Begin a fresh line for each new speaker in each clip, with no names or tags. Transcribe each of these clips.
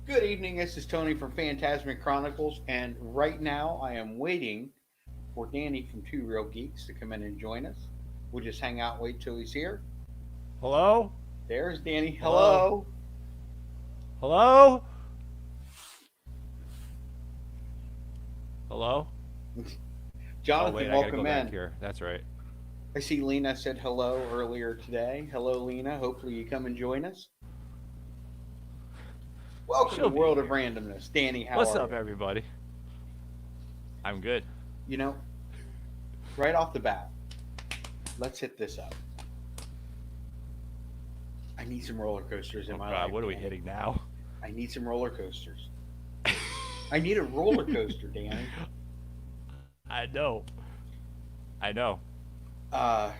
Good evening. This is Tony from Phantasmic Chronicles, and right now I am waiting for Danny from Two Real Geeks to come in and join us. We'll just hang out, wait till he's here.
Hello?
There's Danny.
Hello?
Hello,
Hello? Hello? Oh,
Jonathan.
wait, I gotta
Welcome
go back
in.
here. That's right.
I see Lena said hello earlier today. Hello, Lena. Hopefully you come and join us. Welcome to
She'll be
World of
here.
Randomness. Danny, how
What's
are
up,
you?
everybody? I'm good.
You know, right off the bat, let's hit this up. I need some roller coasters in
Oh,
my
God,
life,
what are we
Danny.
hitting now?
I need some roller coasters. I need a roller coaster, Danny.
I know. I know.
Uh,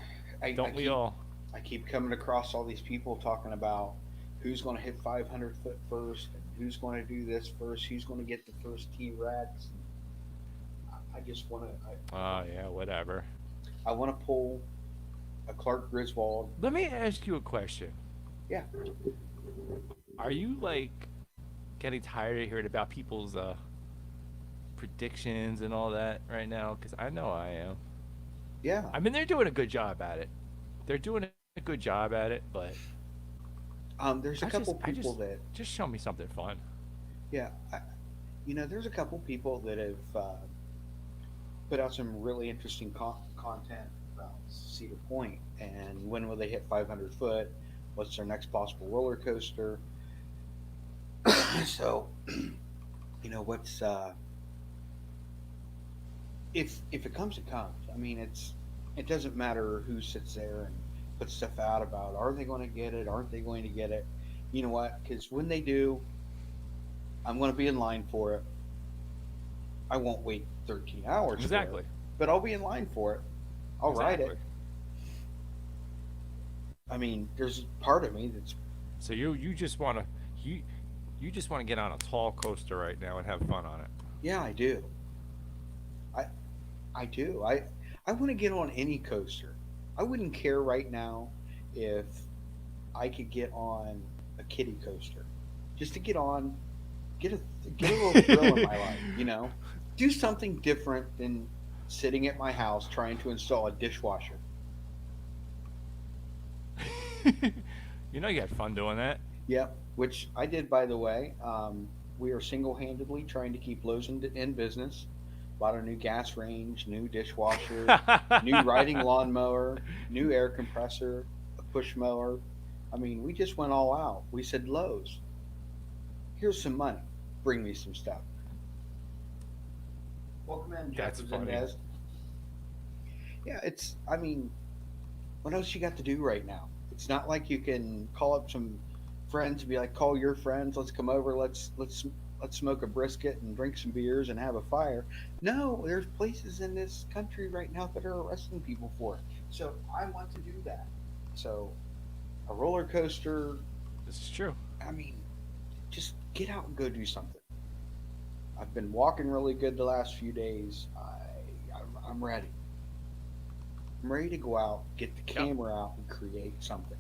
I, I
Don't we
keep
all?
I keep coming across all these people talking about who's going to hit 500 foot first and who's going to do this first, who's going to get the first T Rex. I just want to
Oh, yeah, whatever.
I want to pull a Clark Griswold.
Let me ask you a question.
Yeah,
Are you, like, getting tired of hearing about people's predictions and all that right now? Because I know I am.
yeah.
I mean, they're doing a good job at it. They're doing a good job at it, but
There's a
I just,
couple
I just,
people that
just show me something fun.
yeah. There's a couple people that have put out some really interesting content about Cedar Point and when will they hit 500 foot? What's their next possible roller coaster? So, what's if it comes, it comes. I mean, it doesn't matter who sits there and puts stuff out about are they going to get it? Aren't they going to get it? You know what? Because when they do, I'm going to be in line for it. I won't wait 13 hours for it,
Exactly.
but I'll be in line for it. I'll ride
Exactly.
it. I mean, there's part of me that's
So you just want to you you just want to get on a tall coaster right now and have fun on it.
yeah, I do. I I do. I want to get on any coaster. I wouldn't care right now if I could get on a kiddie coaster, just to get on, get a get a little thrill in my life. Do something different than sitting at my house trying to install a dishwasher.
You know you had fun doing that.
Yep, which I did, by the way. We are single-handedly trying to keep Lowe's in business. Bought a new gas range, new dishwasher, new riding lawnmower, new air compressor, a push mower. I mean, we just went all out. We said, Lowe's, here's some money. Bring me some stuff. Welcome in, Jeff
That's funny.
Resendez. Yeah, I mean, what else you got to do right now? It's not like you can call up some friends and be like, call your friends, let's come over, let's smoke a brisket and drink some beers and have a fire. No, there's places in this country right now that are arresting people for it. So I want to do that. So a roller coaster,
This is true.
I mean, just get out and go do something. I've been walking really good the last few days. I'm ready. I'm ready to go out, get the
Yep.
camera out, and create something.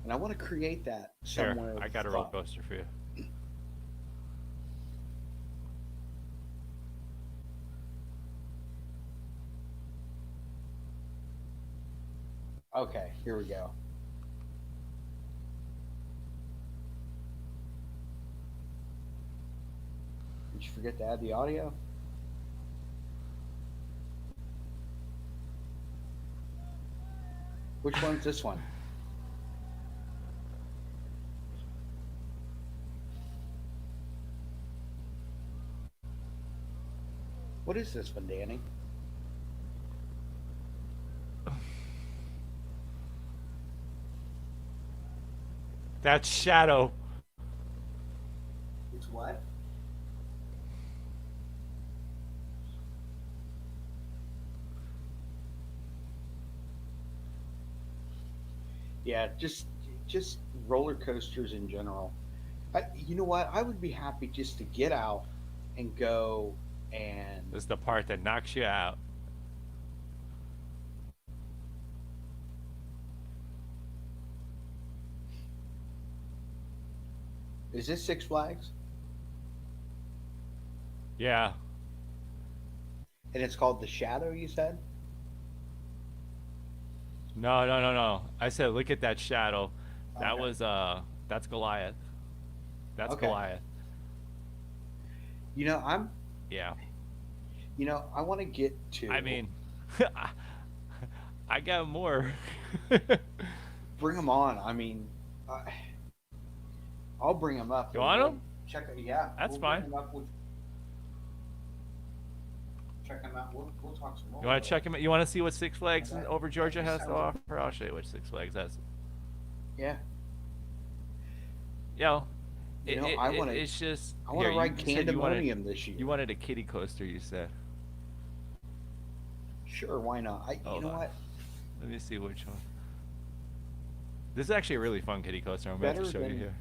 And I want to create that
Here,
somewhere
I got a roller
fun.
coaster for you.
Okay, here we go. Did you forget to add the audio? Which one's this one? What is this one, Danny?
That's Shadow.
It's what? Yeah, just roller coasters in general. You know what? I would be happy just to get out and go and
This is the part that knocks you out.
is this Six Flags?
Yeah.
And it's called the Shadow. You said?
No, no, no, no. I said, look at that shadow. That
Okay.
was that's Goliath. That's
Okay.
Goliath.
You know, I'm.
Yeah.
I want to get
I
to
mean, I got more.
bring them on. I mean, I, I'll bring them up.
You want them?
Check it. Yeah,
That's
we'll bring
fine.
them up. We'll check them out. We'll talk some
You
more
want to
with
check
them.
him? You want to see what Six
And
Flags over
that
Georgia
just
has to
sounds like
offer? I'll show you what Six Flags has.
yeah.
Yo,
I want to.
it's just
I want
here.
to
You,
ride
you said
Candemonium this year.
you wanted a kitty coaster. You said.
Sure, why not? You
Hold
know
on.
what?
Let me see which one. This is actually a really fun kitty coaster. I'm about to
Better
show you
than
here.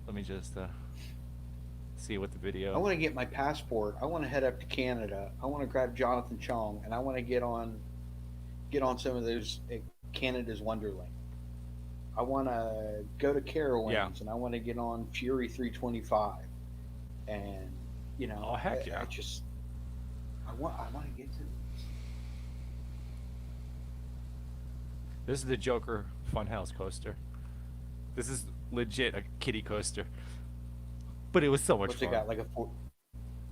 Let me just see what the
I
video.
want to get my passport. I want to head up to Canada. I want to grab Jonathan Chong, and I want to get on some of those Canada's Wonderland. I want to go to
Yeah.
Carowinds, and I want to get on Fury 325. And
Oh heck yeah.
I just I want to get to these.
This is the Joker Funhouse coaster. This is legit a kitty coaster, but it was so much
What's it
fun.
got?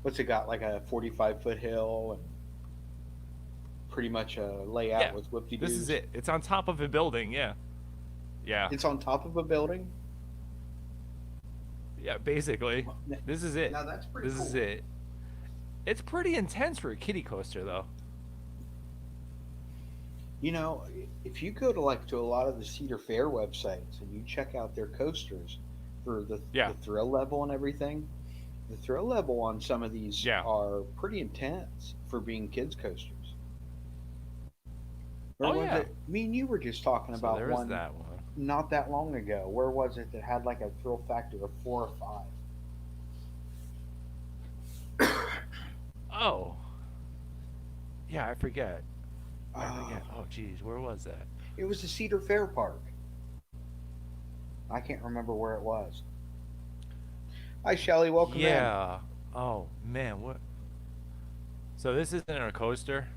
What's it got? Like a 45-foot hill and pretty much a layout
Yeah.
with whoop de
This is
doos.
it. It's on top of a building. Yeah. Yeah.
It's on top of a building.
Yeah. Basically, this is it.
Now that's pretty
This is
cool.
it. It's pretty intense for a kitty coaster, though.
You know, if you go to a lot of the Cedar Fair websites and you check out their coasters for the
Yeah.
thrill level and everything, the thrill level on some of these
Yeah.
are pretty intense for being kids coasters.
Oh
Where was
yeah.
it? Me and you were just talking
So
about
there is
one
that one.
not that long ago. Where was it that had like a thrill factor of 4 or 5?
Oh. Yeah. I forget. I
Uh,
forget. Oh geez, where was that?
it was the Cedar Fair Park. I can't remember where it was. Hi, Shelly. Welcome in.
Yeah. Oh man, what? So this isn't a coaster.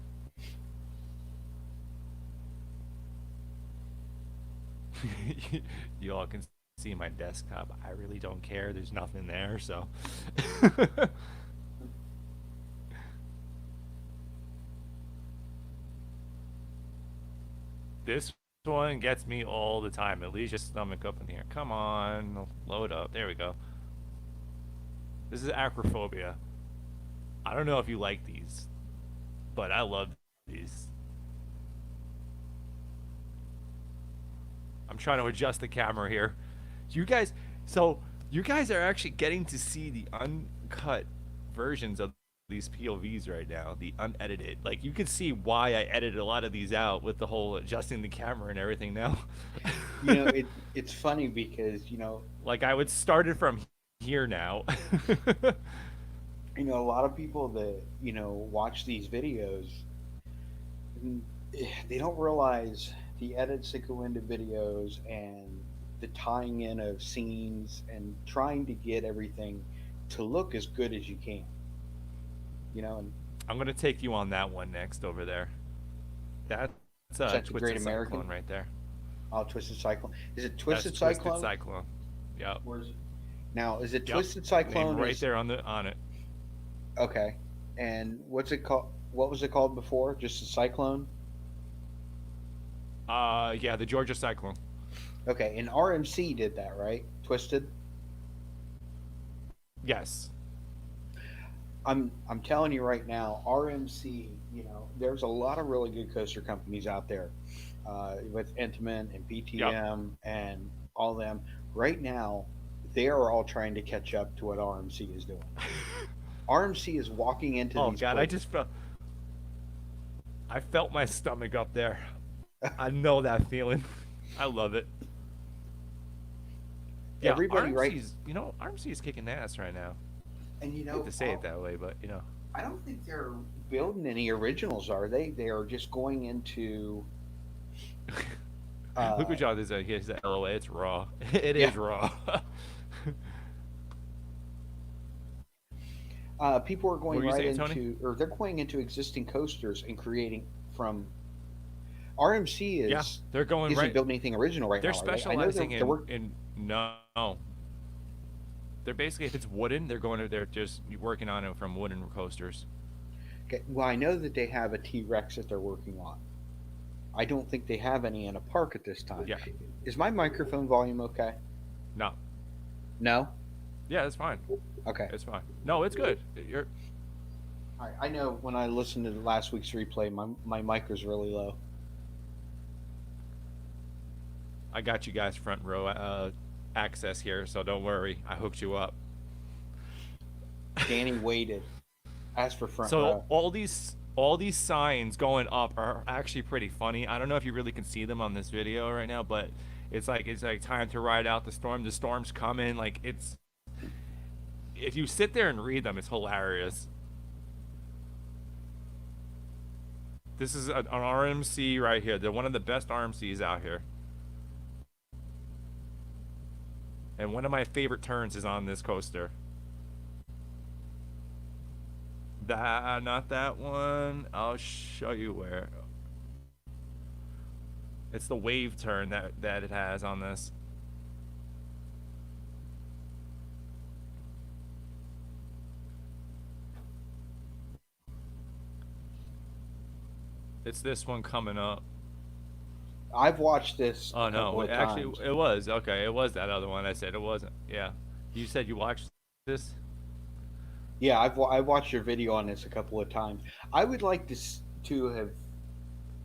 You all can see my desktop. I really don't care. There's nothing there, so. This one gets me all the time. It leaves your stomach up in here. Come on, load up. There we go. This is acrophobia. I don't know if you like these, but I love these. I'm trying to adjust the camera here. You guys, so you guys are actually getting to see the uncut versions of these POVs right now, the unedited. Like you can see why I edited a lot of these out with the whole adjusting the camera and everything now.
It's funny because
Like I would start it from here now.
a lot of people that watch these videos, mm, they don't realize the edits that go into videos and the tying in of scenes and trying to get everything to look as good as you can. And
I'm gonna take you on that one next over there. That's
such a great
Twisted
American.
Cyclone right there.
Oh, Twisted Cyclone. Is it
That's
Twisted
Twisted
Cyclone?
Cyclone. Yep.
Where's now? Is it
Yep.
Twisted
Name
Cyclone?
right
Is
there on it.
okay. And what's it called? What was it called before? Just a cyclone?
Yeah, the Georgia Cyclone.
Okay, and RMC did that, right? Twisted.
Yes.
I'm telling you right now, RMC. There's a lot of really good coaster companies out there, with Intamin and
Yep.
PTM and all them. Right now, they are all trying to catch up to what RMC is doing. RMC is walking into
Oh
these
God,
places.
I felt my stomach up there. I know that feeling. I love it. Yeah,
Everybody, right?
RMC is kicking ass right now.
And
I hate to say it that way, but
I don't think they're building any originals, are they? They are just going into
Look
Uh,
what John is. Here's the LOA. It's raw. It
yeah,
is raw.
people are
What
going
were you
right
saying, Tony?
into, or they're going into existing coasters and creating from RMC
Yeah,
is
they're going
isn't
right.
building anything original right
They're
now, are they? I know
specializing
they're work.
in no. They're basically if it's wooden, they're going to they're just working on it from wooden coasters.
Okay, well, I know that they have a T Rex that they're working on. I don't think they have any in a park at this time.
Yeah.
Is my microphone volume okay?
No.
No.
Yeah, it's fine.
Okay.
It's fine. No, it's good. You're
All right. I know when I listened to last week's replay, my mic was really low.
I got you guys front row access here, so don't worry. I hooked you up.
Danny waited. Asked for front
So
row.
all these signs going up are actually pretty funny. I don't know if you really can see them on this video right now, but it's like time to ride out the storm. The storm's coming. Like it's if you sit there and read them, it's hilarious. This is an RMC right here. They're one of the best RMCs out here. And one of my favorite turns is on this coaster. That not that one. I'll show you where. It's the wave turn that it has on this. It's this one coming up.
I've watched this
Oh
a couple
no,
of
actually
times.
it was. Okay, it was that other one I said it wasn't. Yeah. You said you watched this?
Yeah, I watched your video on this a couple of times. I would like to have,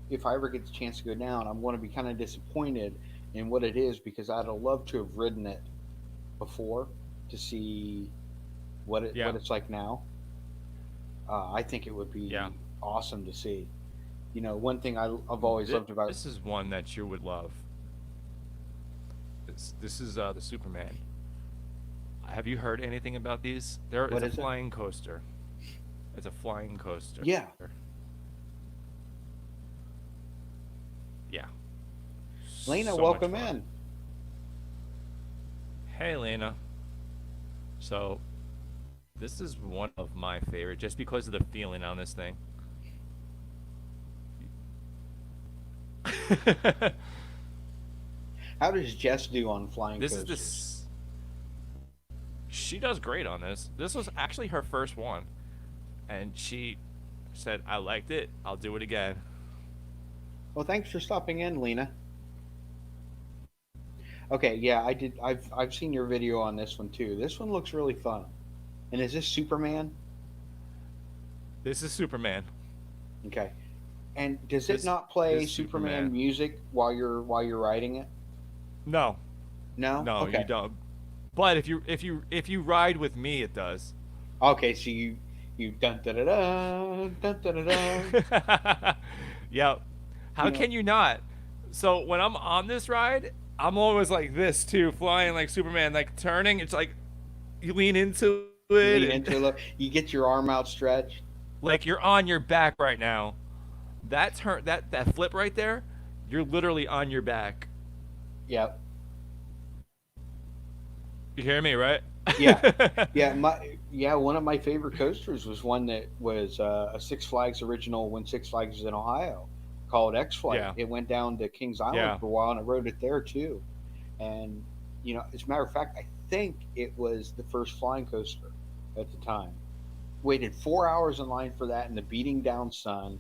if I ever get the chance to go down, I'm going to be kind of disappointed in what it is because I'd have loved to have ridden it before to see
Yeah.
what it's like now. I think it would
Yeah.
be awesome to see. You know, one thing I've always loved about
This is one that you would love. This is the Superman. Have you heard anything about these?
what
It's a
is it?
flying coaster. It's a flying coaster.
Yeah,
Yeah.
Lena,
So much
welcome
fun.
in.
Hey, Lena. So, this is one of my favorite just because of the feeling on this thing.
How does Jess do on flying
This is
coasters?
this. She does great on this. This was actually her first one. And she said, I liked it. I'll do it again.
Well, thanks for stopping in, Lena. Okay, yeah, I did. I've seen your video on this one too. This one looks really fun. And is this Superman?
This is Superman.
Okay. And does it
This
not play
is
Superman
Superman.
music while you're riding it?
No,
No.
no, you
Okay.
don't. But if you ride with me, it does.
Okay. So you dun da da da dun da da da.
Yep. How
You know,
can you not? So when I'm on this ride, I'm always like this too, flying like Superman, like turning. It's like you lean into
you
it,
lean into
and
it. You get your arm outstretched.
like you're on your back right now. That turn, that flip right there, you're literally on your back.
Yep.
You hear me, right?
Yeah. Yeah. Yeah. One of my favorite coasters was one that was a Six Flags original when Six Flags was in Ohio, called X Flight.
Yeah,
It went down to Kings Island
yeah.
for a while, and I rode it there too. And as a matter of fact, I think it was the first flying coaster at the time. Waited 4 hours in line for that in the beating down sun,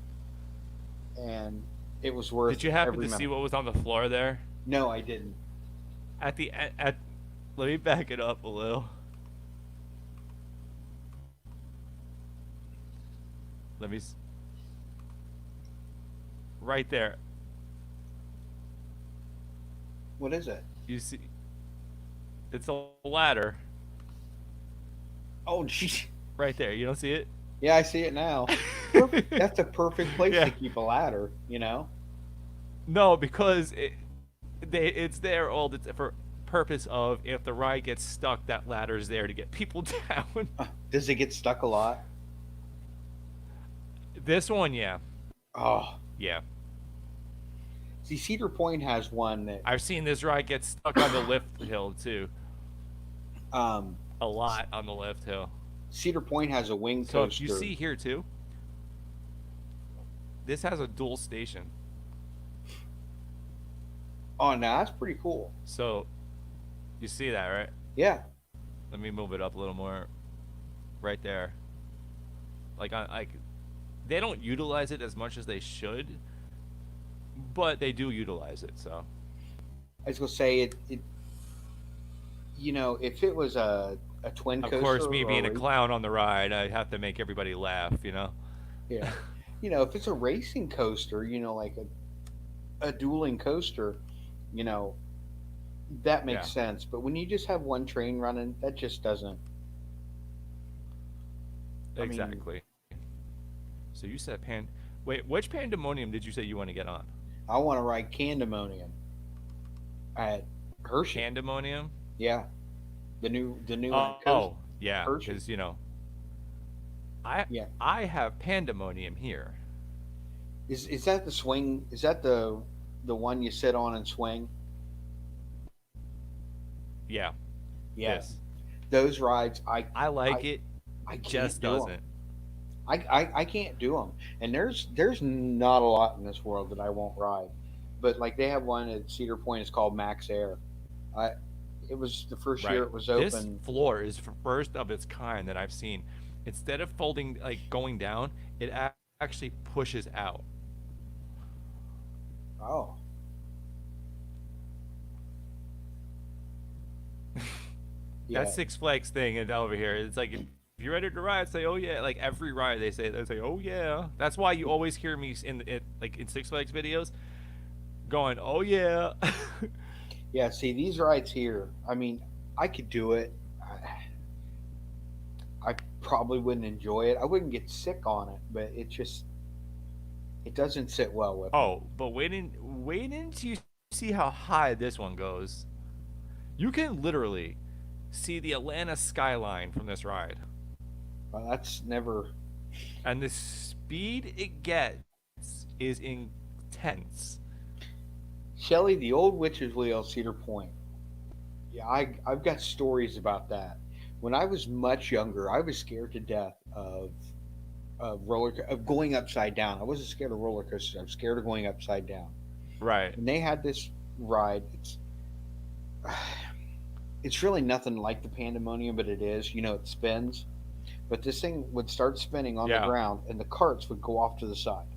and it was
Did
worth
you happen
every
to see
minute.
what was on the floor there?
No, I didn't.
At let me back it up a little. Let me right there.
What is it?
You see, it's a ladder
Oh, geez.
right there. You don't see it?
Yeah, I see it now. Perfect. That's a perfect place to
Yeah.
keep a ladder. You know.
No, because it's there all for purpose of if the ride gets stuck, that ladder's there to get people down.
Does it get stuck a lot?
This one, yeah,
Oh,
yeah.
See, Cedar Point has one that
I've seen this ride get stuck on the lift hill too.
um,
A lot on the lift hill.
Cedar Point has a wing
So if you
coaster.
see here too, this has a dual station.
Oh, now that's pretty cool.
So you see that, right?
Yeah,
Let me move it up a little more. Right there. Like they don't utilize it as much as they should, but they do utilize it. So
I was gonna say it. If it was a twin
of
coaster
course, me
or a
being a clown on the ride, I have to make everybody laugh.
yeah, if it's a racing coaster, like a dueling coaster, you know, that
Yeah,
makes sense. But when you just have one train running, that just doesn't. I mean,
exactly. So you said pan. Wait, which pandemonium did you say you want to get on?
I want to ride Candemonium at Hershey.
Pandemonium.
Yeah, the new one at
Oh, yeah,
Hershey.
because I
Yeah,
I have pandemonium here.
is that the swing? Is that the one you sit on and swing?
Yeah,
Yeah,
this.
those rides,
I like
I
it.
I
It
can't
just
do them.
doesn't.
I can't do them. And there's not a lot in this world that I won't ride. But like they have one at Cedar Point. It's called Max Air. I it was the first year
Right.
it was
This
open.
floor is first of its kind that I've seen. Instead of folding like going down, it actually pushes out.
Oh,
That
yeah.
Six Flags thing and over here, it's like if you're ready to ride, say oh yeah. Like every ride they say oh yeah. That's why you always hear me in Six Flags videos going oh yeah.
Yeah, see these rides here. I mean, I could do it. I probably wouldn't enjoy it. I wouldn't get sick on it, but it doesn't sit well with me.
Oh, but wait until you see how high this one goes. You can literally see the Atlanta skyline from this ride.
That's never.
And the speed it gets is intense.
Shelly, the old witch's wheel, Cedar Point. Yeah, I've got stories about that. When I was much younger, I was scared to death of going upside down. I wasn't scared of roller coasters. I was scared of going upside down.
Right.
And they had this ride. It's really nothing like the Pandemonium, but it is. It spins. But this thing would start spinning on the
Yeah.
ground, and the carts would go off to the side,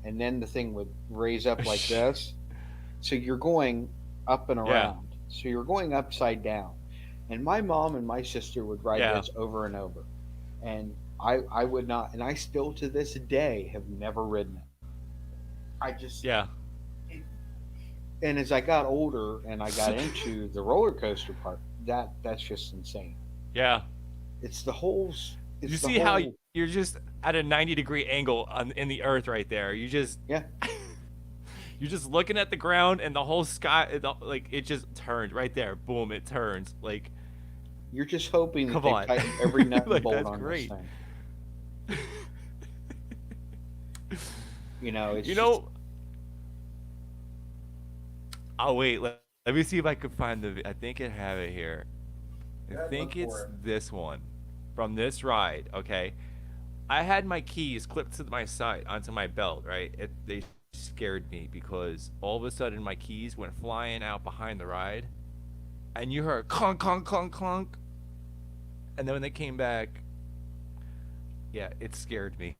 and then the thing would raise up like this. So you're going up and
Yeah.
around. So you're going upside down. And my mom and my sister would ride
Yeah.
this over and over. And I would not, and I still to this day have never ridden it. I just,
Yeah.
and as I got older and I got into the roller coaster part, that's just insane.
Yeah.
It's the whole,
You
it's the
see how
whole,
you're just at a 90-degree angle in the earth right there.
yeah.
You're just looking at the ground and the whole sky like it just turns right there. Boom, it turns. Like
You're just hoping that
come
they
on.
tighten every nut and
Like
bolt
that's
on this
great.
thing. It's
You
just,
know, oh wait, let me see if I can find I think I have it here. I think it's this one from this ride. Okay, I had my keys clipped to my side onto my belt. Right, they scared me because all of a sudden my keys went flying out behind the ride, and you heard clunk clunk clunk clunk, and then when they came back, yeah, it scared me.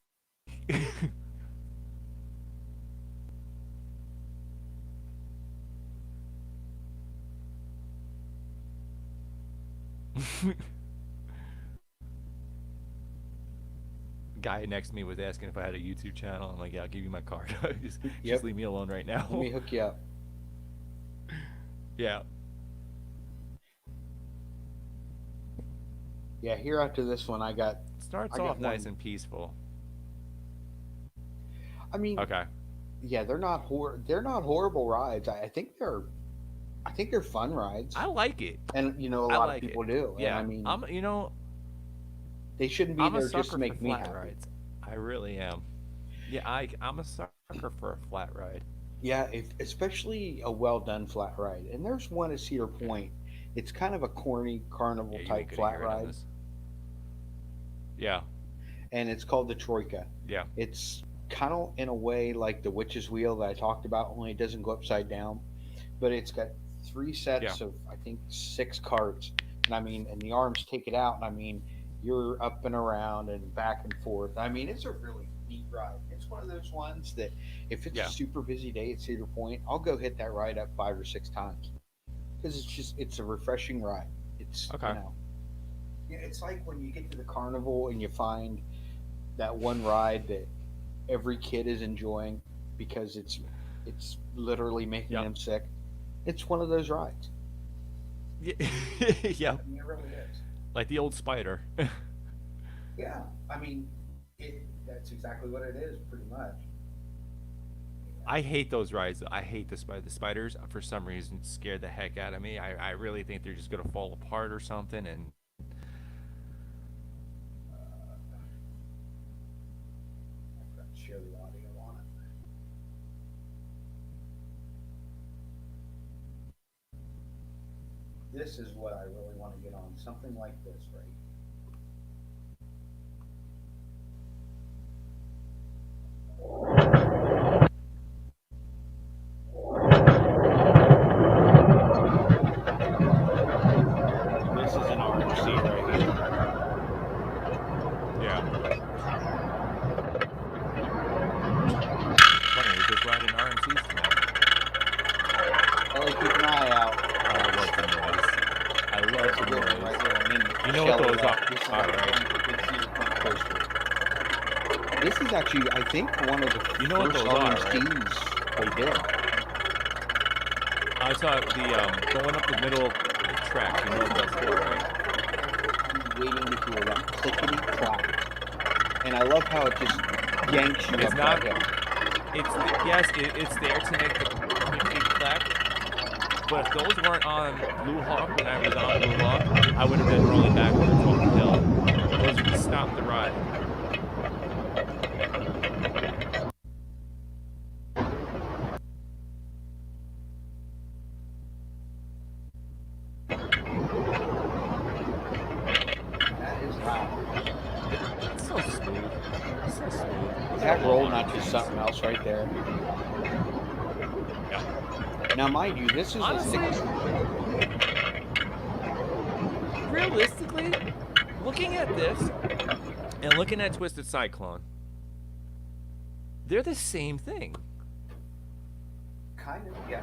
Guy next to me was asking if I had a YouTube channel. I'm like, yeah, I'll give you my card. Just
yep.
leave me alone right
Let
now.
me hook you up.
Yeah.
Yeah, here after this one,
Starts
I
off
got
nice
one.
and peaceful.
I mean,
Okay.
yeah, they're not horrible rides. I think they're fun rides,
I like it.
and a
I
lot of
like it.
people do. And I
Yeah.
mean, they shouldn't be
I'm a
there just to
sucker for
make me
flat
happy.
rides. I really am. Yeah, I'm a sucker for a flat ride.
Yeah, if especially a well done flat ride. And there's one at Cedar Point. It's kind of a corny
Yeah,
carnival
you make
type
good to
flat
hear it on
ride,
this. Yeah,
and it's called the Troika.
yeah,
It's kind of in a way like the witch's wheel that I talked about, only it doesn't go upside down, but it's got three
yeah,
sets of I think six carts, and I mean, and the arms take it out, and I mean, you're up and around and back and forth. I mean, it's a really neat ride. It's one of those ones that if it's a
yeah.
super busy day at Cedar Point, I'll go hit that ride up 5 or 6 times because it's a refreshing ride. It's
Okay.
yeah, it's like when you get to the carnival and you find that one ride that every kid is enjoying because it's literally making
Yeah.
them sick. It's one of those rides.
Yeah. Yeah.
I mean, it really is.
Like the old spider.
Yeah, I mean, that's exactly what it is, pretty much.
I hate those rides. I hate the spiders. For some reason, scared the heck out of me. I really think they're just gonna fall apart or something. And
I forgot to share the audio on it. This is what I really want to get on. Something like this, right? This is an RMC right here.
yeah, funny. We just riding RMCs tonight.
Ellie, keep an eye out.
Oh, I love the noise. I love
That's a
the
good one
noise.
right there. And then
You know what
Shelly
those
left. This is
are,
like
right?
one of the big Cedar Point coasters. This is actually, I think, one of the
You know what
first
those are, right?
RMCs they did.
I saw the going up the middle of the tracks. You know what that's for, right?
I'm waiting to hear that clickety clack. And I love how it just yanks you
It's
up that
not.
hill.
It's there to make the clickety clack. But if those weren't on Blue Hawk when I was on Blue Hawk, I would have been rolling backwards over the hill. Those would stop the ride.
That is loud.
It's so smooth. It's so smooth.
Is
Look at
that
the low
roll not just
RPMs.
something else right there?
Yeah.
Now, mind you, this is a
Honestly,
six.
realistically, looking at this and looking at Twisted Cyclone, they're the same thing.
Kind of, yeah.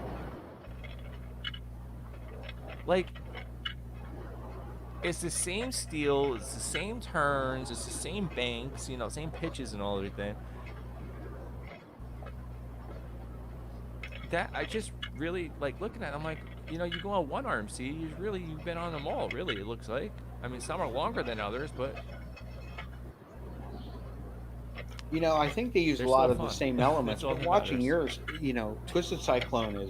Like, it's the same steel, it's the same turns, it's the same banks, same pitches and all everything. That I just really like looking at. I'm like, you go on one RMC, you've been on them all. Really, it looks like. I mean, some are longer than others, but
I think they use a
they're
lot
still
of the
fun.
same elements,
That's all
but
that
watching
matters.
yours, Twisted Cyclone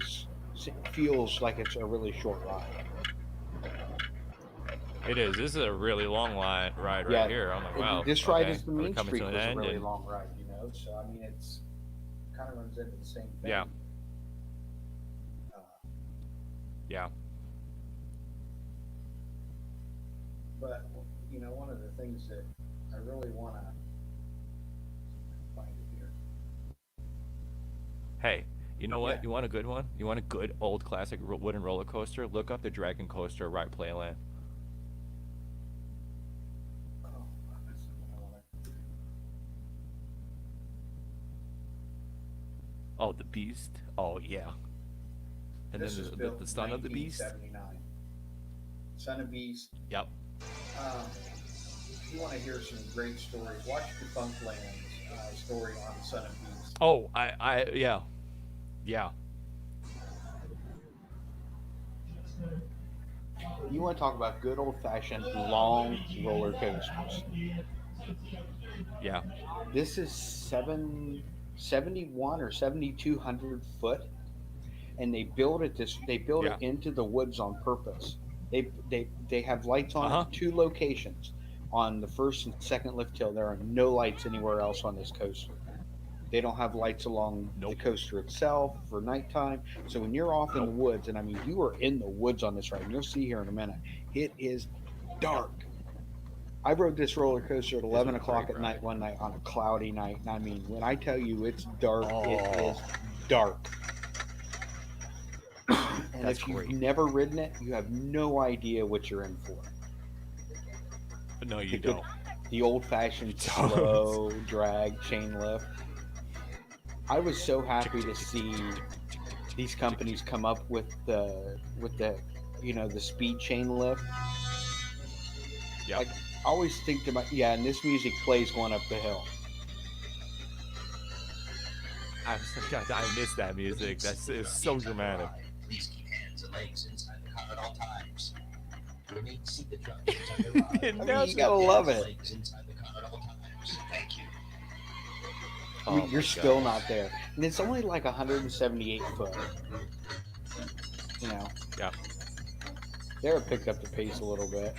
feels like it's a really short ride.
It is. This is a really long ride right
Yeah,
here. I'm like, wow,
this ride
okay,
is the
we're
Mean
coming to
Streak
an
was a
end,
really
and
long ride. So I mean, it's kind of runs into the same thing.
yeah,
Uh,
yeah.
but one of the things that I really want to find it here.
Hey, you know
Yeah.
what? You want a good one? You want a good old classic wooden roller coaster? Look up the Dragon Coaster Ride Playland.
Oh, that's what I want to.
Oh, the Beast. Oh yeah. And then
This is
the,
built
the
in
Son of the Beast.
1979. Son of Beast.
Yep.
If you want to hear some great stories, watch Defunctland's story on Son of Beast.
Oh, yeah, yeah.
You want to talk about good old fashioned long roller coasters.
Yeah.
This is 71 or 7,200 foot, and they built it
Yeah.
into the woods on purpose. They have lights
Uh
on
huh.
at two locations. On the first and second lift hill, there are no lights anywhere else on this coaster. They don't have lights along
Nope.
the coaster itself for nighttime. So when you're off in the
Nope.
woods, and I mean you are in the woods on this ride, and you'll see here in a minute, it is dark. I rode this roller coaster at
This was
11
a great
o'clock at
ride.
night one night on a cloudy night. And I mean, when I tell you it's dark, it is
Oh,
dark. And
that's
if you've
great.
never ridden it, you have no idea what you're in for.
No,
The
you
good,
don't.
the old-fashioned
You don't.
slow drag chain lift. I was so happy to see these companies come up with the the speed chain lift.
Yep.
Like I always think to my yeah, and this music plays going up the hill.
I miss that music. That's it's so dramatic.
Please keep hands and legs inside the car at all times. Remain seated throughout the entire ride.
I
Now
mean, you
it's
gotta
got
love
Hands
it.
and legs inside the car at all times. Thank you.
I
Oh
mean, you're
my
still
gosh.
not there, and it's only like 178 foot. You know,
Yeah.
they picked up the pace a little bit.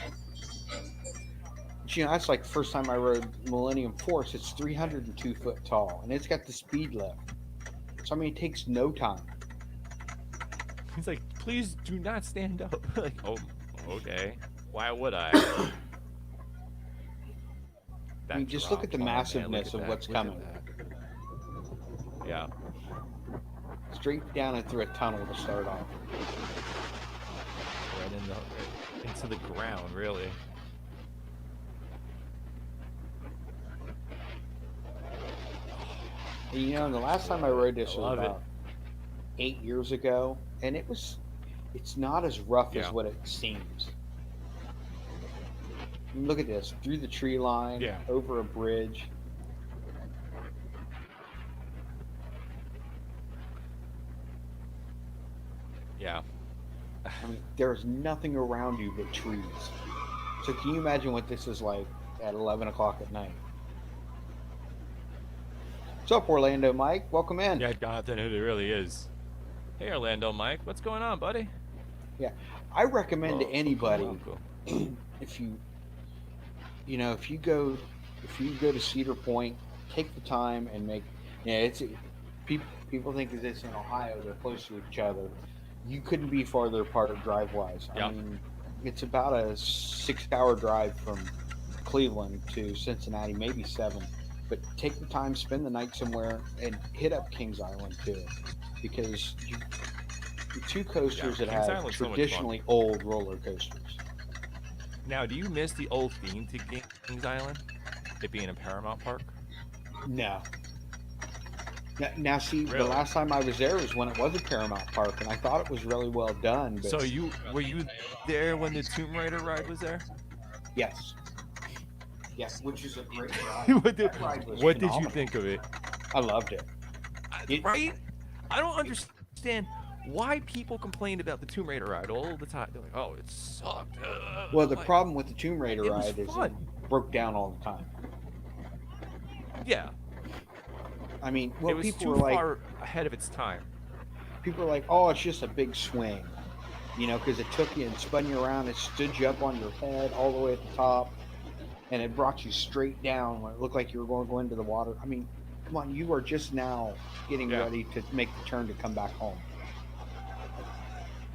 But, that's like the first time I rode Millennium Force. It's 302 foot tall, and it's got the speed lift. So I mean, it takes no time.
He's like, please do not stand up. Like, oh, okay. Why would I?
I mean,
That
just look at
drop.
the
Oh man, look
massiveness
at
of
that.
what's
Look at
coming.
that. Yeah.
Straight down and through a tunnel to start off.
Right in the right into the ground, really.
And the last time I rode
I
this was
love it.
about 8 years ago, and it's not as rough as
Yeah.
what it seems. I mean, look at this, through the tree line,
Yeah.
over a bridge.
Yeah.
I mean, there's nothing around you but trees. So can you imagine what this is like at 11 o'clock at night? What's up, Orlando Mike? Welcome in.
Yeah, Jonathan, it really is. Hey, Orlando, Mike, what's going on, buddy?
Yeah, I recommend to anybody
Welcome.
if if you go to Cedar Point, take the time and make. Yeah, people think of this in Ohio. They're close to each other. You couldn't be farther apart drive wise. I
Yeah.
mean, it's about a 6 hour drive from Cleveland to Cincinnati, maybe 7. But take the time, spend the night somewhere, and hit up Kings Island too, because the two coasters that
Kings
have
Island's so much fun.
traditionally old roller coasters.
Now, do you miss the old theme to Kings Island? It being in Paramount Park?
No. Now, see, the
Really?
last time I was there was when it was a Paramount Park, and I thought it was really well done. But
So were you there when the Tomb Raider ride was there?
yes, yes, which is a great ride.
what did,
That ride was
what did you
phenomenal.
think of it?
I loved it.
Right? I don't understand why people complained about the Tomb Raider ride all the time. They're like, "Oh, it sucked."
Well, the
Like,
problem with the Tomb Raider
it was
ride is it
fun.
broke down all the time.
Yeah,
I mean,
it
well,
was
people
too
were like,
far ahead of its time.
"Oh, it's just a big swing," because it took you and spun you around, it stood you up on your head all the way at the top, and it brought you straight down when it looked like you were going to go into the water. I mean, come on, you are just now getting
Yeah.
ready to make the turn to come back home.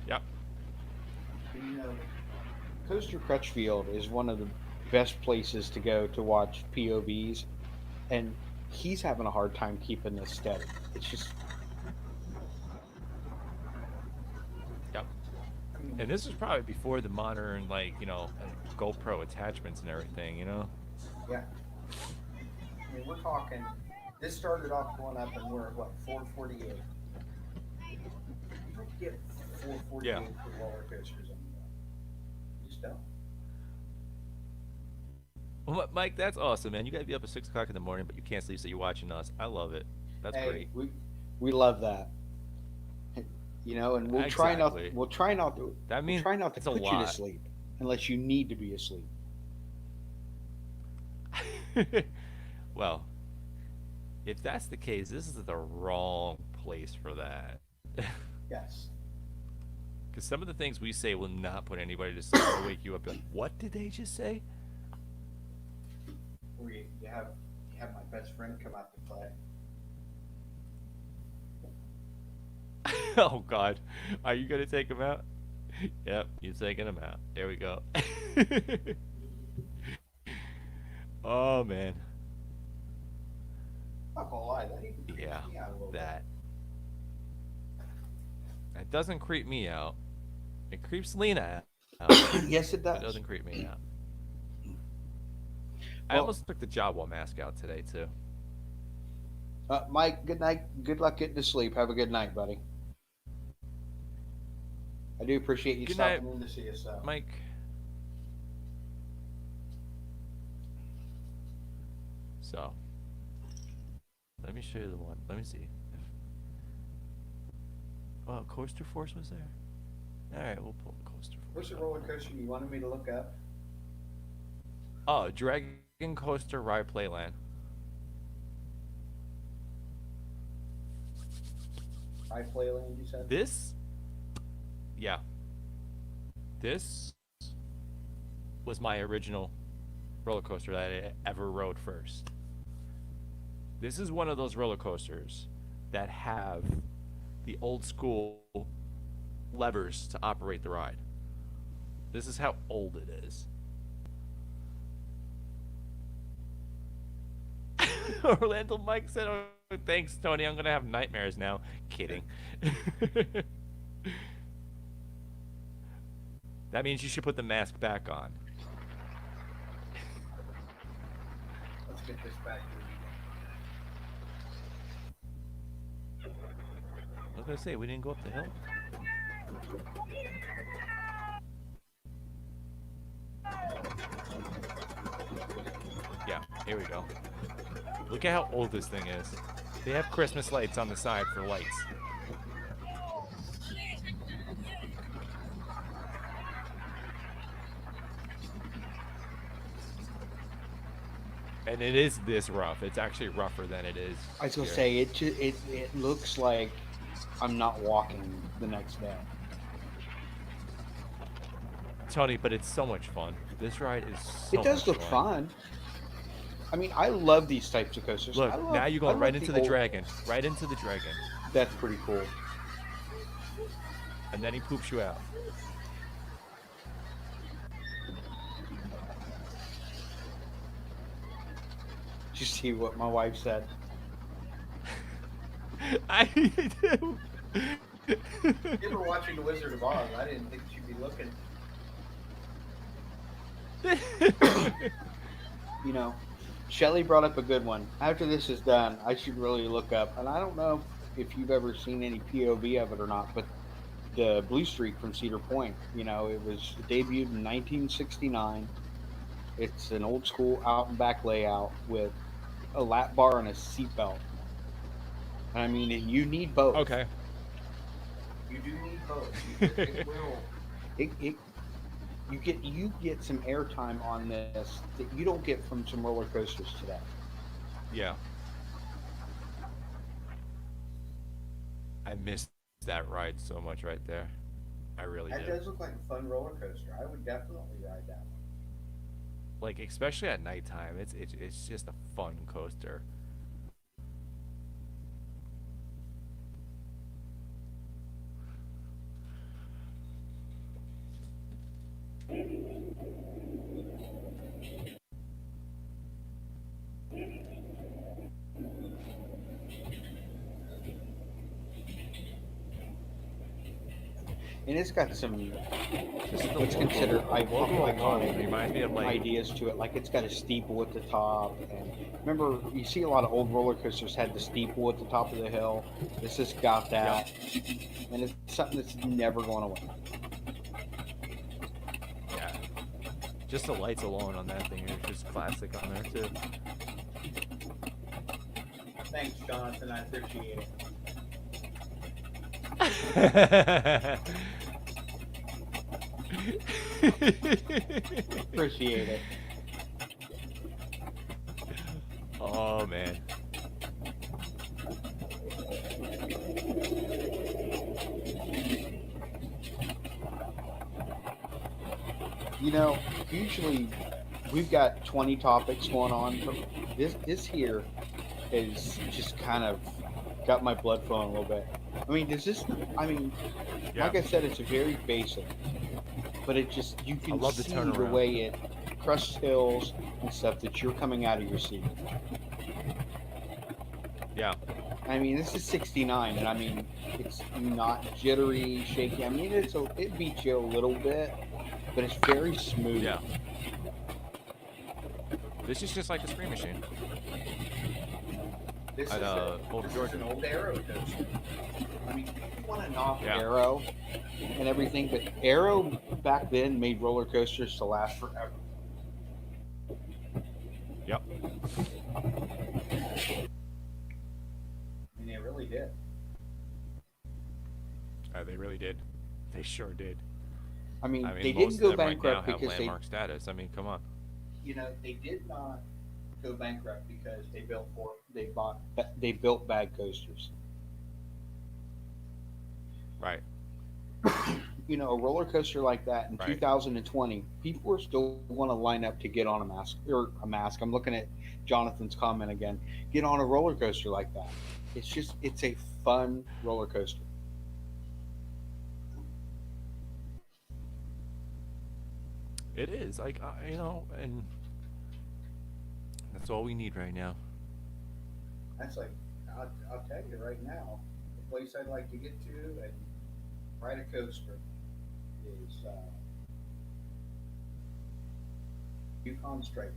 Yep.
Coaster Crutchfield is one of the best places to go to watch POVs, and he's having a hard time keeping this steady. It's just,
Yep. And this was probably before the modern, GoPro attachments and everything.
yeah. I mean, we're talking. This started off going up, and we're at what, 448. You don't get 448
Yeah.
for roller coasters anymore. You just don't.
Well, Mike, that's awesome, man. You gotta be up at 6 o'clock in the morning, but you can't sleep, so you're watching us. I love it. That's
Hey,
great.
we love that. And we'll try not.
Exactly.
We'll try not to.
That
We'll
means
try not to
it's a
put you to
lot.
sleep unless you need to be asleep.
Well, if that's the case, this is the wrong place for that.
Yes.
Because some of the things we say will not put anybody to sleep or wake you up. Like, what did they just say?
Where you have my best friend come out to play.
Oh God, are you gonna take him out? Yep, you're taking him out. There we go. Oh man,
I'm not gonna lie, that even
yeah,
creeps me out a little bit.
that doesn't creep me out. It creeps Lena out,
Yes, it
but it
does.
doesn't creep me out. I
Well,
almost took the Jawa mask out today too.
Mike, good night. Good luck getting to sleep. Have a good night, buddy. I do appreciate you
Good night,
stopping in to see us, though.
Mike. So, let me show you the one. Let me see. Oh, Coaster Force was there. All right, we'll pull the Coaster
What's
Force
the
up.
roller coaster you wanted me to look up?
Oh, Dragon Coaster Ride Playland.
Playland, you said?
This, yeah, this was my original roller coaster that I ever rode first. This is one of those roller coasters that have the old school levers to operate the ride. This is how old it is. Orlando Mike said, "Oh, thanks, Tony. I'm gonna have nightmares now." Kidding. That means you should put the mask back on.
Let's get this back
I was gonna say we didn't go up the hill. Yeah, here we go. Look at how old this thing is. They have Christmas lights on the side for lights. And it is this rough. It's actually rougher than it is.
I was gonna
here.
say it looks like I'm not walking the next day.
Tony, but it's so much fun. This ride is so
It does
much
look fun. I mean, I love these types of coasters.
Look,
I love,
now you're
I
going right
love
into the
old-
dragon. Right into the dragon.
That's pretty cool.
And then he poops you out.
Did you see what my wife said?
I do.
You were watching The Wizard of Oz. I didn't think she'd be looking. You know, Shelly brought up a good one. After this is done, I should really look up. And I don't know if you've ever seen any POV of it or not, but the Blue Streak from Cedar Point. You know, it was debuted in 1969. It's an old school out and back layout with a lap bar and a seatbelt. And I mean, you need both.
Okay.
You do need both. It will. It you get some airtime on this that you don't get from some roller coasters today.
Yeah. I missed that ride so much right there. I really
That
did.
does look like a fun roller coaster. I would definitely ride that one.
Like especially at nighttime, it's just a fun coaster.
And it's got some
Just the
what's considered
logo alone
iconic
reminds me of like
ideas to it. Like it's got a steeple at the top, and remember you see a lot of old roller coasters had the steeple at the top of the hill. This has got that, and it's something that's never going away.
yeah. Just the lights alone on that thing are just classic on there too.
Thanks, Jonathan. I appreciate it. Appreciate it.
Oh man.
You know, usually we've got 20 topics going on, but this here is just kind of got my blood flowing a little bit. I mean, does this? I mean,
Yeah.
like I said, it's very basic, but it just you
I
can
love the
see the
turnaround.
way it crushes hills and stuff that you're coming out of your seat.
Yeah.
I mean, this is 69, and I mean, it's not jittery, shaky. I mean, it beats you a little bit, but it's very smooth.
Yeah. This is just like a screen machine
This
at
is a
Boulder,
this is
Georgia.
an old Arrow coaster. I mean, you want to knock
Yeah.
Arrow and everything, but Arrow back then made roller coasters to last forever.
Yep.
I mean, they really did.
They really did. They sure did.
I mean,
I
they
mean,
didn't
most of
go
them right now
bankrupt
have
because
landmark status. I mean, come on.
they did not go bankrupt because they built bad coasters.
Right.
A roller coaster like that in
Right.
2020, people are still want to line up to get on a mask or a mask. I'm looking at Jonathan's comment again. Get on a roller coaster like that. It's a fun roller coaster.
It is like and that's all we need right now.
That's like I'll tell you right now, the place I'd like to get to and ride a coaster is Yukon Striker.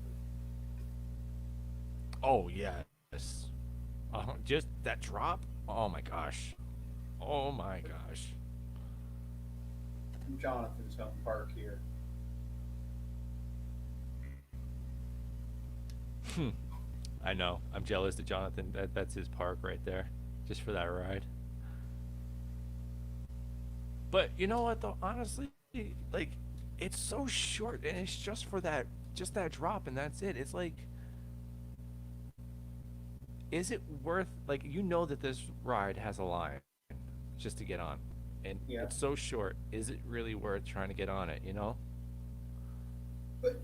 Oh yes. Just that drop. Oh my gosh. Oh my gosh.
Jonathan's home park here.
Hmm. I know. I'm jealous of Jonathan. That's his park right there, just for that ride. But you know what though? Honestly, like it's so short, and it's just that drop, and that's it. It's like, is it worth like that this ride has a line just to get on, and
Yeah,
it's so short. Is it really worth trying to get on it? You know?
but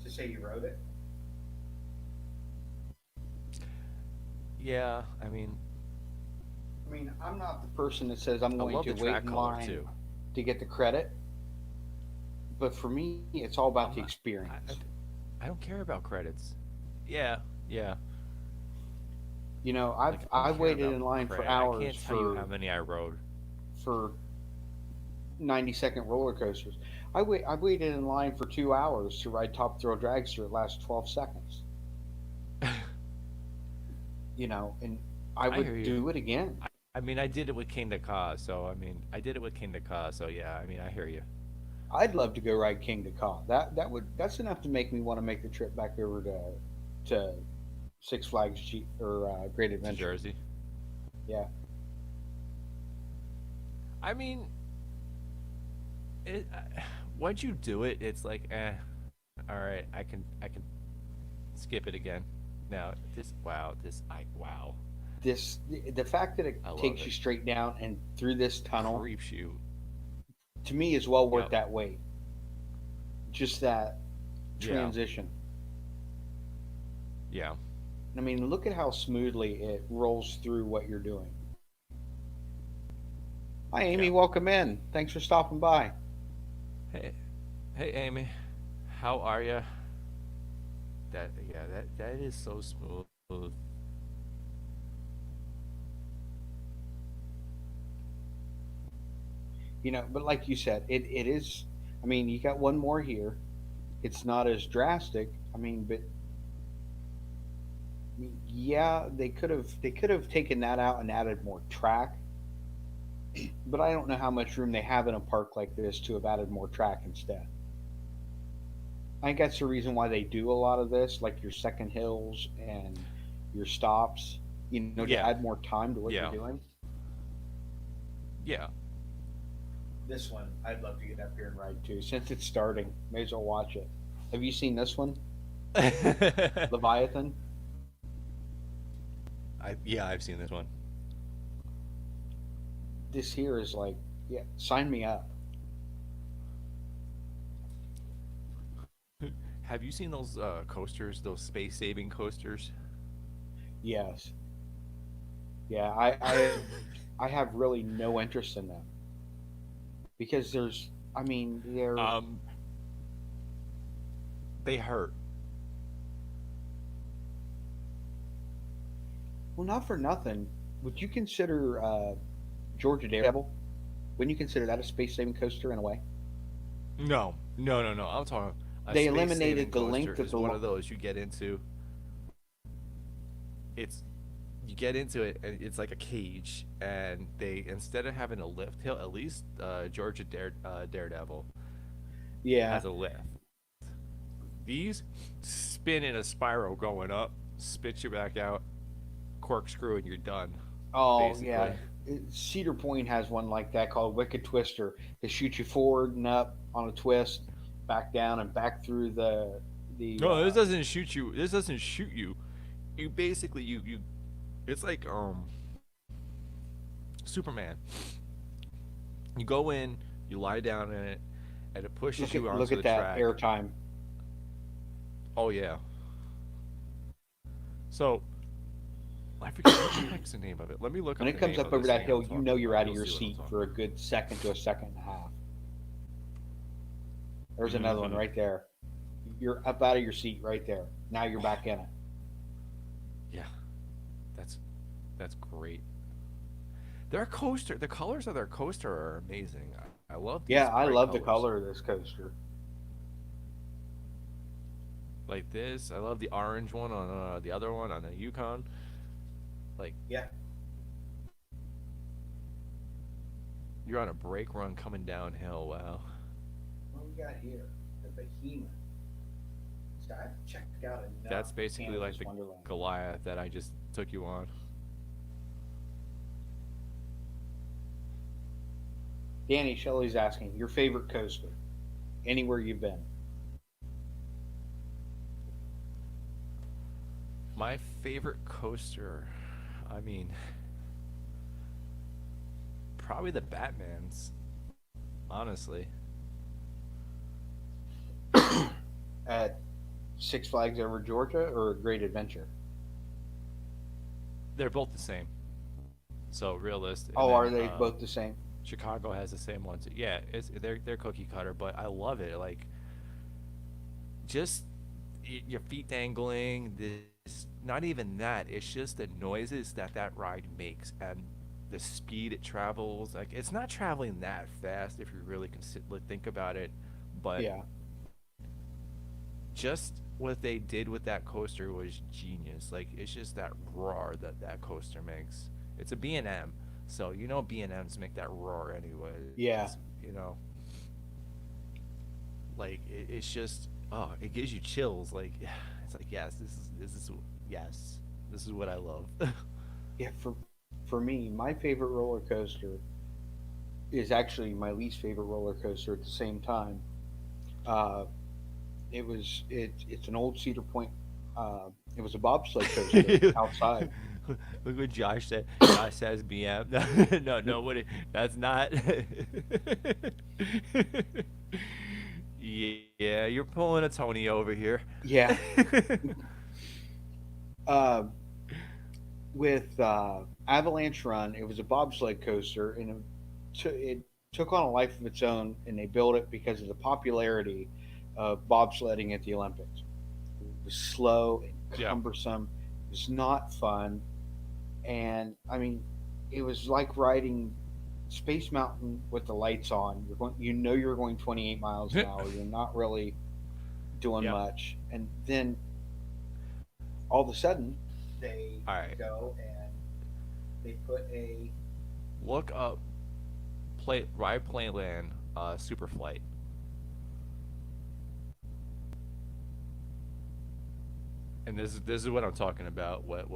to say you rode it,
Yeah. I mean,
I mean, I'm not the person that says I'm
I
going
love
to
the
wait
track
in
color
line
too.
to get the credit, but for me, it's all about
I'm
the
not. I,
experience.
I don't care about credits. Yeah. Yeah.
I've
Like I don't
I've
care
waited
about
in line for
credit. I
hours
can't tell you how many I rode.
for 90-second roller coasters. I waited in line for 2 hours to ride Top Thrill Dragster. It lasts 12 seconds. And I
I hear
would
you.
do it again.
I mean, I did it with King the Ka, so I mean, I did it with King the Ka, so yeah. I mean, I hear you.
I'd love to go ride King to Ka. That's enough to make me want to make the trip back over to Six Flags or Great
To
Adventure.
Jersey.
Yeah,
I mean, once you do it, it's like, all right, I can skip it again. Now, wow,
the fact that it
I love
takes
it.
you straight down and through this tunnel
Creeps you.
to me is well worth
Yep.
that wait. Just that
Yeah.
transition.
Yeah.
I mean, look at how smoothly it rolls through what you're doing. Hi, Amy.
Yeah.
Welcome in. Thanks for stopping by.
Hey, hey, Amy, how are you? That is so smooth.
But like you said, it is. I mean, you got one more here. It's not as drastic. I mean, but I mean, yeah, they could have taken that out and added more track. But I don't know how much room they have in a park like this to have added more track instead. I think that's the reason why they do a lot of this, like your second hills and your stops. To
Yeah.
add more time to what you're
Yeah.
doing.
Yeah.
This one, I'd love to get up here and ride too. Since it's starting, may as well watch it. Have you seen this one, Leviathan?
Yeah, I've seen this one.
This here is like, yeah, sign me up.
Have you seen those coasters, those space saving coasters?
Yes. Yeah, I I have really no interest in them because there's, I mean, they're
They hurt.
well, not for nothing. Would you consider Georgia Daredevil? Wouldn't you consider that a space saving coaster in a way?
No, no, no, no. I'm talking a
They
space saving
eliminated the
coaster
length of
is
the.
one of those you get into. It's you get into it and it's like a cage, and they instead of having a lift hill, at least Daredevil
Yeah.
has a lift. These spin in a spiral going up, spit you back out, corkscrew, and you're done.
Oh yeah.
Basically.
Cedar Point has one like that called Wicked Twister. They shoot you forward and up on a twist, back down and back through the.
No, this doesn't shoot you. This doesn't shoot you. You basically you. It's like Superman. You go in, you lie down in it, and it pushes you
Look
onto
at
the
that
track.
airtime.
Oh yeah. So I forget what the heck's the name of it. Let me look
When
up
it
the
comes
name
up
of
over
this
that
thing
hill,
I'm
you
talking
know you're
about.
out of
You'll
your
see what I'm
seat
talking
for a
about.
good second to a second and a half. There's another one
Hmm.
right there. You're up out of your seat right there. Now you're back in it.
Yeah, that's that's great. Their coaster, the colors of their coaster are amazing. I love these
Yeah, I
bright
love the
colors.
color of this coaster.
Like this, I love the orange one on the other one on the Yukon. Like
Yeah.
you're on a brake run coming downhill. Wow.
What we got here? The behemoth. So I've checked out enough
That's basically
Canada's
like the
Wonderland.
Goliath that I just took you on.
Danny Shelley's asking your favorite coaster, anywhere you've been.
My favorite coaster, I mean, probably the Batman's, honestly.
At Six Flags Over Georgia or Great Adventure?
They're both the same. So realistic. And
Oh, are
then
they both the same?
Chicago has the same ones. Yeah, they're cookie cutter, but I love it. Like just your feet dangling. This not even that. It's just the noises that that ride makes and the speed it travels. Like it's not traveling that fast if you really think about it, but
Yeah.
just what they did with that coaster was genius. Like it's just that roar that that coaster makes. It's a B&M, so you know B&Ms make that roar anyways.
Yeah.
You know, like it's just oh, it gives you chills. Like it's like yes, this is yes, this is what I love.
Yeah. For me, my favorite roller coaster is actually my least favorite roller coaster at the same time. Uh, it's an old Cedar Point. It was a bobsled coaster outside.
Look what Josh said. Josh says BM. No, no, no. What? That's not. Yeah, you're pulling a Tony over here.
Yeah. Uh, with Avalanche Run, it was a bobsled coaster, and it took on a life of its own, and they built it because of the popularity of bobsledding at the Olympics. It was slow and
Yeah.
cumbersome. It was not fun, and I mean, it was like riding Space Mountain with the lights on. You know, you're going 28 miles an hour. You're not really doing
Yeah.
much, and then all of a sudden, they
All right.
go and they put a.
Look up play Ride Playland Superflight. And this is what I'm talking about. What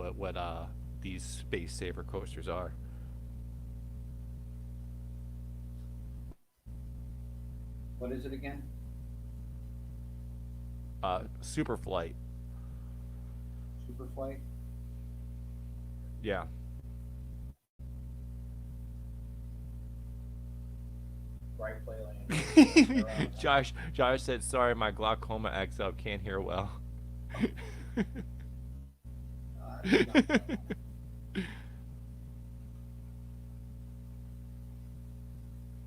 these space saver coasters are.
What is it again?
Superflight.
Superflight.
Yeah.
Right Playland.
Josh said, "Sorry, my glaucoma acts up. Can't hear well."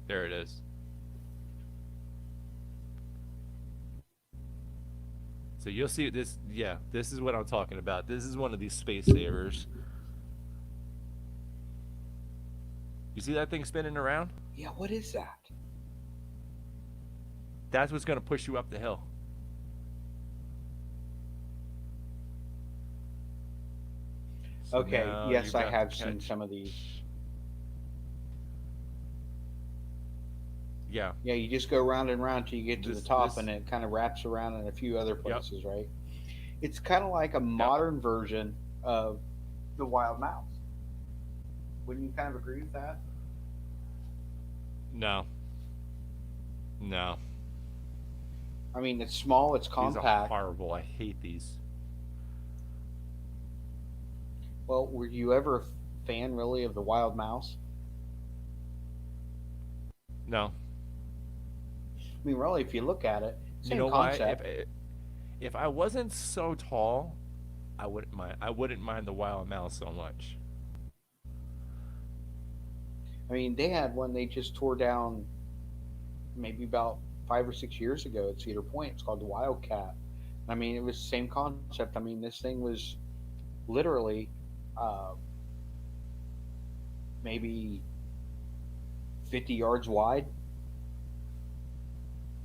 There it is. So you'll see this. Yeah, this is what I'm talking about. This is one of these space savers. You see that thing spinning around?
Yeah, what is that?
That's what's going to push you up the hill. So
Okay,
now
yes,
you've
I
got to
have seen
catch.
some of these.
Yeah,
Yeah, you just go round and round till you get to the top, and
this.
it kind of wraps around in a few other
Yep,
places, right? It's kind of like a
yep.
modern version of the wild mouse. Wouldn't you kind of agree with that?
No, no.
I mean, it's small, it's
These are
compact.
horrible. I hate these.
Well, were you ever a fan really of the wild mouse?
No.
I mean, really, if you look at it,
You
same
know why?
concept.
If I wasn't so tall, I wouldn't mind. I wouldn't mind the wild mouse so much.
I mean, they had one they just tore down maybe about 5 or 6 years ago at Cedar Point. It's called the Wildcat. I mean, it was the same concept. I mean, this thing was literally uh, maybe 50 yards wide.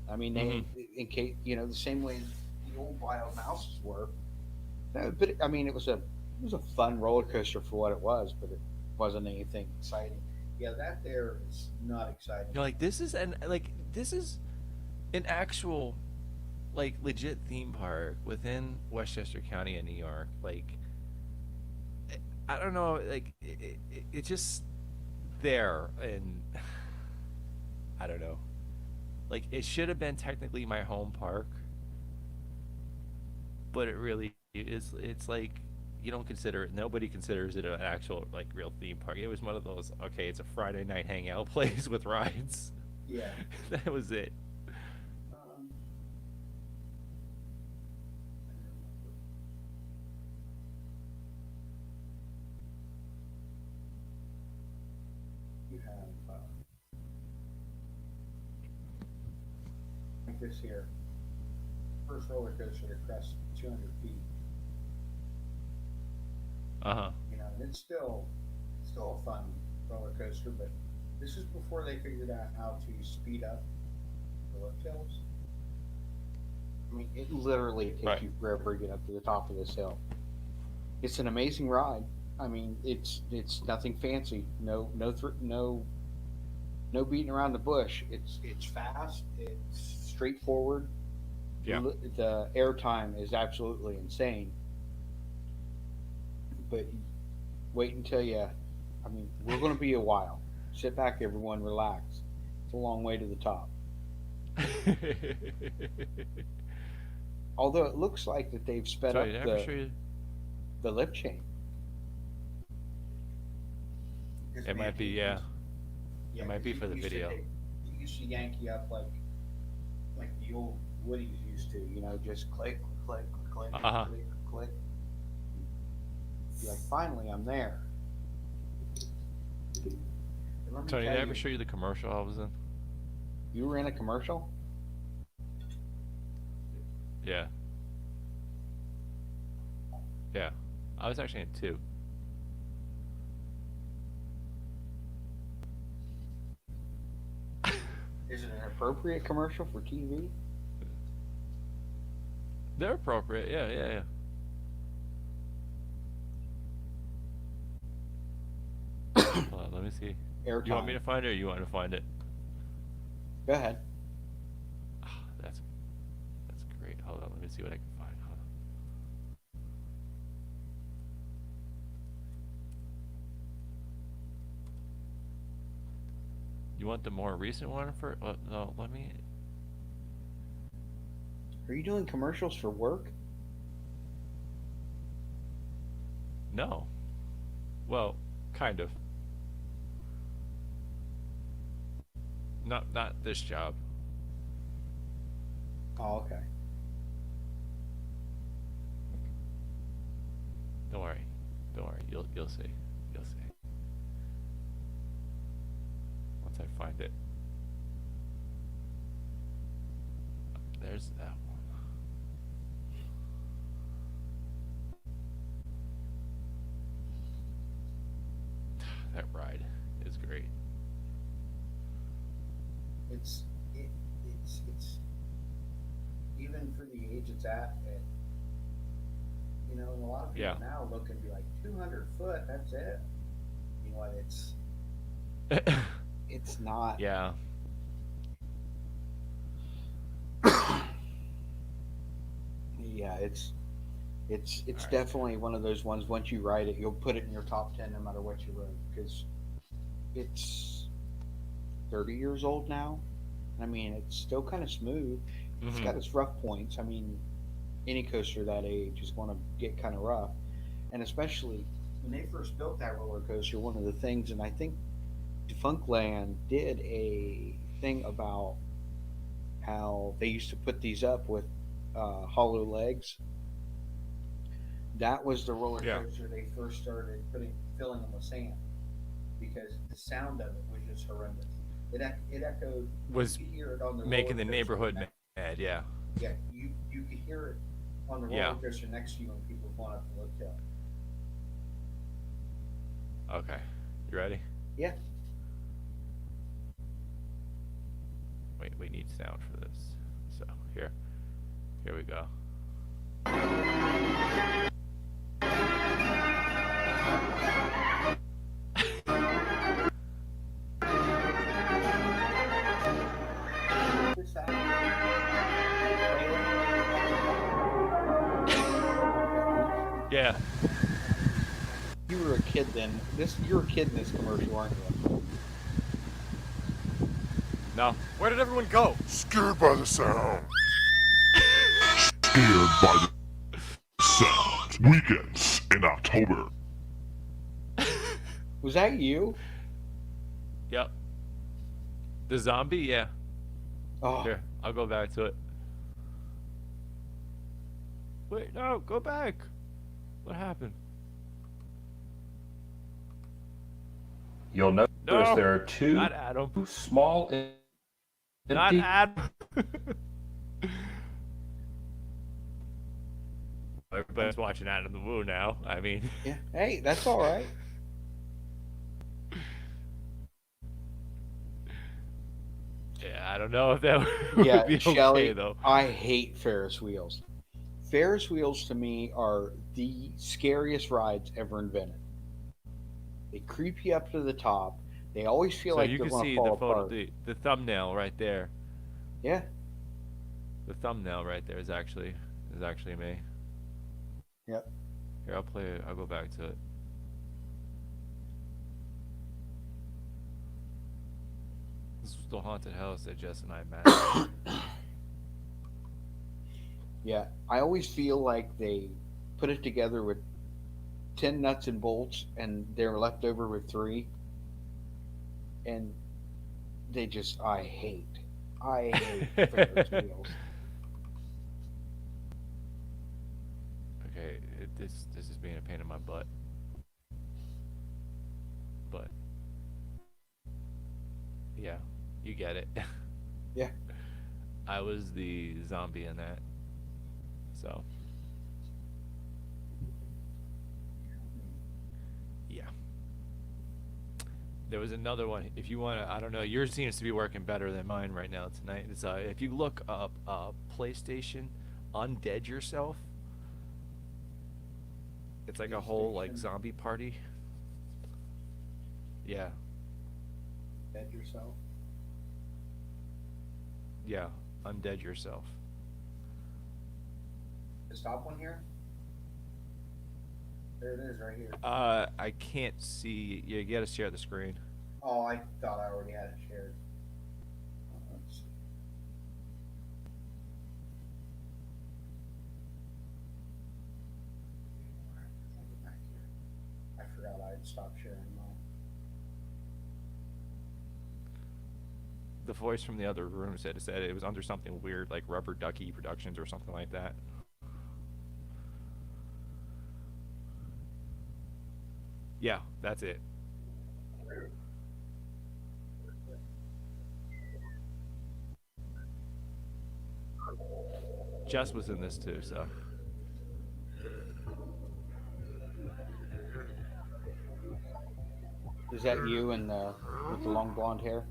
I mean,
Mm-hmm.
they in case the same way the old wild mouses were. No, but I mean, it was a fun roller coaster for what it was, but it wasn't anything exciting. Yeah, that there is not exciting
You're
at
like
all.
this is an actual like legit theme park within Westchester County in New York. Like I don't know, like it's just there, and I don't know. Like it should have been technically my home park, but it really is. It's like you don't consider it. Nobody considers it an actual like real theme park. It was one of those. Okay, it's a Friday night hangout place with rides.
Yeah.
That was it.
Um, you have like this here, first roller coaster to crest 200 feet.
Uh huh.
And it's still a fun roller coaster, but this is before they figured out how to speed up the lift hills. I mean, it literally takes
Right.
you forever to get up to the top of this hill. It's an amazing ride. I mean, it's nothing fancy. No beating around the bush. It's fast. It's straightforward.
Yeah.
The airtime is absolutely insane. But wait until you. I mean, we're going to be a while. Sit back, everyone. Relax. It's a long way to the top. Although it looks like that they've sped
Sorry, did
up
I ever show you?
the lift chain. Because
It
man,
might be. Yeah.
yeah,
It might
'cause
be for the video.
you used to yank you up like the old Woodies used to. Just click, click, click,
Uh huh.
click, click. You're like, finally, I'm there. And let me
Tony, did
tell
I ever
you,
show you the commercial I was in?
you were in a commercial.
Yeah. Yeah. I was actually in two.
Is it an appropriate commercial for TV?
They're appropriate. Yeah. Yeah. Yeah. Hold on. Let me see. You want me
Airtime.
to find it, or you want to find it?
Go ahead.
Ah, that's great. Hold on. Let me see what I can find. Hold on. You want the more recent one for? No. Let me.
Are you doing commercials for work?
No. Well, kind of. Not this job.
Oh, okay.
Don't worry. Don't worry. You'll see. You'll see. Once I find it. Where's that one? That ride is great.
It's it's even for the age it's at. And a lot of people
Yeah.
now look and be like 200 foot. That's it. You know what? It's not.
Yeah.
Yeah, it's
All right.
definitely one of those ones. Once you write it, you'll put it in your top 10 no matter what you wrote because it's 30 years old now. I mean, it's still kind of smooth. It's
Hmm.
got its rough points. I mean, any coaster that age is going to get kind of rough, and especially when they first built that roller coaster. One of the things, and I think Defunctland did a thing about how they used to put these up with hollow legs. That was the roller
Yeah.
coaster they first started filling them with sand because the sound of it was just horrendous. It echoed. You
Was
could hear it on the roller
making the
coaster
neighborhood
next.
mad. Yeah.
Yeah, you could hear it on the
Yeah.
roller coaster next to you when people were going up the hotel.
Okay. You ready?
Yeah.
Wait, we need sound for this. So here, here we go.
What's that?
Yeah.
You were a kid then. You were a kid in this commercial, aren't you?
No. Where did everyone go?
Scared by the sound. Scared by the sound. Weekends in October.
Was that you?
Yep. The zombie? Yeah.
Oh,
Here, I'll go back to it. Wait, no, go back. What happened?
You'll notice
No,
there are two
not Adam.
small
Not
empty
Adam. Everybody's watching Adam the Woo now. I mean,
yeah. Hey, that's all right.
yeah, I don't know if that
Yeah,
would be okay
Shelly,
though.
I hate Ferris wheels. Ferris wheels to me are the scariest rides ever invented. They creep you up to the top. They always feel
So
like
you
they're
can
going to
see the
fall
photo,
apart.
the thumbnail right there.
Yeah,
The thumbnail right there is actually me.
yep.
Here, I'll play it. I'll go back to it. This was the haunted house that Jess and I met.
Yeah, I always feel like they put it together with 10 nuts and bolts and they're left over with three. And I hate Ferris wheels.
Okay, this is being a pain in my butt. But yeah, you get it.
Yeah.
I was the zombie in that. So yeah. There was another one. If you want to, I don't know. Yours seems to be working better than mine right now tonight. It's if you look up PlayStation, undead yourself. It's like a whole like
PlayStation.
zombie party. Yeah,
Dead yourself.
yeah. Undead yourself.
The stop one here? There it is right here.
I can't see. You gotta share the screen.
Oh, I thought I already had it shared. Let's see. I'll go back here. I forgot I'd stopped sharing mine.
The voice from the other room said it was under something weird like Rubber Ducky Productions or something like that. Yeah, that's it. Jess was in this too, so.
Is that you and the with the long blonde hair?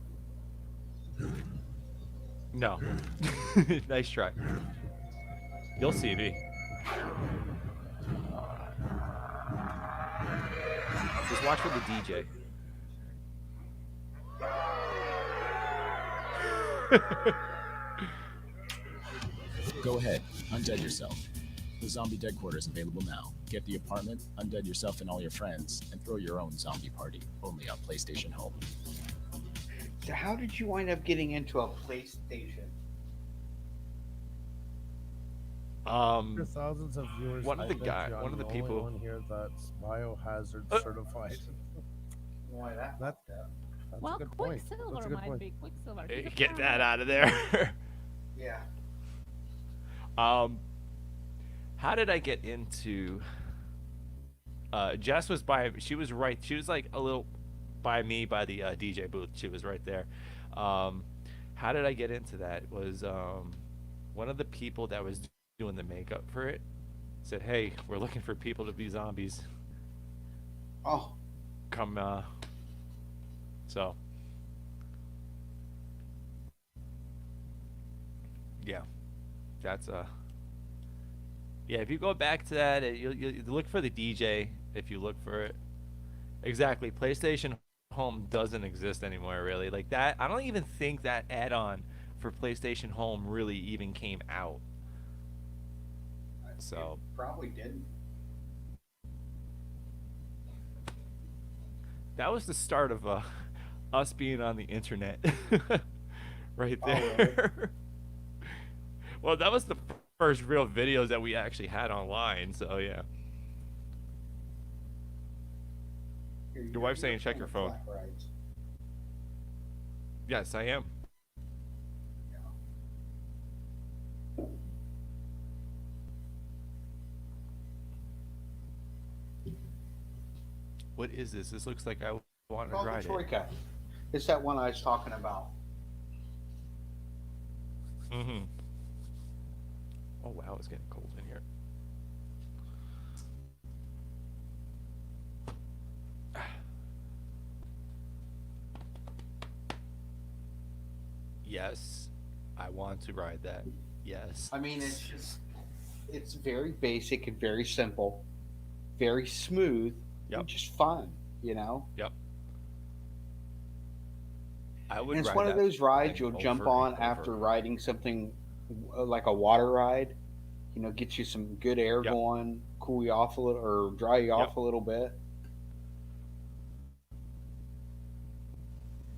No. Nice try. You'll see me. Just watch for the DJ.
Go ahead, undead yourself. The zombie dead quarters available now. Get the apartment, undead yourself and all your friends, and throw your own zombie party. Only on PlayStation Home.
So how did you wind up getting into a PlayStation?
For thousands of viewers,
one of the
I bet
guy,
you I'm
one of the
only
people.
one here that's biohazard certified.
Why that?
That's
Well,
a good point.
Quicksilver
That's a good
might
point.
be Quicksilver. He's a
Get that
farmer.
out of there.
Yeah.
How did I get into? Jess was by. She was right. She was like a little by me by the DJ booth. She was right there. How did I get into that? Was one of the people that was doing the makeup for it said, "Hey, we're looking for people to be zombies.
Oh,
Come." So. Yeah, that's yeah, if you go back to that, you look for the DJ if you look for it. Exactly. PlayStation Home doesn't exist anymore, really. Like that, I don't even think that add-on for PlayStation Home really even came out. So
probably didn't.
that was the start of us being on the internet, right
Oh,
there. Well, that was the first real videos that we actually had online. So yeah. Your wife's saying check your phone.
Flat rides.
Yes, I am. What is this? This looks like I want to
Called the
ride it.
Troika. It's that one I was talking about.
Mm-hmm. Oh wow, it's getting cold in here. Yes, I want to ride that. Yes.
I mean, it's very basic and very simple, very smooth,
Yep.
and just fun, you know?
Yep. I would
And it's
ride
one of
that
those rides
thing
you'll jump
over
on
and
after
over.
riding something like a water ride. You know, get you some good air
Yep.
going, cool you off a little, or dry you off
Yep.
a little bit.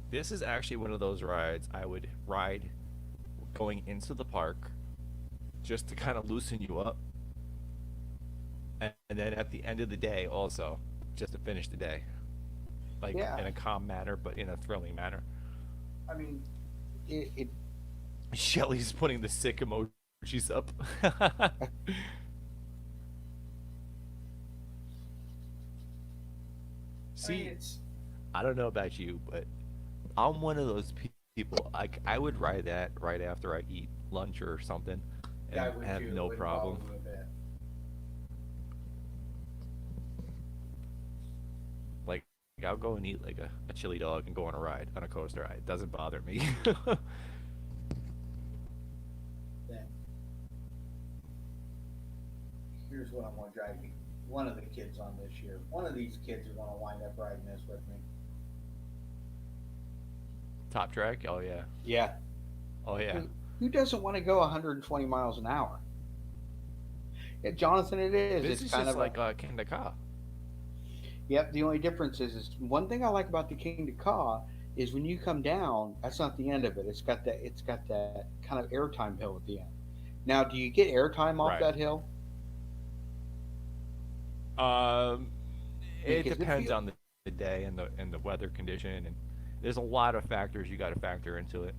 This is actually one of those rides I would ride going into the park just to kind of loosen you up. And then at the end of the day also, just to finish the day. Like
Yeah.
in a calm manner, but in a thrilling manner.
I mean, it
Shelly's putting the sick emojis up. See,
it's
I don't know about you, but I'm one of those people. Like I would ride that right after I eat lunch or something, and
I would
have
too. It
no
wouldn't
problem.
bother me a bit.
Like I'll go and eat like a chili dog and go on a ride on a coaster. It doesn't bother me.
Then here's what I'm going to drive one of the kids on this year. One of these kids are going to wind up riding this with me.
Top track? Oh yeah.
Yeah.
Oh yeah.
Who doesn't want to go 120 miles an hour? Yeah, Jonathan, it is.
This
It's
is
kind
just
of
like a Kenda Ka.
Yep. The only difference is one thing I like about the King to Ka is when you come down, that's not the end of it. It's got that kind of airtime hill at the end. Now, do you get airtime off
Right.
that hill?
It
Because
depends
feel-
on the day and the weather condition, and there's a lot of factors you got to factor into it.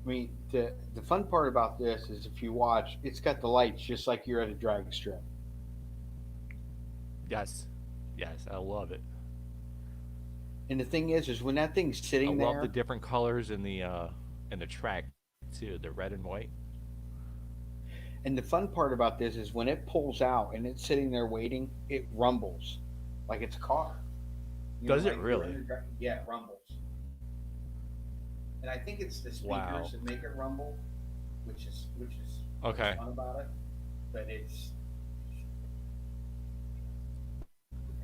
I mean, the fun part about this is if you watch, it's got the lights just like you're at a drag strip.
Yes, yes, I love it.
And the thing is when that thing's
I
sitting
love
there,
the different colors in the track too, the red and white.
And the fun part about this is when it pulls out and it's sitting there waiting, it rumbles like it's a car.
Does it
like
really?
yeah, it rumbles. And I think it's the
Wow.
speakers that make it rumble, which is what's
Okay.
fun about it. But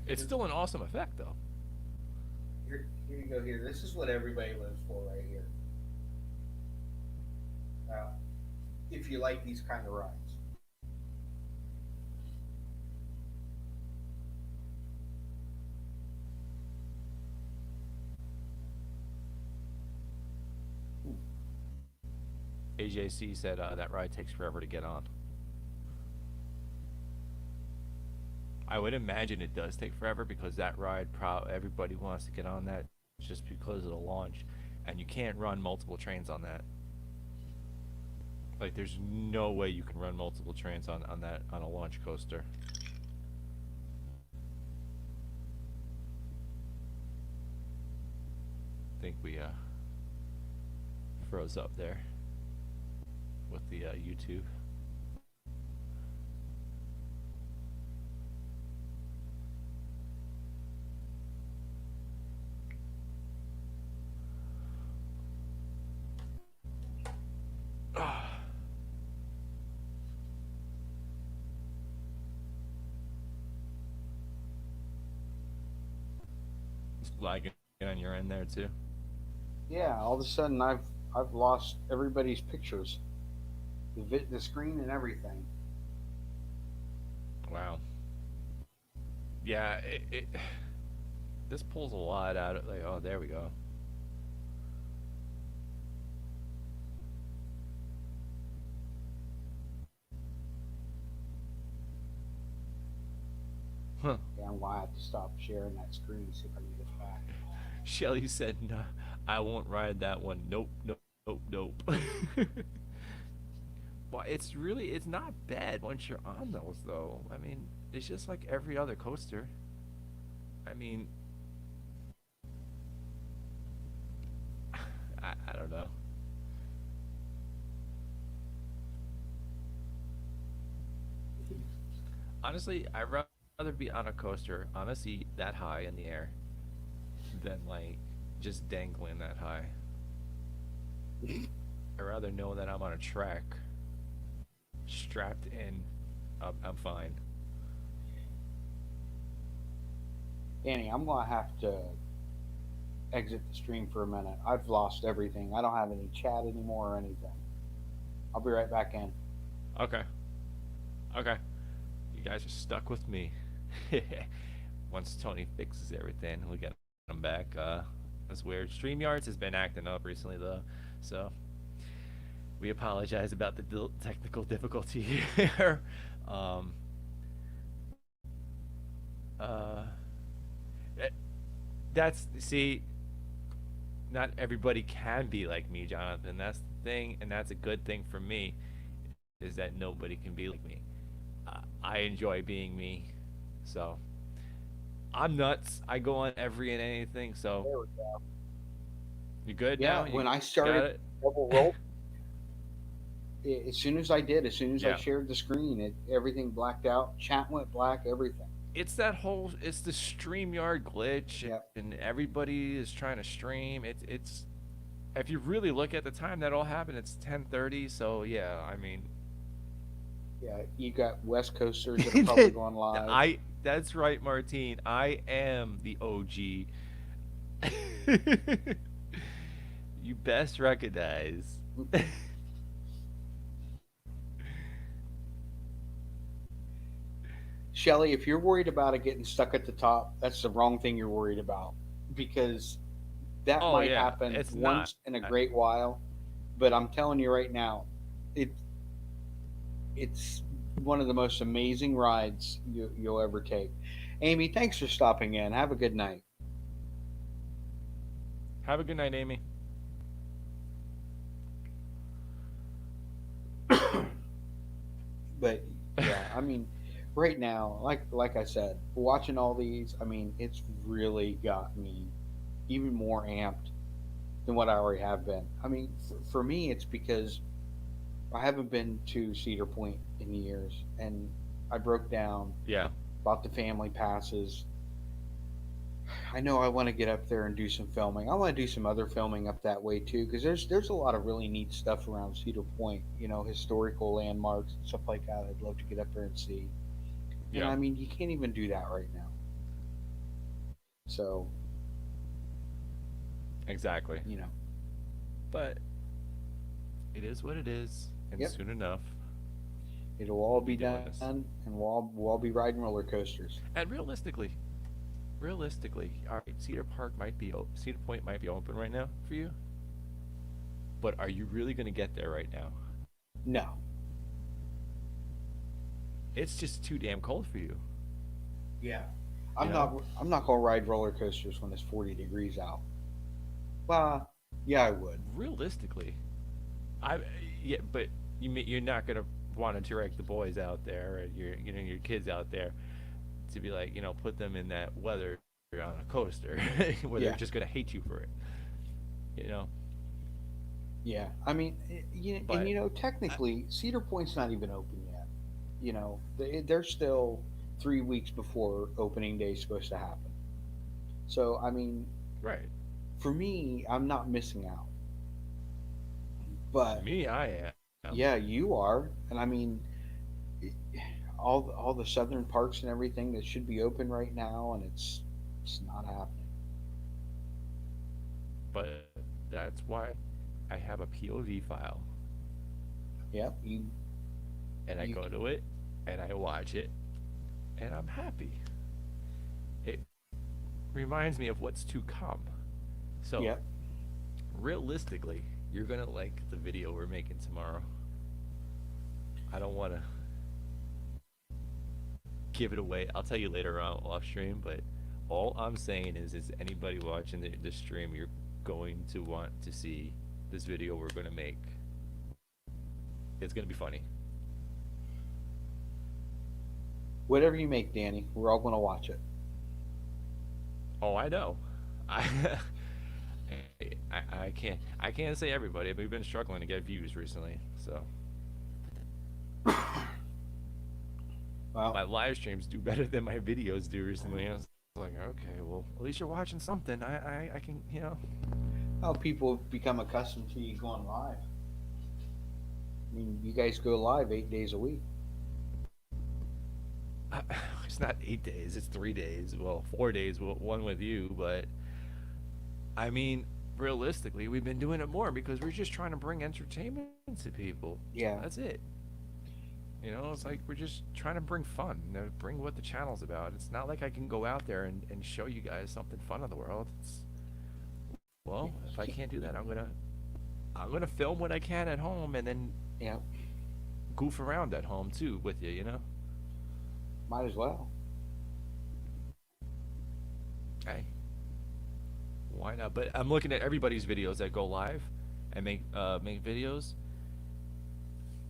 It's still an awesome effect though.
here you go. Here, this is what everybody lives for right here. Uh, if you like these kind of rides.
AJC said that ride takes forever to get on. I would imagine it does take forever because that ride, everybody wants to get on that just because of the launch, and you can't run multiple trains on that. Like, there's no way you can run multiple trains on a launch coaster. I think we froze up there with the YouTube. It's lagging on your end there too.
Yeah, all of a sudden I've lost everybody's pictures, the screen and everything.
Wow. Yeah, this pulls a lot out of, like, oh, there we go. Huh.
Yeah, I'm gonna have to stop sharing that screen see if I can get it back.
Shelly said, "No, I won't ride that one. Nope, nope, nope, nope." Well, it's not bad once you're on those, though. I mean, it's just like every other coaster. I mean, I don't know. Honestly, I'd rather be on a coaster on a seat that high in the air than like just dangling that high. I'd rather know that I'm on a track, strapped in. I'm fine.
Danny, I'm gonna have to exit the stream for a minute. I've lost everything. I don't have any chat anymore or anything. I'll be right back in.
Okay. Okay. You guys are stuck with me. Once Tony fixes everything, we get him back. That's weird. StreamYards has been acting up recently, though, so we apologize about the technical difficulty here. Um, uh, see, not everybody can be like me, Jonathan. That's the thing, and that's a good thing for me, is that nobody can be like me. I enjoy being me, so I'm nuts. I go on every and anything. So
There we go.
you good
Yeah,
now?
when I
got
started
it?
double roll, as soon as I
Yeah.
shared the screen, everything blacked out. Chat went black. Everything.
It's that whole. It's the StreamYard glitch,
Yep.
and everybody is trying to stream. It's. If you really look at the time that all happened, it's 10:30. So yeah, I mean,
Yeah, you got West Coasters that are probably going live.
That's right, Martine. I am the OG. You best recognize.
Shelly, if you're worried about it getting stuck at the top, that's the wrong thing you're worried about because that
Oh
might
yeah,
happen
it's
once
not.
in a great while. But I'm telling you right now, it it's one of the most amazing rides you'll ever take. Amy, thanks for stopping in. Have a good night.
Have a good night, Amy.
But yeah, I mean, right now, like I said, watching all these, I mean, it's really got me even more amped than what I already have been. I mean, for me, it's because I haven't been to Cedar Point in years, and I broke down,
Yeah.
bought the family passes. I know I want to get up there and do some filming. I want to do some other filming up that way too, because there's a lot of really neat stuff around Cedar Point. You know, historical landmarks and stuff like that. I'd love to get up there and see. And
Yeah.
I mean, you can't even do that right now. So
Exactly.
you know,
But it is what it is, and
yep,
soon enough,
it'll all
we'll be
be
doing
done,
this.
and we'll all be riding roller coasters.
And realistically, all right, Cedar Point might be open right now for you, but are you really going to get there right now?
No,
It's just too damn cold for you.
yeah,
You
I'm
know,
not. I'm not gonna ride roller coasters when it's 40 degrees out. Well, yeah, I would.
realistically, I yeah, but you're not going to want to direct the boys out there, or your kids out there to be like, put them in that weather on a coaster where they're
Yeah,
just going to hate you for it. You know,
yeah. I mean, and
but I,
technically, Cedar Point's not even open yet. They're still 3 weeks before opening day is supposed to happen. So, I mean,
right.
for me, I'm not missing out. But
Me, I am.
yeah, you are, and I mean, all the southern parks and everything that should be open right now, and it's not happening.
But that's why I have a POV file,
Yep,
and I
you
go to it, and I watch it, and I'm happy. It reminds me of what's to come. So,
yep.
realistically, you're gonna like the video we're making tomorrow. I don't want to give it away. I'll tell you later on off stream, but all I'm saying is anybody watching the stream, you're going to want to see this video we're gonna make. It's gonna be funny.
Whatever you make, Danny, we're all gonna watch it.
Oh, I know. I I can't say everybody, but we've been struggling to get views recently. So my
Well,
live streams do better than my videos do recently. I was like, okay, well, at least you're watching something. I can,
how people become accustomed to you going live. I mean, you guys go live 8 days a week.
it's not 8 days, it's 3 days. Well, 4 days, one with you, but I mean, realistically, we've been doing it more because we're just trying to bring entertainment to people.
Yeah,
That's it. It's like we're just trying to bring fun, bring what the channel's about. It's not like I can go out there and show you guys something fun in the world. Well, if I can't do that, I'm gonna film what I can at home and then
yeah.
goof around at home too with you.
Might as well.
Hey, why not? But I'm looking at everybody's videos that go live and make videos.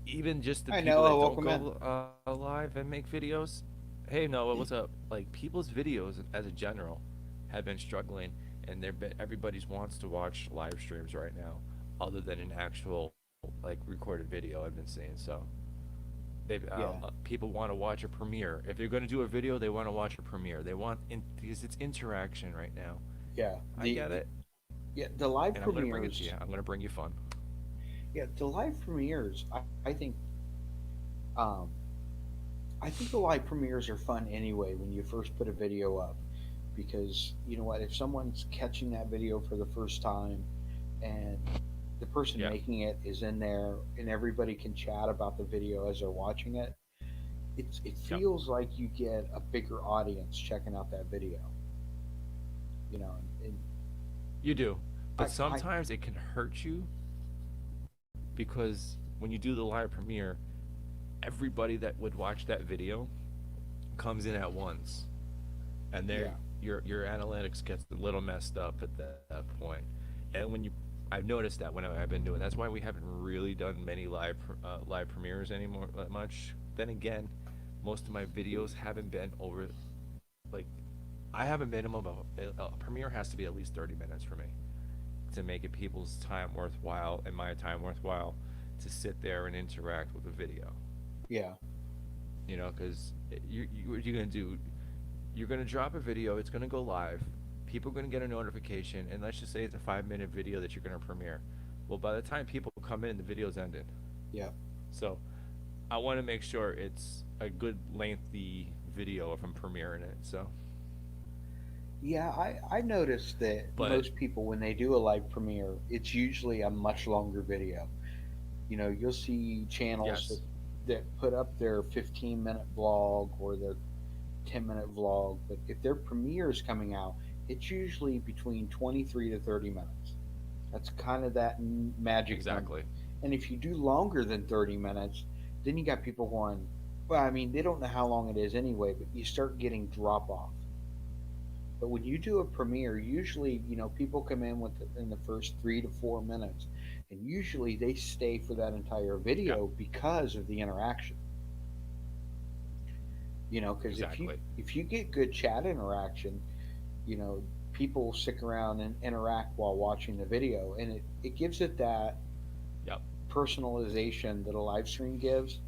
Even just the
Hi,
people that
Noah.
don't
Welcome in.
go live and make videos. Hey Noah, what's up? Like people's videos as a general have been struggling, and everybody's wants to watch live streams right now, other than an actual like recorded video. I've been seeing so.
Yeah,
People want to watch a premiere. If they're going to do a video, they want to watch a premiere. They want because it's interaction right now.
yeah.
I get it,
Yeah, the live
and I'm going to bring it to
premieres.
you. I'm going to bring you fun.
Yeah, the live premieres. Um, I think the live premieres are fun anyway when you first put a video up, because you know what? If someone's catching that video for the first time, and the person
Yeah.
making it is in there, and everybody can chat about the video as they're watching it, it
Yep.
feels like you get a bigger audience checking out that video. You know, and
You do,
I,
but
I
sometimes it can hurt you because when you do the live premiere, everybody that would watch that video comes in at once, and
yeah,
your analytics gets a little messed up at that point. And I've noticed that when I've been doing. That's why we haven't really done many live premieres anymore much. Then again, most of my videos haven't been over like I have a minimum of a premiere has to be at least 30 minutes for me. to make it people's time worthwhile and my time worthwhile to sit there and interact with a video.
Yeah.
Because what you're gonna do, you're gonna drop a video, it's gonna go live, people are gonna get a notification, and let's just say it's a 5-minute video that you're gonna premiere. Well, by the time people come in, the video's ended.
Yeah.
So I want to make sure it's a good lengthy video if I'm premiering it. So,
Yeah, I noticed that
but
most people, when they do a live premiere, it's usually a much longer video. You'll see channels
yes,
that put up their 15-minute vlog or their 10-minute vlog, but if their premiere is coming out, it's usually between 23 to 30 minutes. That's kind of that magic number.
exactly.
And if you do longer than 30 minutes, then you got people going, well, I mean, they don't know how long it is anyway, but you start getting drop off. But when you do a premiere, usually, people come in in the first 3 to 4 minutes, and usually they stay for that entire
Yeah,
video because of the interaction. Because
exactly.
if you get good chat interaction, you know, people stick around and interact while watching the video, and it gives it that
Yep.
personalization that a live stream gives,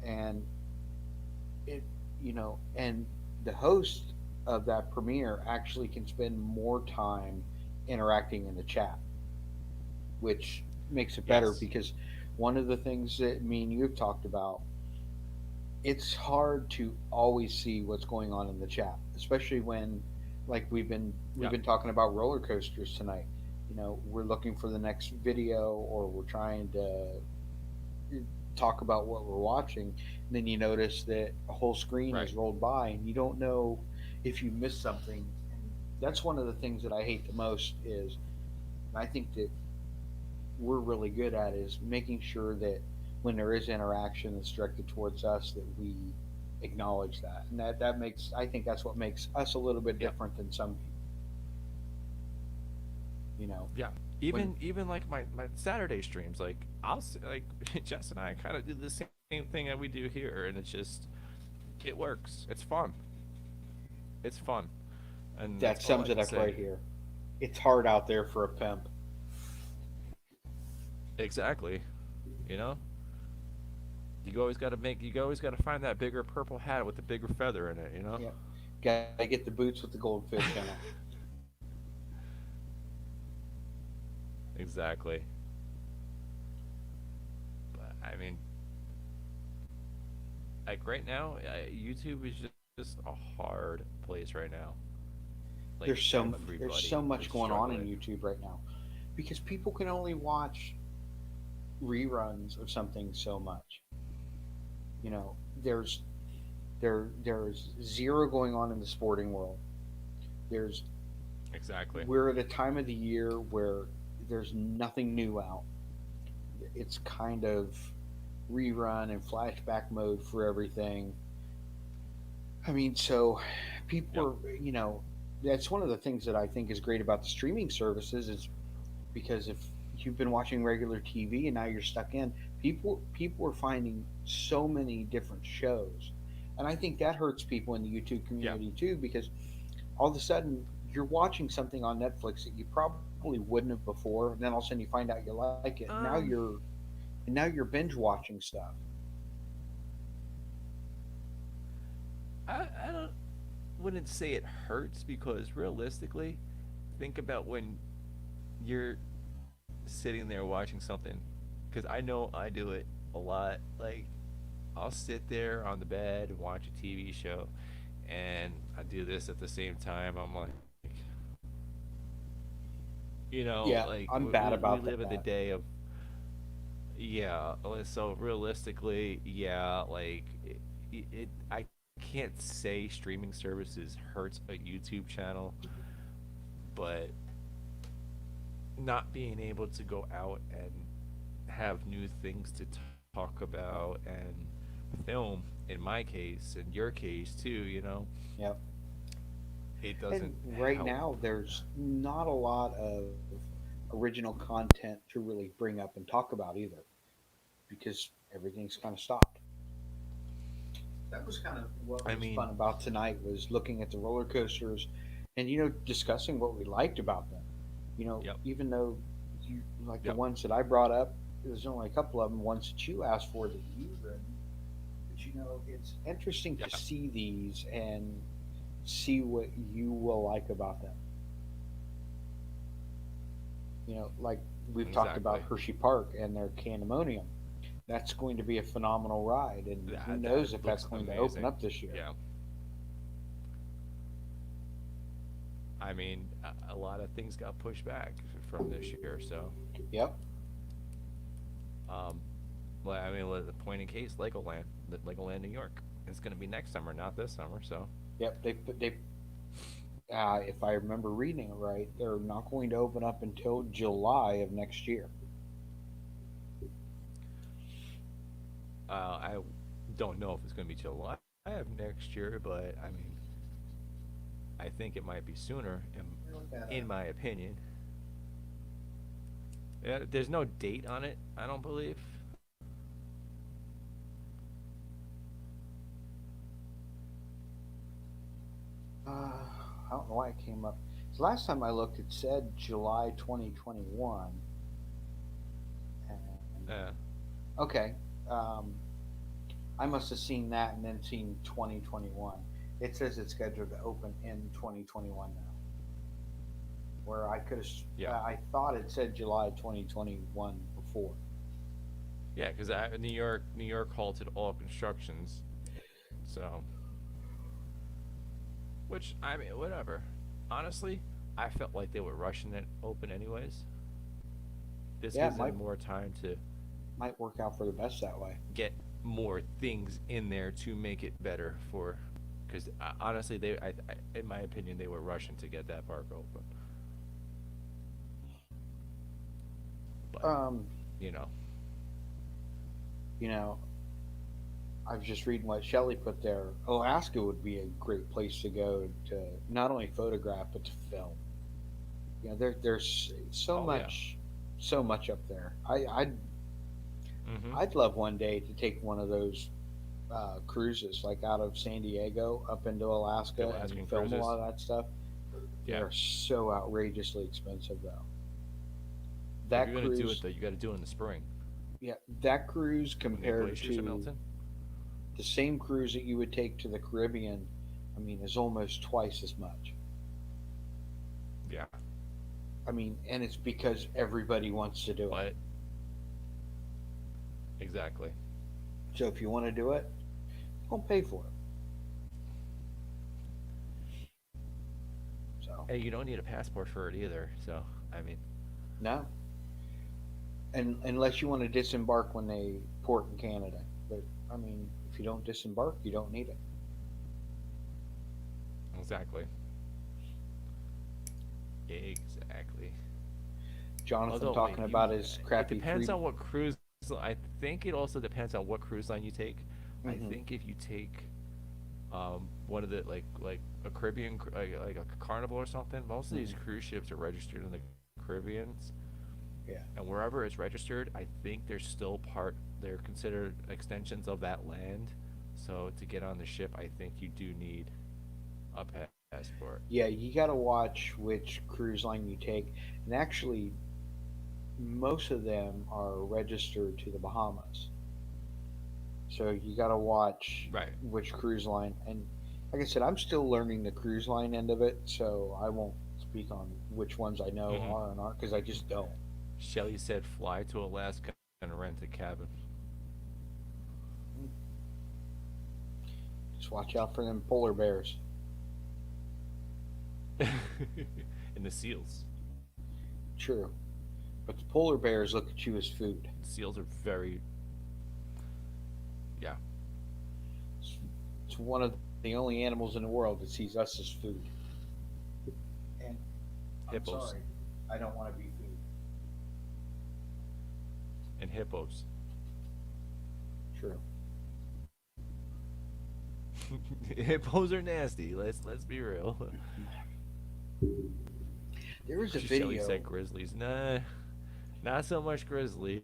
and it and the host of that premiere actually can spend more time interacting in the chat, which makes it better
Yes.
because one of the things that me and you have talked about, it's hard to always see what's going on in the chat, especially when, like, we've
Yep.
been talking about roller coasters tonight. We're looking for the next video, or we're trying to talk about what we're watching, and then you notice that a whole screen
Right.
has rolled by, and you don't know if you missed something. And that's one of the things that I hate the most is, and I think that we're really good at, is making sure that when there is interaction that's directed towards us, that we acknowledge that, and that makes, I think that's what makes us a little bit
Yep.
different than some people. You know,
Yeah.
when
Even like my Saturday streams, like like Jess and I kind of do the same thing that we do here, and it's just it works. It's fun. It's fun, and
that
that's all I
sums it
can
up
say.
right here. It's hard out there for a pimp.
Exactly. You know, you always got to find that bigger purple hat with the bigger feather in it. You know.
Yeah, gotta get the boots with the goldfish in it.
Exactly. But I mean, like right now, YouTube is just a hard place right now. Like
There's
everybody
so
is
much going on in
struggling.
YouTube right now because people can only watch reruns of something so much. You know, there's zero going on in the sporting world. There's
Exactly.
We're at a time of the year where there's nothing new out. It's kind of rerun and flashback mode for everything. I mean, so people
Yep.
are, that's one of the things that I think is great about the streaming services is because if you've been watching regular TV and now you're stuck in, people are finding so many different shows. And I think that hurts people in the YouTube
Yeah.
community too because all of a sudden you're watching something on Netflix that you probably wouldn't have before, and then all of a sudden you find out you like it.
Um.
And now you're binge watching stuff.
I don't wouldn't say it hurts because realistically, think about when you're sitting there watching something. Because I know I do it a lot. Like I'll sit there on the bed and watch a TV show, and I do this at the same time. I'm like,
Yeah,
like
I'm bad
we
about
live in the
that.
day of yeah. So realistically, yeah, like I can't say streaming services hurts a YouTube channel, but not being able to go out and have new things to talk about and film in my case, in your case too,
Yep.
it
And
doesn't
right
help.
now, there's not a lot of original content to really bring up and talk about either because everything's kind of stopped. That was kind of what
I
was
mean,
fun about tonight was looking at the roller coasters and discussing what we liked about them.
Yep.
even though you like the
Yep.
ones that I brought up, there's only a couple of them ones that you asked for that you've written. But it's interesting to
Yeah.
see these and see what you will like about them. Like we've talked about
Exactly.
Hershey Park and their Candemonium. That's going to be a phenomenal ride, and who
That
knows if that's
looks
going to open
amazing.
up this year.
Yeah. I mean, a lot of things got pushed back from this year, so
Yep.
um, well, I mean, the point in case, Legoland, New York, is going to be next summer, not this summer. So,
Yep. If I remember reading it right, they're not going to open up until July of next year.
I don't know if it's going to be July of next year, but I mean, I think it might be sooner, in my opinion. Yeah, there's no date on it, I don't believe.
I don't know why it came up. So last time I looked, it said July 2021. And,
Yeah.
okay. Um, I must have seen that and then seen 2021. It says it's scheduled to open in 2021 now. Where I could have,
Yeah.
I thought it said July 2021 before.
Yeah, because New York halted all constructions. So, which I mean, whatever. Honestly, I felt like they were rushing it open anyways. This
Yeah, it
gives them more time to
might work out for the best that way.
get more things in there to make it better for. Because honestly, in my opinion, they were rushing to get that park open. But
Um,
you know,
you know, I was just reading what Shelley put there. Alaska would be a great place to go to not only photograph but to film. There's so
oh yeah.
much, so much up there.
Mm-hmm.
I'd love one day to take one of those cruises, like out of San Diego up into
The
Alaska,
Alaskan
and film a
cruises.
lot of that stuff.
Yeah.
They're so outrageously expensive, though.
If
That
you're gonna do it
cruise,
though, you got to do it in the spring
yeah, that cruise
when the
compared
glaciers are
to
melting.
the same cruise that you would take to the Caribbean, I mean, is almost twice as much.
Yeah.
I mean, and it's because everybody wants to do it.
But exactly.
So if you want to do it, don't pay for it. So
Hey, you don't need a passport for it either. So I mean,
no, and unless you want to disembark when they port in Canada, but I mean, if you don't disembark, you don't need it.
exactly. Exactly.
Jonathan
Although, wait,
talking about his
it
crappy
depends
three.
on what cruise. I think it also depends on what cruise line you take. I
Mhm.
think if you take one of the like a Caribbean like a Carnival or something, most of these cruise ships are registered in the Caribbeans,
Yeah,
and wherever it's registered, I think they're still part. They're considered extensions of that land. So to get on the ship, I think you do need a passport.
yeah, you got to watch which cruise line you take, and actually, most of them are registered to the Bahamas. So you got to watch
Right.
which cruise line. And like I said, I'm still learning the cruise line end of it, so I won't speak on which ones I know
Hmm.
are and aren't because I just don't.
Shelly said fly to Alaska and rent a cabin.
Just watch out for them polar bears.
And the seals.
True, but the polar bears look at you as food.
Seals are very, yeah.
It's, it's one of the only animals in the world that sees us as food. And I'm
Hippos.
sorry, I don't want to be food.
And hippos.
True.
Hippos are nasty. Let's be real.
There was a
Shelly
video.
said grizzlies. Nah, not so much grizzlies.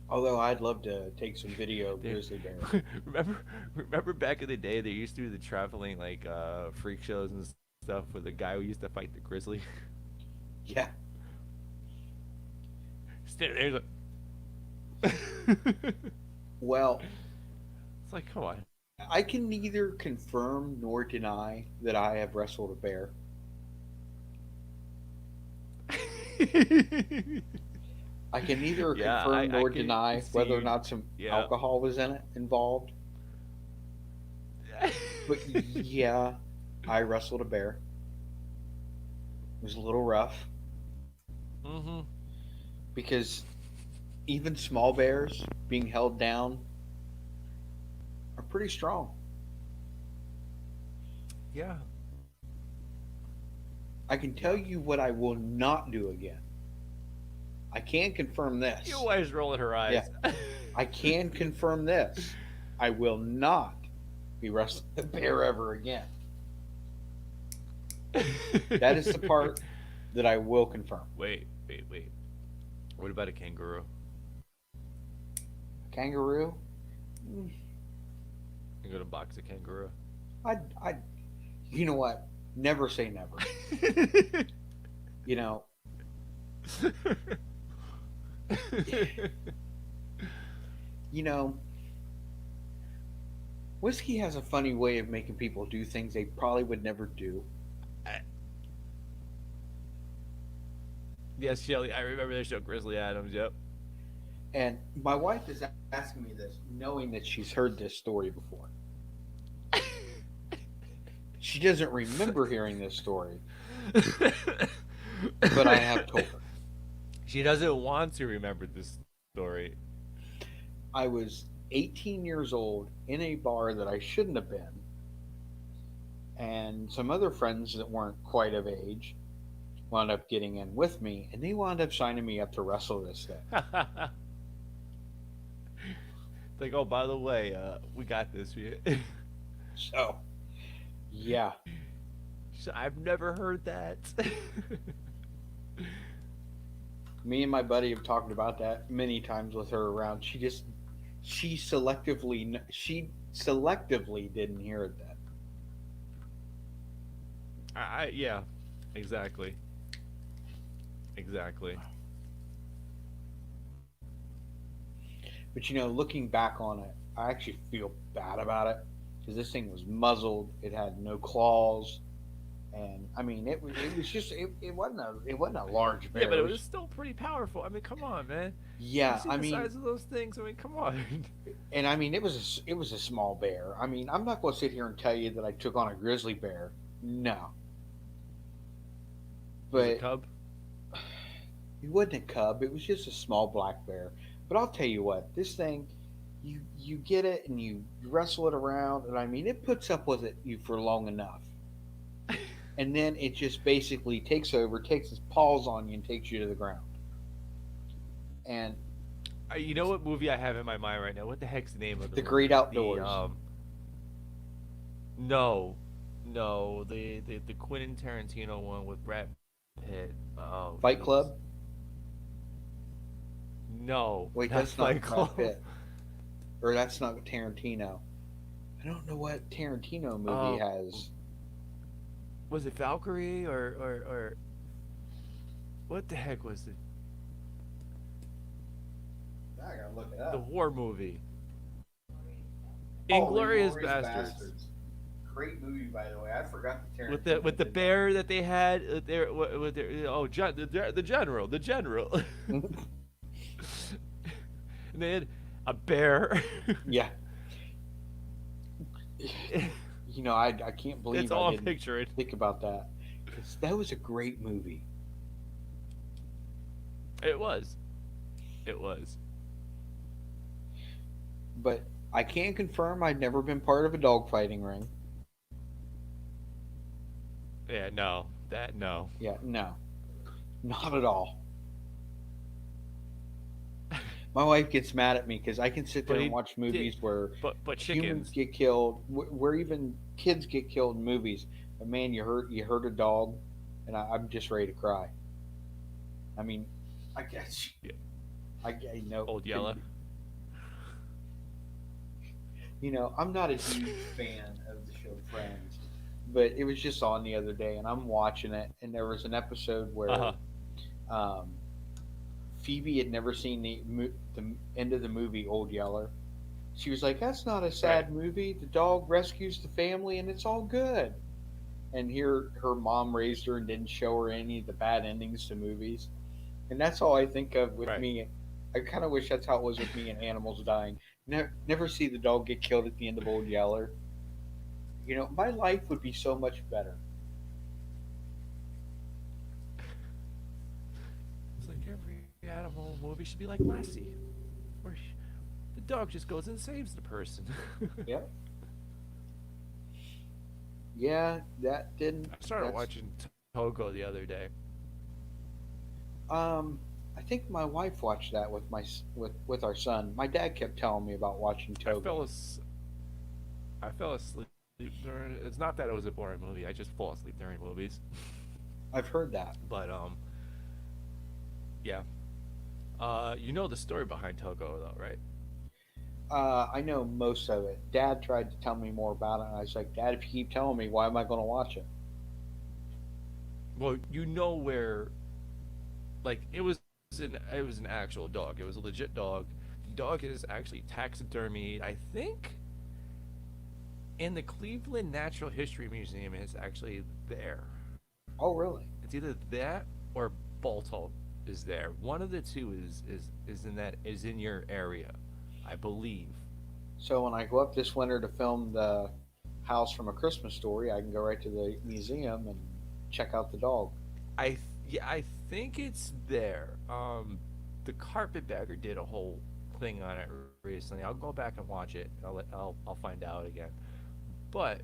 Although I'd love to take some video of
They-
grizzly bear.
remember back in the day, they used to do the traveling like freak shows and stuff with the guy who used to fight the grizzly.
Yeah.
Standing there, he's like,
Well,
it's like, come on.
I can neither confirm nor deny that I have wrestled a bear. I can neither
Yeah,
confirm nor
I can
deny
see
whether or
you.
not some
Yeah.
alcohol was involved. But yeah, I wrestled a bear. It was a little rough
Mm-hmm.
because even small bears being held down are pretty strong.
Yeah.
I can tell you what I will not do again. I can confirm this.
Your wife's rolling her eyes.
Yeah. I can confirm this. I will not be wrestling a bear ever again. That is the part that I will confirm.
Wait. What about a kangaroo?
Kangaroo?
You gonna box a kangaroo?
You know what? Never say never. You know, you know, whiskey has a funny way of making people do things they probably would never do.
Yes, Shelly, I remember the show Grizzly Adams. Yep.
And my wife is asking me this, knowing that she's heard this story before. She doesn't remember hearing this story, but I have told her.
She doesn't want to remember this story.
I was 18 years old in a bar that I shouldn't have been, and some other friends that weren't quite of age wound up getting in with me, and they wound up signing me up to wrestle this thing.
Like, oh, by the way, we got this for you.
So, yeah.
I've never heard that.
Me and my buddy have talked about that many times with her around. She selectively didn't hear it then.
Yeah, exactly.
But looking back on it, I actually feel bad about it because this thing was muzzled. It had no claws, and I mean, it was just it wasn't a large bear.
Yeah, but it was still pretty powerful. I mean, come on, man.
Yeah,
You see the size of those things. I mean, come on.
and I mean, it was a small bear. I mean, I'm not going to sit here and tell you that I took on a grizzly bear. No,
Was it
but
a cub?
it wasn't a cub. It was just a small black bear. But I'll tell you what, this thing, you get it and you wrestle it around, and I mean, it puts up with you for long enough, and then it just basically takes over, takes its paws on you, and takes you to the ground. And
You know what movie I have in my mind right now? What the heck's the name of
The
movie?
Great Outdoors.
No, the Quentin Tarantino one with Brad Pitt. Oh,
Fight
geez.
Club.
No,
Wait,
not
that's not
Fight
Brad
Club.
Pitt, or that's not Tarantino. I don't know what Tarantino movie has.
Was it Valkyrie or what the heck was it?
I gotta look it
The
up.
war movie.
Oh,
Inglorious
Inglourious
Bastards.
Great movie, by the way. I forgot the Tarantino.
With the bear that they had there with their the general. And they had a bear.
Yeah. I can't believe
That's all
I
I'm
didn't
picturing.
think about that. 'Cause that was a great movie.
It was.
But I can confirm I'd never been part of a dogfighting ring.
Yeah, no. No.
Yeah, no. Not at all. My wife gets mad at me because I can sit there
But
and watch movies where
But
humans
chickens.
get killed, where even kids get killed in movies. But man, you hurt a dog, and I'm just ready to cry. I mean, I guess.
Yeah.
I know.
Old Yella.
I'm not a huge fan of the show Friends, but it was just on the other day, and I'm watching it, and there was an episode where
Uh-huh.
um, Phoebe had never seen the end of the movie Old Yeller. She was like, "That's not a
Right.
sad movie. The dog rescues the family, and it's all good." And here, her mom raised her and didn't show her any of the bad endings to movies, and that's all I think of with
Right.
me. I kind of wish that's how it was with me and animals dying. Never see the dog get killed at the end of Old Yeller. My life would be so much better.
It's like every animal movie should be like Lassie, where the dog just goes and saves the person.
Yeah, yeah, that didn't.
I started
That's
watching Togo the other day.
I think my wife watched that with with our son. My dad kept telling me about watching
I fell
Togo.
as I fell asleep during. It's not that it was a boring movie. I just fall asleep during movies.
I've heard that.
But yeah. You know the story behind Togo though, right?
I know most of it. Dad tried to tell me more about it, and I was like, "Dad, if you keep telling me, why am I going to watch it?"
Well, you know where like it was an actual dog. It was a legit dog. The dog is actually taxidermied. I think in the Cleveland Natural History Museum is actually there.
Oh, really?
It's either that or Balto is there. One of the two is in your area, I believe.
So when I go up this winter to film the house from A Christmas Story, I can go right to the museum and check out the dog.
Yeah, I think it's there. The Carpetbagger did a whole thing on it recently. I'll go back and watch it. I'll find out again. But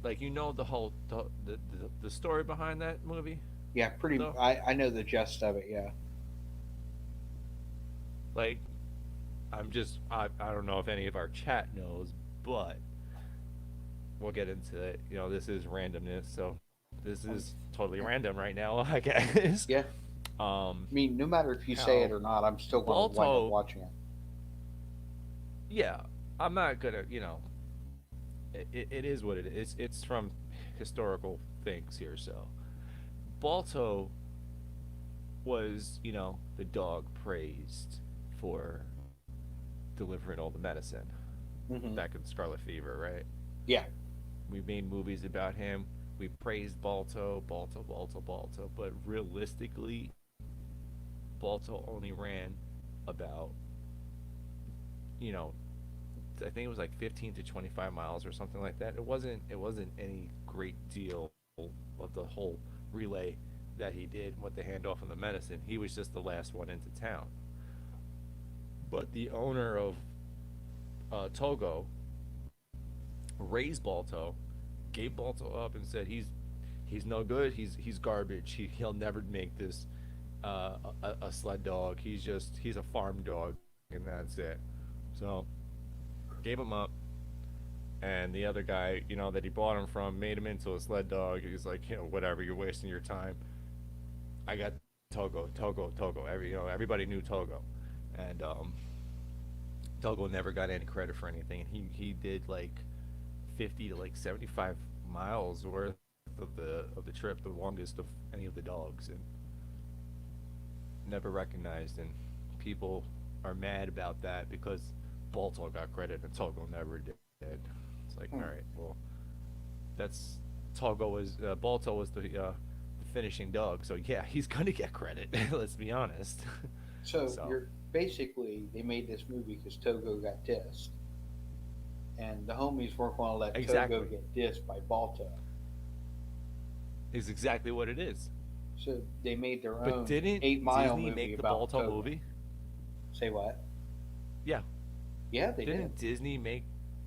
like the whole the story behind that movie
Yeah, pretty.
though.
I know the gist of it. Yeah.
Like I don't know if any of our chat knows, but we'll get into it. This is randomness, so this
Um,
is totally random right now, I guess.
yeah.
Um,
I mean, no matter if you say it
how
or not, I'm still going to wind up
Balto,
watching it.
yeah, I'm not gonna, it is what it is. It's from historical things here. So Balto was, the dog praised for delivering all the medicine
Hmm.
back in Scarlet Fever, right?
Yeah.
We made movies about him. We praised Balto, Balto, Balto, Balto, but realistically, Balto only ran about, you know, I think it was like 15 to 25 miles or something like that. It wasn't any great deal of the whole relay that he did with the handoff of the medicine. He was just the last one into town. But the owner of Togo raised Balto, gave Balto up, and said he's no good. He's garbage. He'll never make this a sled dog. He's a farm dog, and that's it. So gave him up, and the other guy, that he bought him from, made him into a sled dog. He's like, whatever, you're wasting your time. I got Togo, Togo, Togo. Everybody knew Togo, and Togo never got any credit for anything. He did like 50 to like 75 miles worth of the trip, the longest of any of the dogs, and never recognized. And people are mad about that because Balto got credit and Togo never did. It's like, all
Hmm.
right, well, that's Togo was Balto was the finishing dog, so yeah, he's gonna get credit. Let's be honest.
So
So
you're basically they made this movie because Togo got dissed, and the homies weren't going to let Togo
exactly
get dissed by Balto.
is exactly what it is.
So they made their
But
own
didn't
8 Mile
Disney
movie
make the
about
Balto
Togo.
movie?
Say what?
Yeah,
Yeah, they did.
didn't Disney make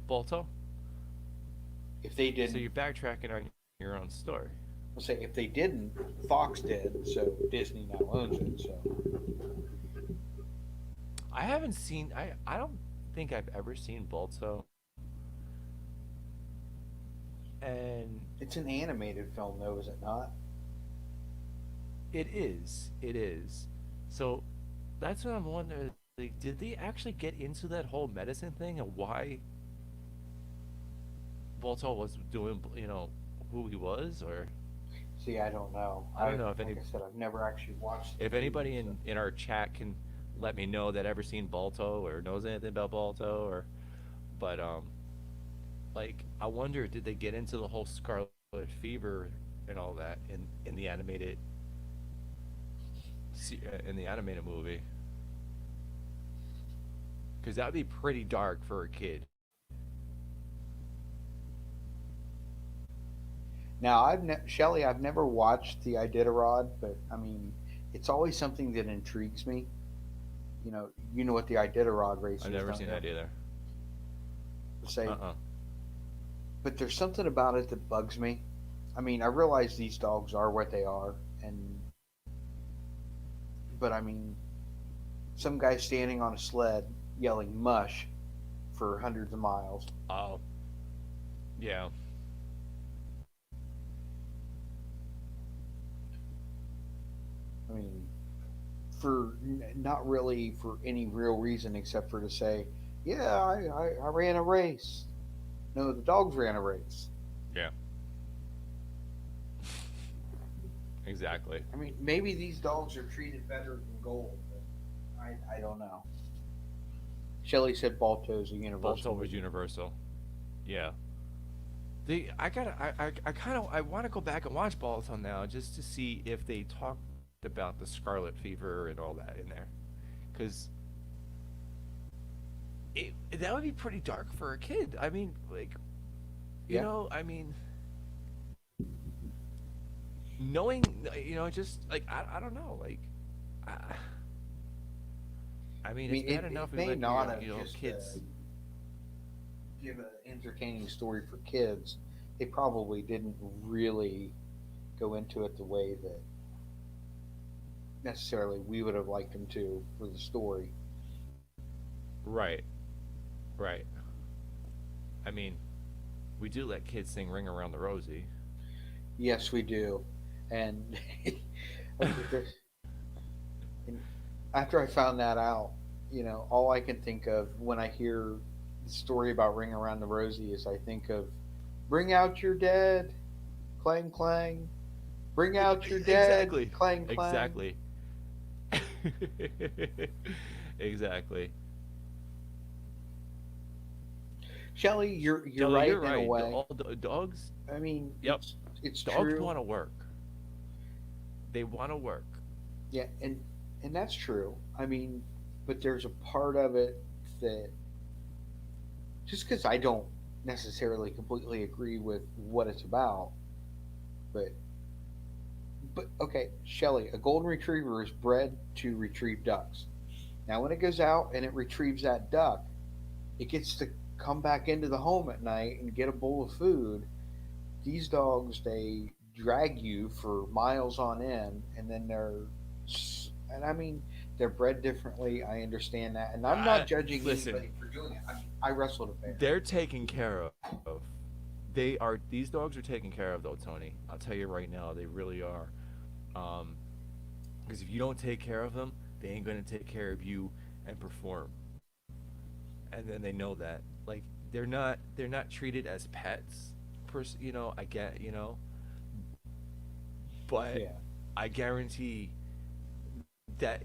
Balto?
If they
So
didn't,
you're backtracking on your own story.
I'll say if they didn't, Fox did. So Disney now owns it. So
I haven't seen. I don't think I've ever seen Balto, and
it's an animated film, though, is it not?
it is. It is. So that's what I'm wondering. Like, did they actually get into that whole medicine thing, and Balto was doing, who he was, or
See, I don't know.
I don't know if
Like I said, I've never actually watched the
if
movie.
anybody
So.
in our chat can let me know that ever seen Balto or knows anything about Balto, or but like I wonder, did they get into the whole Scarlet Fever and all that in the animated in the animated movie? Because that would be pretty dark for a kid.
Now, Shelley, I've never watched the Iditarod, but I mean, it's always something that intrigues me. You know what the Iditarod race
I've
is,
never
don't
seen
you?
that either.
Say,
Uh-uh.
but there's something about it that bugs me. I mean, I realize these dogs are what they are, and but I mean, some guy standing on a sled yelling "mush" for hundreds of miles.
Oh, yeah.
I mean, for not really for any real reason except for to say, "Yeah, I ran a race." No, the dogs ran a race.
Yeah. Exactly.
I mean, maybe these dogs are treated better than gold, but I don't know. Shelley said Balto's a universal
Balto was
movie.
universal. Yeah. The I gotta I kind of I want to go back and watch Balto now just to see if they talked about the scarlet fever and all that in there, because that would be pretty dark for a kid. I mean, like,
Yeah,
I mean, knowing, just like I don't know, like, I, I
I
mean, it's
mean,
bad
it
enough we
may
let
not
your
have just
kids.
give an entertaining story for kids. They probably didn't really go into it the way that necessarily we would have liked them to for the story.
Right, right. I mean, we do let kids sing "Ring Around the Rosie."
Yes, we do, and and after I found that out, all I can think of when I hear the story about Ring Around the Rosie is I think of bring out your dead, clang clang, bring out your dead,
Exactly,
clang clang.
exactly, exactly.
Shelley, you're
Kelly,
right
you're
in a
right.
way.
All the dogs.
I mean,
Yep.
it's
Dogs
true.
want to work. They want to work.
Yeah, and that's true. I mean, but there's a part of it that just because I don't necessarily completely agree with what it's about, but okay, Shelley, a golden retriever is bred to retrieve ducks. Now, when it goes out and it retrieves that duck, it gets to come back into the home at night and get a bowl of food. These dogs, they drag you for miles on end, and then and I mean, they're bred differently. I understand that, and I'm not judging
Listen,
anybody for doing it. I wrestled a bear.
they're taken care of. They are. These dogs are taken care of, though, Tony. I'll tell you right now, they really are. Um, because if you don't take care of them, they ain't gonna take care of you and perform. And then they know that. Like they're not treated as pets. I get, but
Yeah,
I guarantee that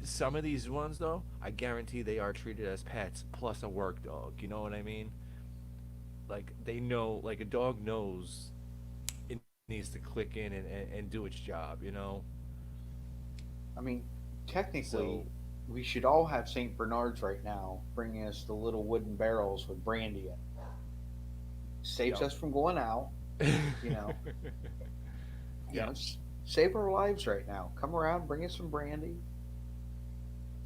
some of these ones though, I guarantee they are treated as pets plus a work dog. You know what I mean? Like they know, like a dog knows it needs to click in and do its job.
I mean,
So
technically, we should all have Saint Bernards right now, bringing us the little wooden barrels with brandy in it. Saves
yep.
us from going out. You know, you know,
Yep.
s- save our lives right now. Come around, bring us some brandy,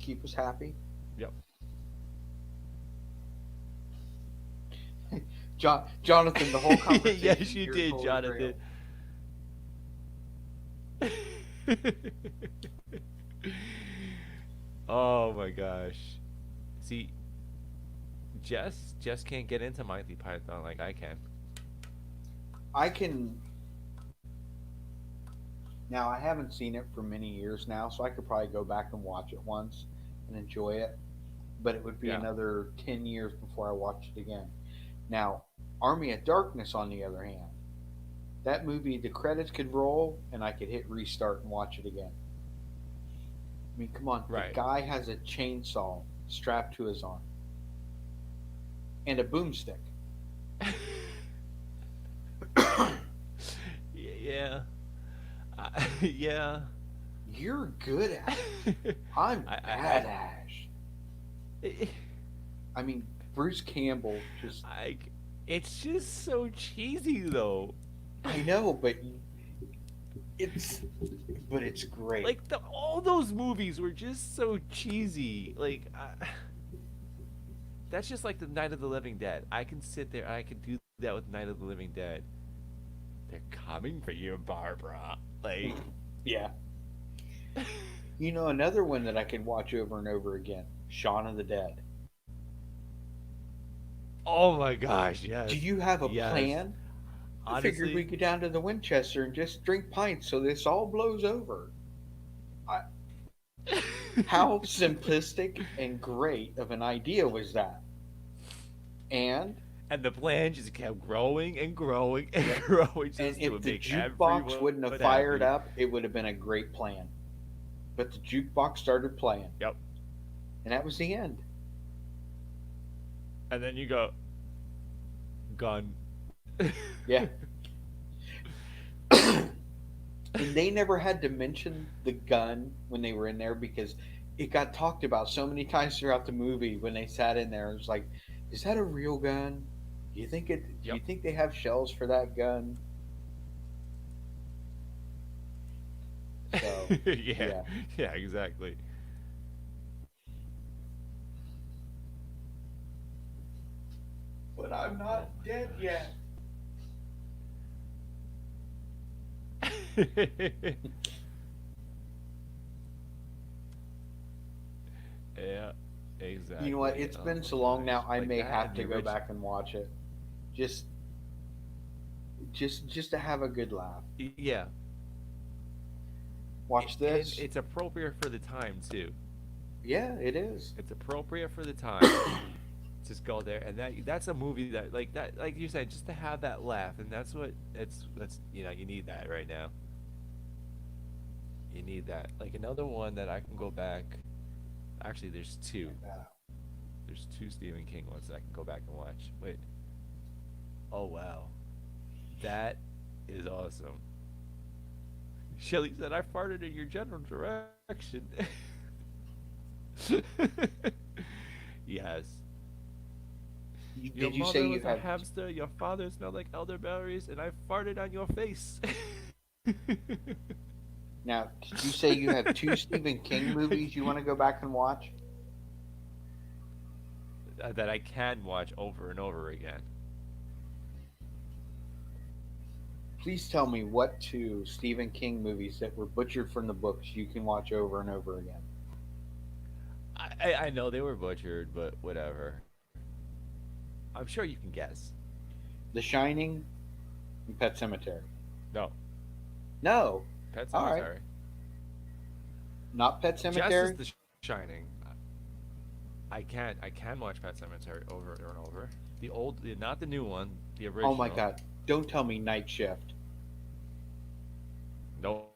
keep us happy.
Yep.
Jonathan, the whole
Yes,
conversation,
you
you're
did,
totally
Jonathan.
real.
Oh my gosh. See, Jess can't get into Monty Python like I can.
I can now. I haven't seen it for many years now, so I could probably go back and watch it once and enjoy it. But it would be
Yeah.
another 10 years before I watched it again. Now, Army of Darkness, on the other hand, that movie, the credits could roll and I could hit restart and watch it again. I mean, come on, the
Right.
guy has a chainsaw strapped to his arm and a boomstick.
Yeah. Yeah.
You're good at it. I'm bad at it. I mean, Bruce Campbell just.
It's just so cheesy though.
I know, but it's. But it's great.
Like all those movies were just so cheesy. Like that's just like the Night of the Living Dead. I can sit there. I can do that with Night of the Living Dead. They're coming for you, Barbara. Like,
Yeah. You know, another one that I could watch over and over again, Shaun of the Dead.
oh my gosh, yes.
Do you have a
Yes.
plan? I figured
Honestly,
we'd go down to the Winchester and just drink pints so this all blows over. How simplistic and great of an idea was that? And
and the plan just kept growing and growing and growing. Just
and
to
if the
make
jukebox
everyone
wouldn't have
happy.
fired up, it would have been a great plan. But the jukebox started playing,
Yep.
and that was the end.
And then you go, gun.
Yeah. And they never had to mention the gun when they were in there because it got talked about so many times throughout the movie when they sat in there. It was like, is that a real gun? Do you think it? Do you
Yep.
think they have shells for that gun? So
yeah. Yeah, exactly.
But I'm not dead yet.
Yeah, exactly.
You know what? It's been
Oh
so
my
long
gosh.
now. I
Like
may
that
have
and
to
the
go
original-
back and watch it, just, just to have a good laugh.
Yeah.
Watch this.
It's appropriate for the time too.
Yeah, it is.
It's appropriate for the time. Just go there, and that's a movie that like you said, just to have that laugh, and that's you need that right now. You need that. Like another one that I can go back. Actually, there's two. There's two Stephen King ones that I can go back and watch. Wait. Oh wow, that is awesome. Shelly said, "I farted in your general direction." Yes. Your
Did you
mother
say you
was a
had?
hamster. Your father smelled like elderberries, and I farted on your face.
Now, did you say you have two Stephen King movies you want to go back and watch?
That I can watch over and over again.
Please tell me what two Stephen King movies that were butchered from the books you can watch over and over again.
I know they were butchered, but whatever. I'm sure you can guess.
The Shining and Pet Cemetery.
No,
No,
Pet
All right.
Cemetery.
not Pet Cemetery.
Just The Shining. I can watch Pet Cemetery over and over. Not the new one, the original.
Oh my God! Don't tell me Night Shift.
No.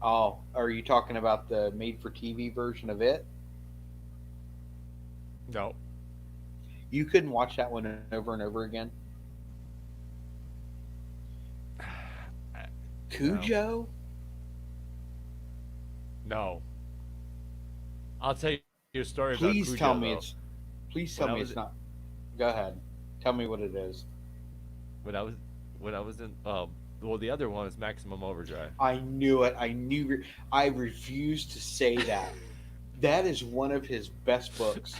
Oh, are you talking about the made-for-TV version of it?
No.
You couldn't watch that one over and over again. Cujo?
No. I'll tell you a story
Please
about
tell
Cujo,
me
though.
it's. Please tell
When I
me
was-
it's not. Go ahead. Tell me what it is.
When I was in well, the other one is Maximum Overdrive.
I knew it. I knew. I refused to say that. That is one of his best books,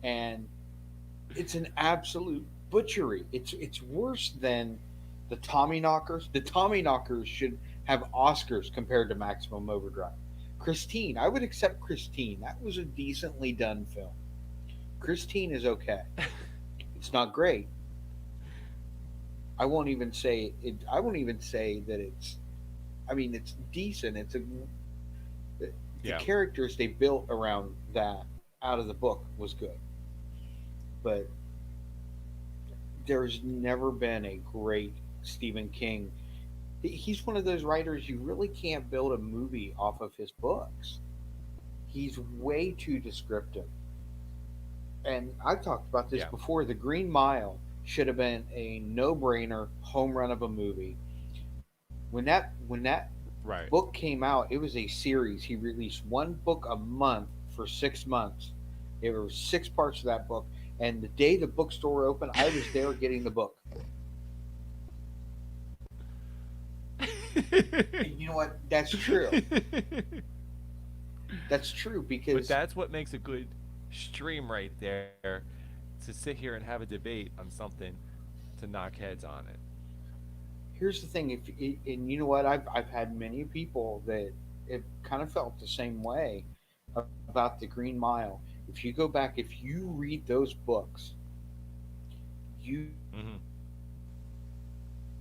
and it's an absolute butchery. It's worse than the Tommyknockers. The Tommyknockers should have Oscars compared to Maximum Overdrive. Christine, I would accept Christine. That was a decently done film. Christine is okay. It's not great. I won't even say it. I won't even say that it's. I mean, it's decent. It's a. The
Yeah.
characters they built around that out of the book was good. but there's never been a great Stephen King. He's one of those writers you really can't build a movie off of his books. He's way too descriptive. And I've talked about this
Yeah.
before. The Green Mile should have been a no-brainer home run of a movie. When that
Right.
book came out, it was a series. He released one book a month for 6 months. There were 6 parts of that book, and the day the bookstore opened, I was there getting the book. And you know what? That's true. That's true
But
because
that's what makes a good stream right there, to sit here and have a debate on something to knock heads on it.
here's the thing. If and you know what, I've had many people that have kind of felt the same way about the Green Mile. If you go back, if you read those books, you
Hmm.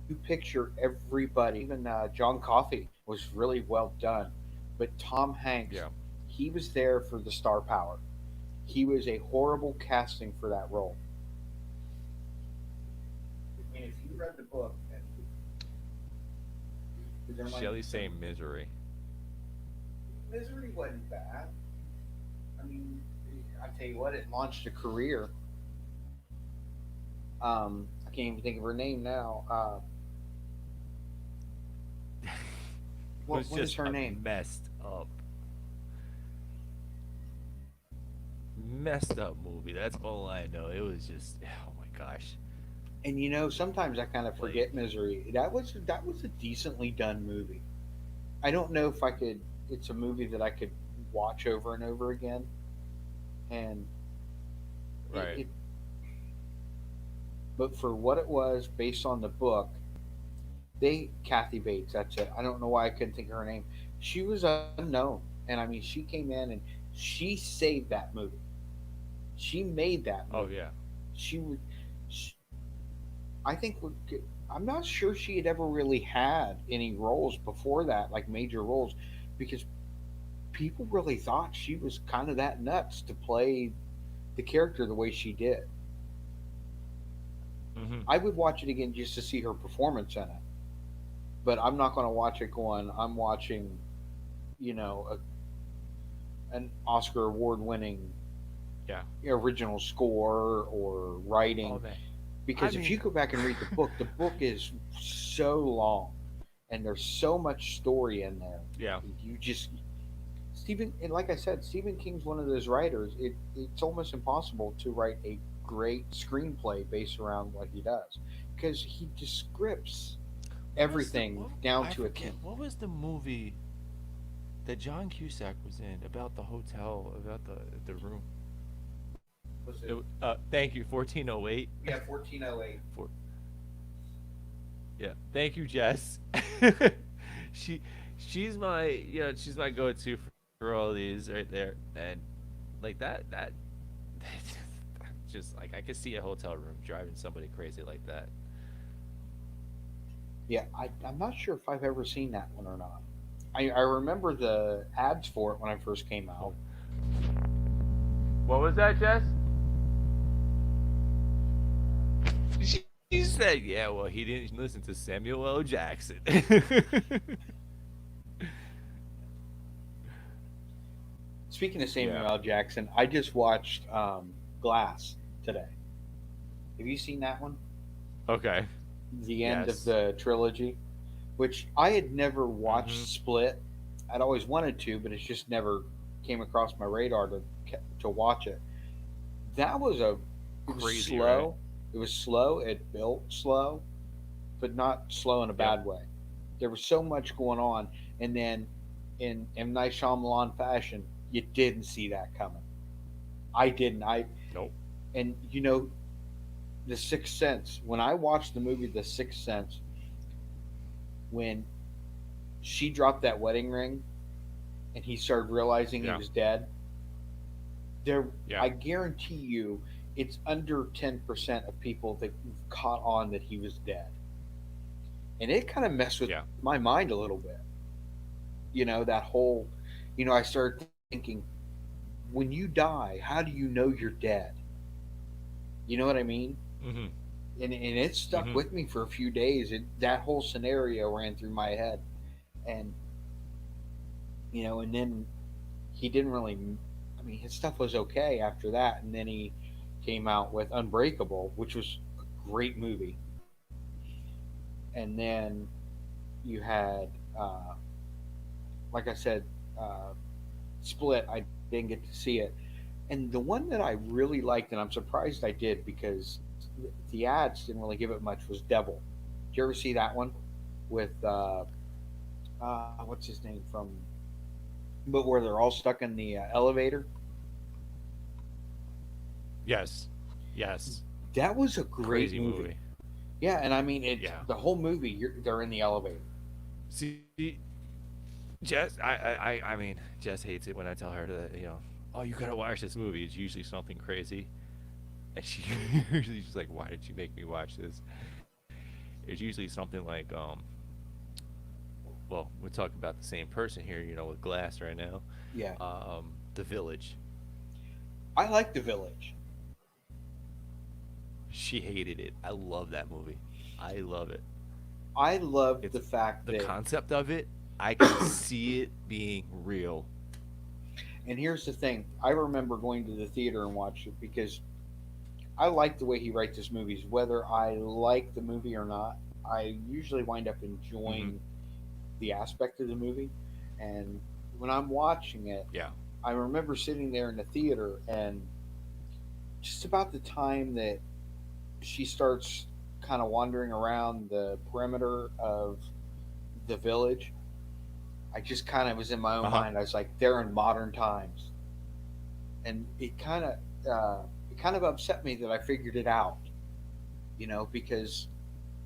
you picture everybody. Even John Coffey was really well done, but Tom Hanks,
Yeah.
he was there for the star power. He was a horrible casting for that role. I mean, if you read the book, and there might be
Shelley's
some
saying misery.
misery wasn't bad. I mean, I tell you what, it launched a career. I can't even think of her name now.
It was
What is
just
her
a
name?
messed up movie. That's all I know. It was just, oh my gosh.
And you know, sometimes I kind of
Like,
forget Misery. That was a decently done movie. I don't know if I could. It's a movie that I could watch over and over again, and
right.
it. But for what it was, based on the book, they Kathy Bates. That's it. I don't know why I couldn't think of her name. She was unknown, and I mean, she came in and she saved that movie. She made that
Oh
movie.
yeah.
She would. She, I think I'm not sure she had ever really had any roles before that, like major roles, because people really thought she was kind of that nuts to play the character the way she did.
Hmm.
I would watch it again just to see her performance in it, but I'm not going to watch it going. I'm watching, you know, an Oscar award winning
Yeah.
original score or
All
writing,
that. I
because if
mean,
you go back and read the book is so long and there's so much story in there.
yeah.
You just Stephen, and like I said, Stephen King's one of those writers. It's almost impossible to write a great screenplay based around what he does because he just scripts everything down
I
to a
forget
T.
what was the movie that John Cusack was in about the hotel, about the room.
Was
It, thank you, 1408.
Yeah, 1408.
For, yeah, thank you, Jess. she she's my she's my go-to for all these right there, and like that just like I could see a hotel room driving somebody crazy like that.
Yeah, I'm not sure if I've ever seen that one or not. I remember the ads for it when I first came out.
What was that, Jess? She said, "Yeah, well, he didn't listen to Samuel L. Jackson."
Speaking of Samuel
Yeah.
L. Jackson, I just watched Glass today. Have you seen that one?
Okay.
The end of
Yes.
the trilogy, which I had never watched
Mhm.
Split. I'd always wanted to, but it's just never came across my radar to watch it. That was it was
Crazy, right?
slow. It was slow. It built slow, but not slow in a
Yep.
bad way. There was so much going on, and then in M Night Shyamalan fashion, you didn't see that coming. I didn't.
Nope.
And you know, The Sixth Sense. When I watched the movie The Sixth Sense, when she dropped that wedding ring and he started realizing he
Yeah.
was dead, there
Yeah.
I guarantee you it's under 10% of people that caught on that he was dead. And it kind of messed with
Yeah.
my mind a little bit. You know, that whole, I started thinking, when you die, how do you know you're dead? You know what I mean?
Mm-hmm.
And it stuck
Mm-hmm.
with me for a few days. That whole scenario ran through my head, and and then he didn't really. I mean, his stuff was okay after that, and then he came out with Unbreakable, which was a great movie, and then you had, uh, like I said, uh, Split. I didn't get to see it, and the one that I really liked, and I'm surprised I did because the ads didn't really give it much, was Devil. Did you ever see that one with what's his name from? But where they're all stuck in the elevator.
Yes. Yes.
That was a great
Crazy
movie.
movie.
Yeah, and I mean it's
Yeah.
the whole movie. They're in the elevator.
See, Jess, I mean, Jess hates it when I tell her that, oh, you gotta watch this movie. It's usually something crazy, and she usually she's like, why did you make me watch this? It's usually something like, well, we're talking about the same person here, with Glass right now.
Yeah,
The Village.
I like The Village.
She hated it. I love that movie. I love it.
I love
It's
the fact
the
that,
concept of it. I can see it being real.
and here's the thing: I remember going to the theater and watch it because I like the way he writes his movies. Whether I like the movie or not, I usually wind up
Hmm.
enjoying the aspect of the movie. And when I'm watching it,
Yeah.
I remember sitting there in the theater, and just about the time that she starts kind of wandering around the perimeter of the village, I just kind of was in my
Uh
own
huh.
mind. I was like, they're in modern times, and it kind of upset me that I figured it out, because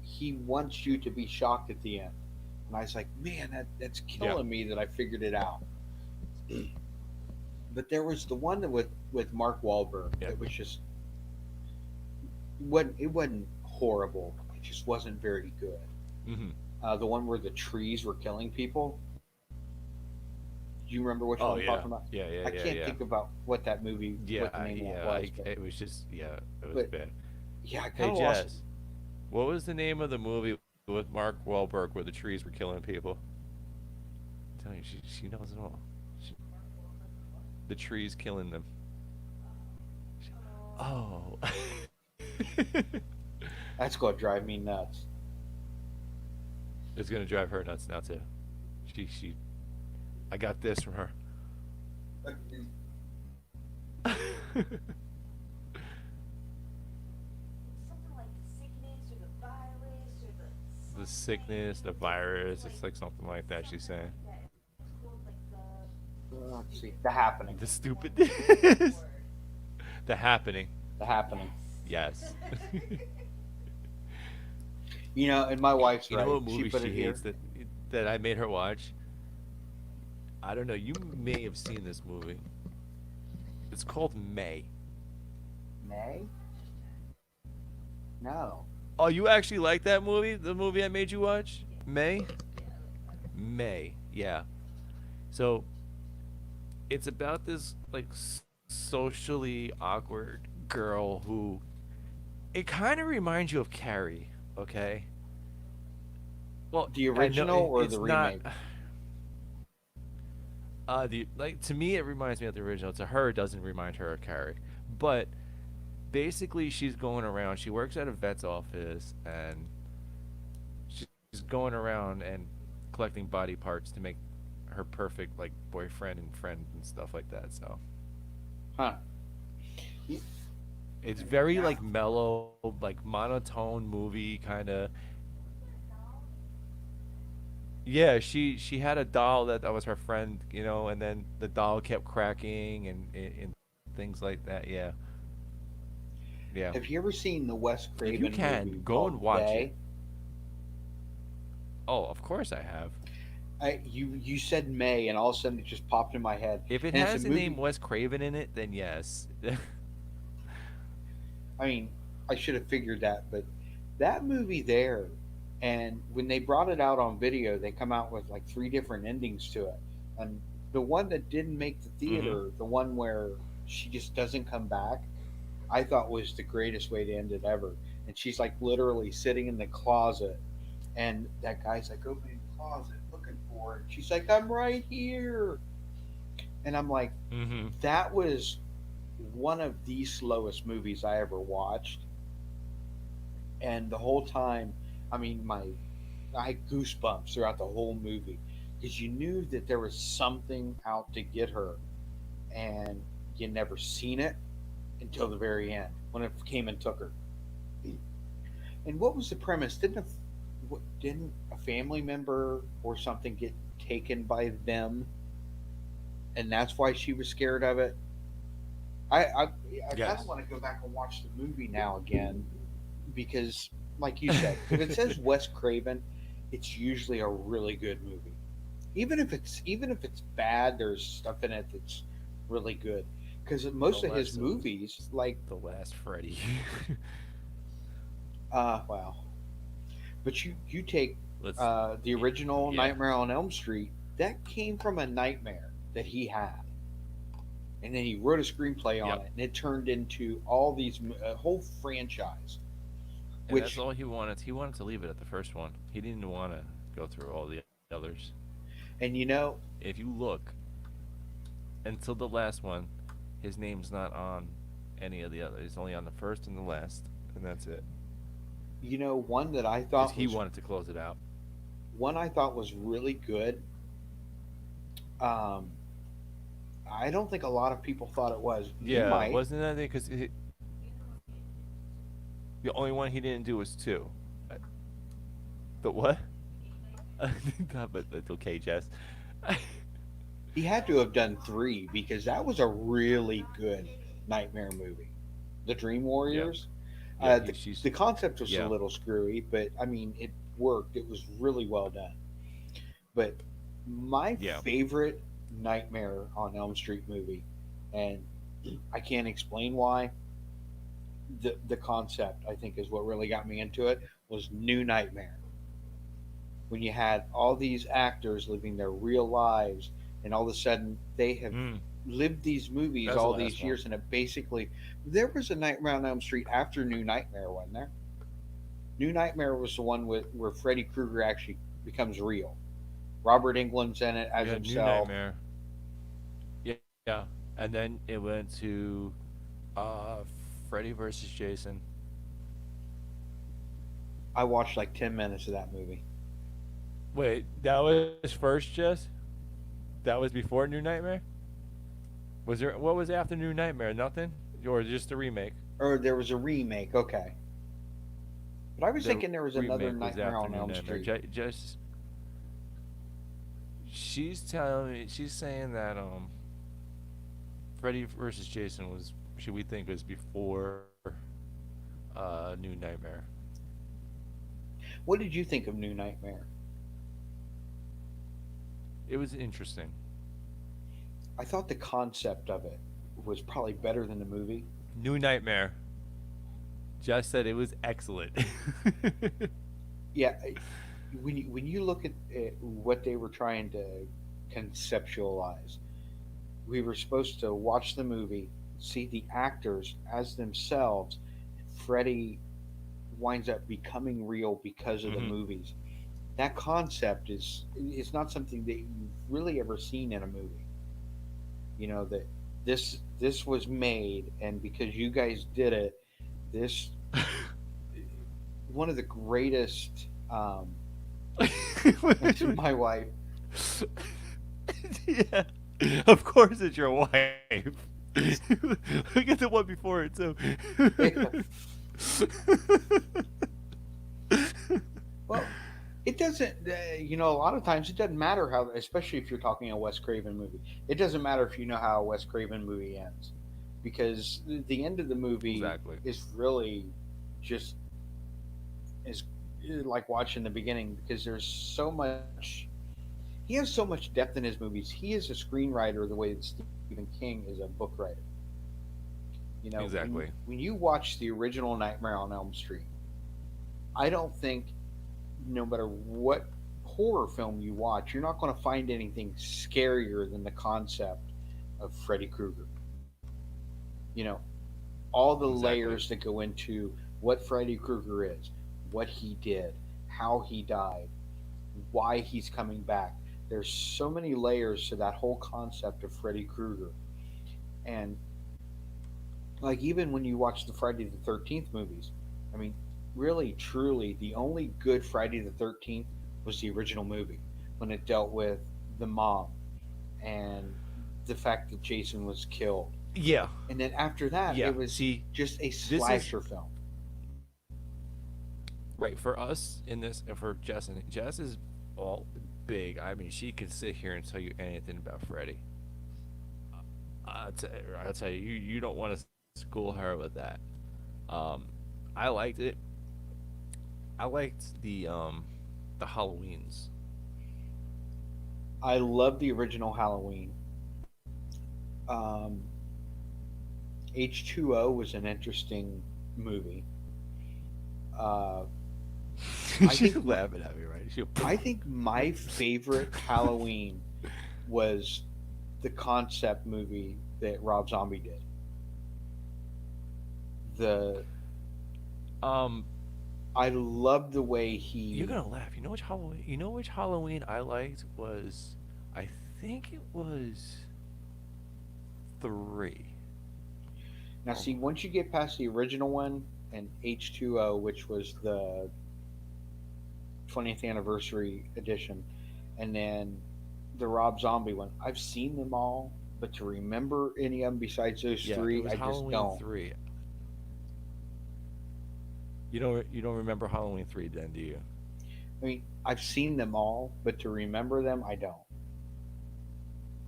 he wants you to be shocked at the end, and I was like, man, that's
Yeah.
killing me that I figured it out. But there was the one that with Mark Wahlberg
Yeah.
that was just it wasn't horrible. It just wasn't very good.
Hmm.
The one where the trees were killing people. Do you remember which
Oh
one I'm
yeah.
talking about?
Yeah. Yeah.
I
Yeah.
can't
Yeah.
think about
Yeah.
what the name of that
Yeah.
was, but
It was just. Yeah. It was
but
bad.
yeah, I
Hey
kind of lost.
Jess, what was the name of the movie with Mark Wahlberg where the trees were killing people? I'm telling you, she knows it all. She, the trees killing them. Oh.
That's gonna drive me nuts.
It's gonna drive her nuts now too. She. I got this from her. The sickness, the virus. It's like something like that. She's saying
Let's see, The Happening.
the stupidness. The happening.
The Happening.
Yes.
And my wife's
You know
right.
what
She
movie
put
she
it here.
hates that I made her watch? I don't know. You may have seen this movie. It's called May.
May? No.
Oh, you actually like that movie? The movie I made you watch? May? May. Yeah. So, it's about this like socially awkward girl who it kind of reminds you of Carrie, okay? Well,
The
I know
original or
it's
the
not
remake?
the like to me it reminds me of the original. To her it doesn't remind her of Carrie. But basically she's going around. She works at a vet's office and she's going around and collecting body parts to make her perfect like boyfriend and friend and stuff like that. So
Huh.
it's very like mellow, like monotone movie kind of. Yeah, she had a doll that was her friend, and then the doll kept cracking and things like that. Yeah, yeah.
Have you ever seen the Wes
If you
Craven movie
can, go and
called
watch it.
They?
Oh, of course I have.
You said May, and all of a sudden it just popped in my head.
If it
And it's a
has the name
movie.
Wes Craven in it, then yes.
I mean, I should have figured that, but that movie there, and when they brought it out on video, they come out with like three different endings to it. And the one that didn't make the
Hmm.
theater, the one where she just doesn't come back, I thought was the greatest way to end it ever. And she's like literally sitting in the closet, and that guy's like opening the closet looking for her. And she's like, I'm right here. And I'm like,
Mm-hmm.
that was one of the slowest movies I ever watched. And the whole time, I mean, I had goosebumps throughout the whole movie because you knew that there was something out to get her, and you never seen it until the very end when it came and took her. And what was the premise? Didn't a family member or something get taken by them, and that's why she was scared of it? I kind of
Yes.
want to go back and watch the movie now again because, like you said, if it says Wes Craven, it's usually a really good movie. Even if it's bad, there's stuff in it that's really good. Because
The
most of his
last,
movies, like
the last Freddy.
well, but you take
Let's.
the original
Yeah.
Nightmare on Elm Street, that came from a nightmare that he had, and then he wrote a screenplay on
Yep.
it, and it turned into all these a whole franchise.
And that's
Which,
all he wanted. He wanted to leave it at the first one. He didn't want to go through all the others.
and you know,
If you look until the last one, his name's not on any of the others. He's only on the first and the last, and that's it.
one that I
Because
thought
he
was
wanted to close it out.
really good. Um, I don't think a lot of people thought it was. You
Yeah,
might.
wasn't that it? Because the only one he didn't do was two. Uh, The what? No, but that's okay, Jess.
He had to have done three because that was a really good nightmare movie. The Dream
Yeah,
Warriors.
yeah.
The
She's
the concept was a
yeah,
little screwy, but I mean it worked. It was really well done. But my
yeah.
favorite Nightmare on Elm Street movie, and I can't explain why. The concept I think is what really got me into it was New Nightmare, when you had all these actors living their real lives, and all of a sudden they have
Mm,
lived these movies
that's the
all
last
these
one.
years, and it basically, there was a Nightmare on Elm Street after New Nightmare, wasn't there? New Nightmare was the one where Freddy Krueger actually becomes real. Robert Englund's in it
You
as
had New
himself.
Nightmare. Yeah, and then it went to uh Freddy versus Jason.
I watched like 10 minutes of that movie.
Wait, that was first, Jess? That was before New Nightmare? Was there what was after New Nightmare? Nothing, or just a remake?
Or there was a remake, okay. But I was
The
thinking there was another
remake was
Nightmare
after
on
New
Elm
Nightmare.
Street.
Just she's telling me she's saying that Freddy versus Jason was should we think was before New Nightmare.
What did you think of New Nightmare?
It was interesting.
I thought the concept of it was probably better than the movie.
New Nightmare. Just said it was excellent.
Yeah, when you look at what they were trying to conceptualize, we were supposed to watch the movie, see the actors as themselves. Freddy winds up becoming real because of the
Hmm.
movies. That concept is not something that you've really ever seen in a movie. That this was made, and because you guys did it, this one of the greatest. This is my wife.
Yeah. Of course it's your wife. Look at the one before it too.
Well, it doesn't. A lot of times it doesn't matter how, especially if you're talking a Wes Craven movie. It doesn't matter if you know how a Wes Craven movie ends, because the end of the movie
Exactly.
is really just is like watching the beginning, because there's so much. He has so much depth in his movies. He is a screenwriter the way that Stephen King is a book writer.
Exactly.
When you watch the original Nightmare on Elm Street, I don't think, no matter what horror film you watch, you're not going to find anything scarier than the concept of Freddy Krueger. You know, all the
Exactly.
layers that go into what Freddy Krueger is, what he did, how he died, why he's coming back. There's so many layers to that whole concept of Freddy Krueger. And like even when you watch the Friday the 13th movies, I mean, really truly the only good Friday the 13th was the original movie when it dealt with the mom and the fact that Jason was killed.
Yeah.
And then after that,
Yeah.
it was
See,
just a
this is
slasher film.
right for us in this, and for Jess. And Jess is all big. I mean, she could sit here and tell you anything about Freddy. I'll tell you, you don't want to school her with that. Um, I liked it. I liked the Halloweens.
I love the original Halloween. Um, H2O was an interesting movie. Uh, I
She's
think
laughing at me, right?
I think my favorite Halloween was the concept movie that Rob Zombie did. The
um,
I love the way
you're
he.
gonna laugh. You know which Halloween? You know which Halloween I liked was? I think it was 3.
Now, see, once you get past the original one and H2O, which was the 20th anniversary edition, and then the Rob Zombie one, I've seen them all, but to remember any of them besides those
Yeah, it
three,
was
I just
Halloween
don't.
3. You don't remember Halloween 3 then, do you?
I mean, I've seen them all, but to remember them, I don't.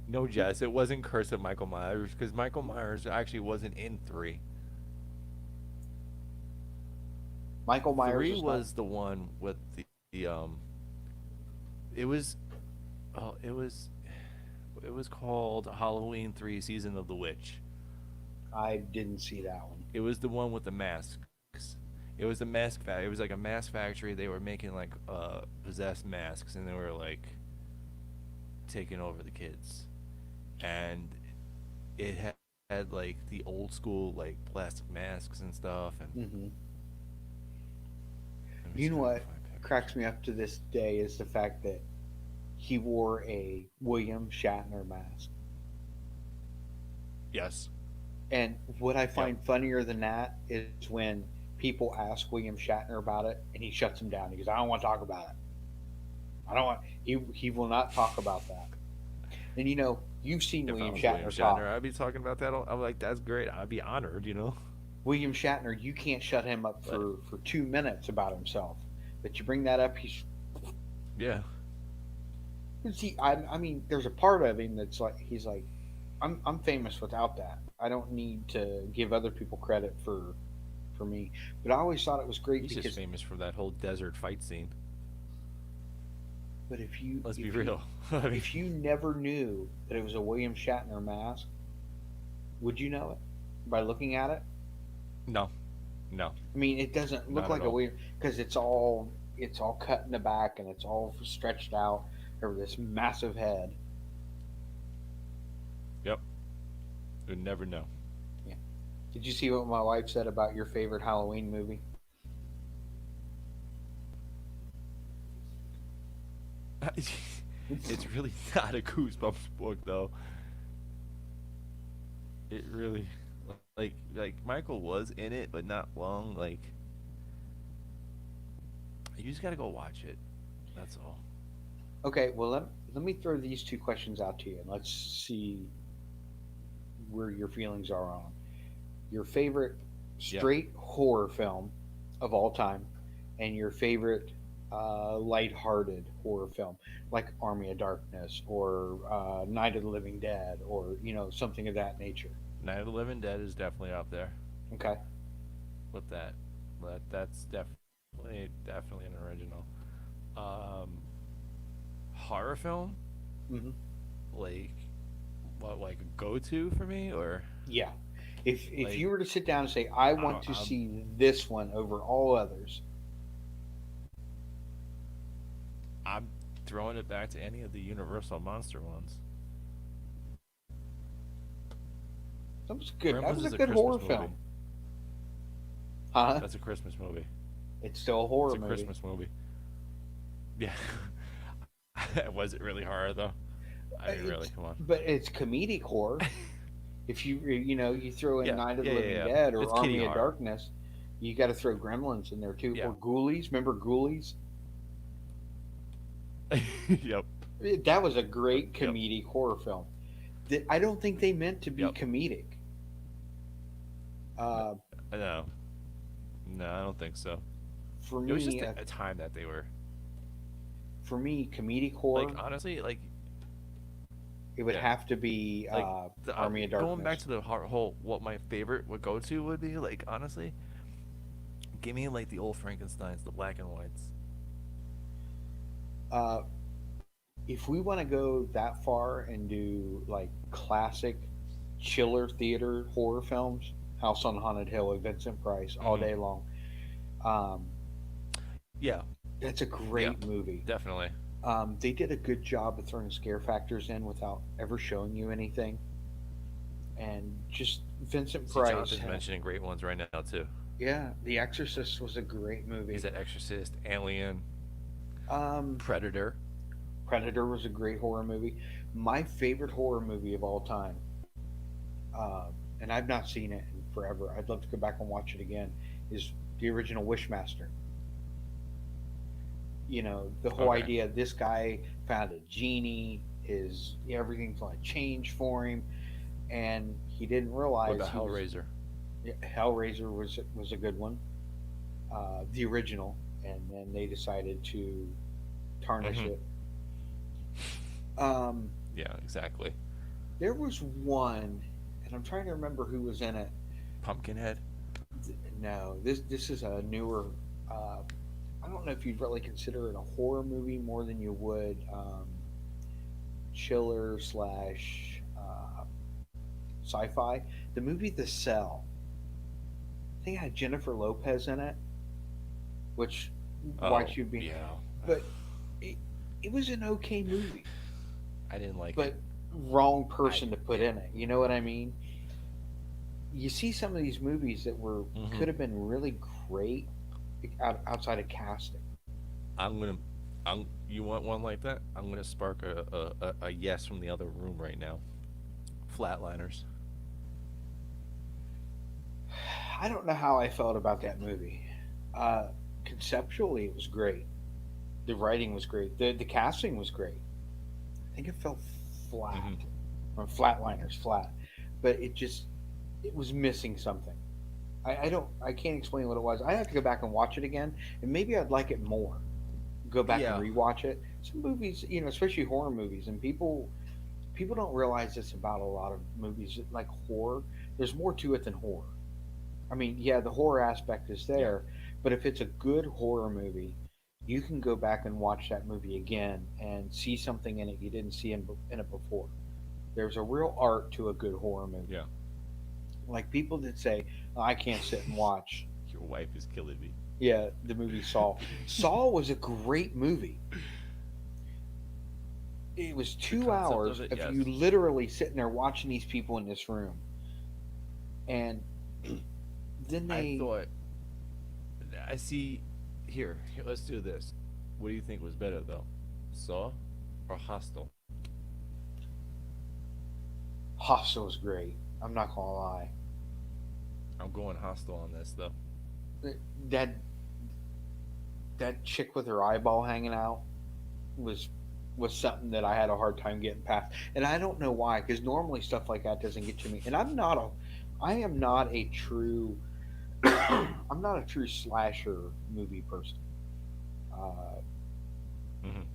No, Jess, it wasn't Curse of Michael Myers because Michael Myers actually wasn't in 3.
Michael Myers
3
was
was the one with the. It was oh it was called Halloween 3 Season of the Witch.
not. I didn't see that one.
It was the one with the masks. It was a mask it was like a mask factory. They were making like possessed masks and they were like taking over the kids. And it had like the old school like plastic masks and stuff and
Hmm.
let me
You
see
know
if I can
what
find pictures.
cracks me up to this day is the fact that he wore a William Shatner mask.
Yes.
And what I
Yep.
find funnier than that is when people ask William Shatner about it, and he shuts them down. He goes, "I don't want to talk about it. I don't want." He will not talk about that. And you've seen
If I
William
was
Shatner
William
talk.
Shatner, I'd be talking about that. I'm like, that's great. I'd be honored, you know.
William Shatner, you can't shut him up
But
for 2 minutes about himself. But you bring that up,
yeah,
see. I mean, there's a part of him that's like he's like, I'm famous without that. I don't need to give other people credit for me. But I always thought it was great
he's just
because.
famous for that whole desert fight scene.
But
Let's be
if
real. I mean,
if you never knew that it was a William Shatner mask, would you know it by looking at it?
no, no,
I mean, it doesn't look
not at
like a
all.
William because it's all cut in the back and it's all stretched out over this massive head.
Yep, you'd never know.
Yeah. Did you see what my wife said about your favorite Halloween movie?
It's really not a Goosebumps book, though. It really, like Michael was in it, but not long. Like, you just gotta go watch it. That's all.
Okay, well let me throw these two questions out to you and let's see where your feelings are on 'em. Your favorite
Yeah.
straight horror film of all time, and your favorite lighthearted horror film, like Army of Darkness or Night of the Living Dead, or something of that nature.
Night of the Living Dead is definitely up there
Okay.
with that. That's definitely an original. Um, horror film,
Hmm.
like what, like a go-to for me, or
Yeah. If
like
you were to sit down and say, I
I
want
don't,
to see this one over all others,
I'm throwing it back to any of the Universal monster ones.
that was good. That
Gremlins
was
is
a
a
good horror
Christmas
film.
movie.
Huh?
That's a Christmas movie.
It's still a
It's
horror
a
movie.
Christmas movie. Yeah. Was it really horror though? I mean, really,
It's
come on.
but it's comedic horror. If you throw in
Yeah,
Night of the
yeah, yeah,
Living
yeah.
Dead or
It's kitty
Army of
horror.
Darkness, you got to throw Gremlins in there too,
Yeah.
or Ghoulies. Remember Ghoulies?
Yep.
That was a great
Yep.
comedic horror film. I don't think they meant to be
Yep.
comedic. Uh,
No. No, I don't think so.
for
It was just
me,
a time that they were
comedic horror,
like honestly
it would
yeah.
have to be
like
Army of
going back
Darkness.
to the whole what my favorite would go to would be like honestly, give me like the old Frankenstein's, the black and whites.
Uh, if we want to go that far and do like classic chiller theater horror films, House on Haunted Hill with Vincent Price all
Mhm.
day long. Um,
Yeah,
that's a
yeah,
great movie.
definitely.
They did a good job of throwing scare factors in without ever showing you anything, and just Vincent
See,
Price.
Jonathan's mentioning great ones right now too.
Yeah, The Exorcist was a great movie.
He's at Exorcist, Alien,
Um,
Predator.
Predator was a great horror movie. My favorite horror movie of all time, and I've not seen it in forever. I'd love to go back and watch it again. Is the original Wishmaster. The whole
Okay.
idea this guy found a genie, his everything's going to change for him, and he didn't
What
realize
about Hellraiser?
Hellraiser was a good one, the original, and then they decided to tarnish
Mhm.
it. Um,
Yeah, exactly.
there was one, and I'm trying to remember who was in it.
Pumpkinhead.
No, this is a newer. Uh, I don't know if you'd really consider it a horror movie more than you would chiller slash sci-fi. The movie The Cell. I think it had Jennifer Lopez in it, which why
Oh,
she'd be,
yeah.
but it, it was an okay movie,
I didn't like
but
it.
wrong person
I
to put in it. You know what I mean? You see some of these movies that were
Mhm.
could have been really great outside of casting.
I'm gonna. You want one like that? I'm gonna spark a yes from the other room right now. Flatliners.
I don't know how I felt about that movie. Uh, Conceptually, it was great. The writing was great. The casting was great. I think it felt flat,
Mhm.
or Flatliners flat, but it was missing something. I can't explain what it was. I have to go back and watch it again, and maybe I'd like it more. Go back and
Yeah.
rewatch it. Some movies, especially horror movies, and people don't realize this about a lot of movies like horror. There's more to it than horror. I mean, yeah, the horror aspect is
Yeah.
there, but if it's a good horror movie, you can go back and watch that movie again and see something in it you didn't see in it before. There's a real art to a good horror movie.
Yeah.
Like people that say, "Oh, I can't sit and watch."
Your wife is killing me.
Yeah, the movie Saw. Saw was a great movie. It was
The
2 hours
concept of it,
of
yes.
you literally sitting there watching these people in this room, and then
I
they
thought. I see. Here, let's do this. What do you think was better though, Saw or Hostel?
Hostel was great. I'm not gonna lie.
I'm going Hostel on this though.
That that chick with her eyeball hanging out was something that I had a hard time getting past, and I don't know why. Because normally stuff like that doesn't get to me, and I am not a true, I'm not a true slasher movie person, uh,
Mhm.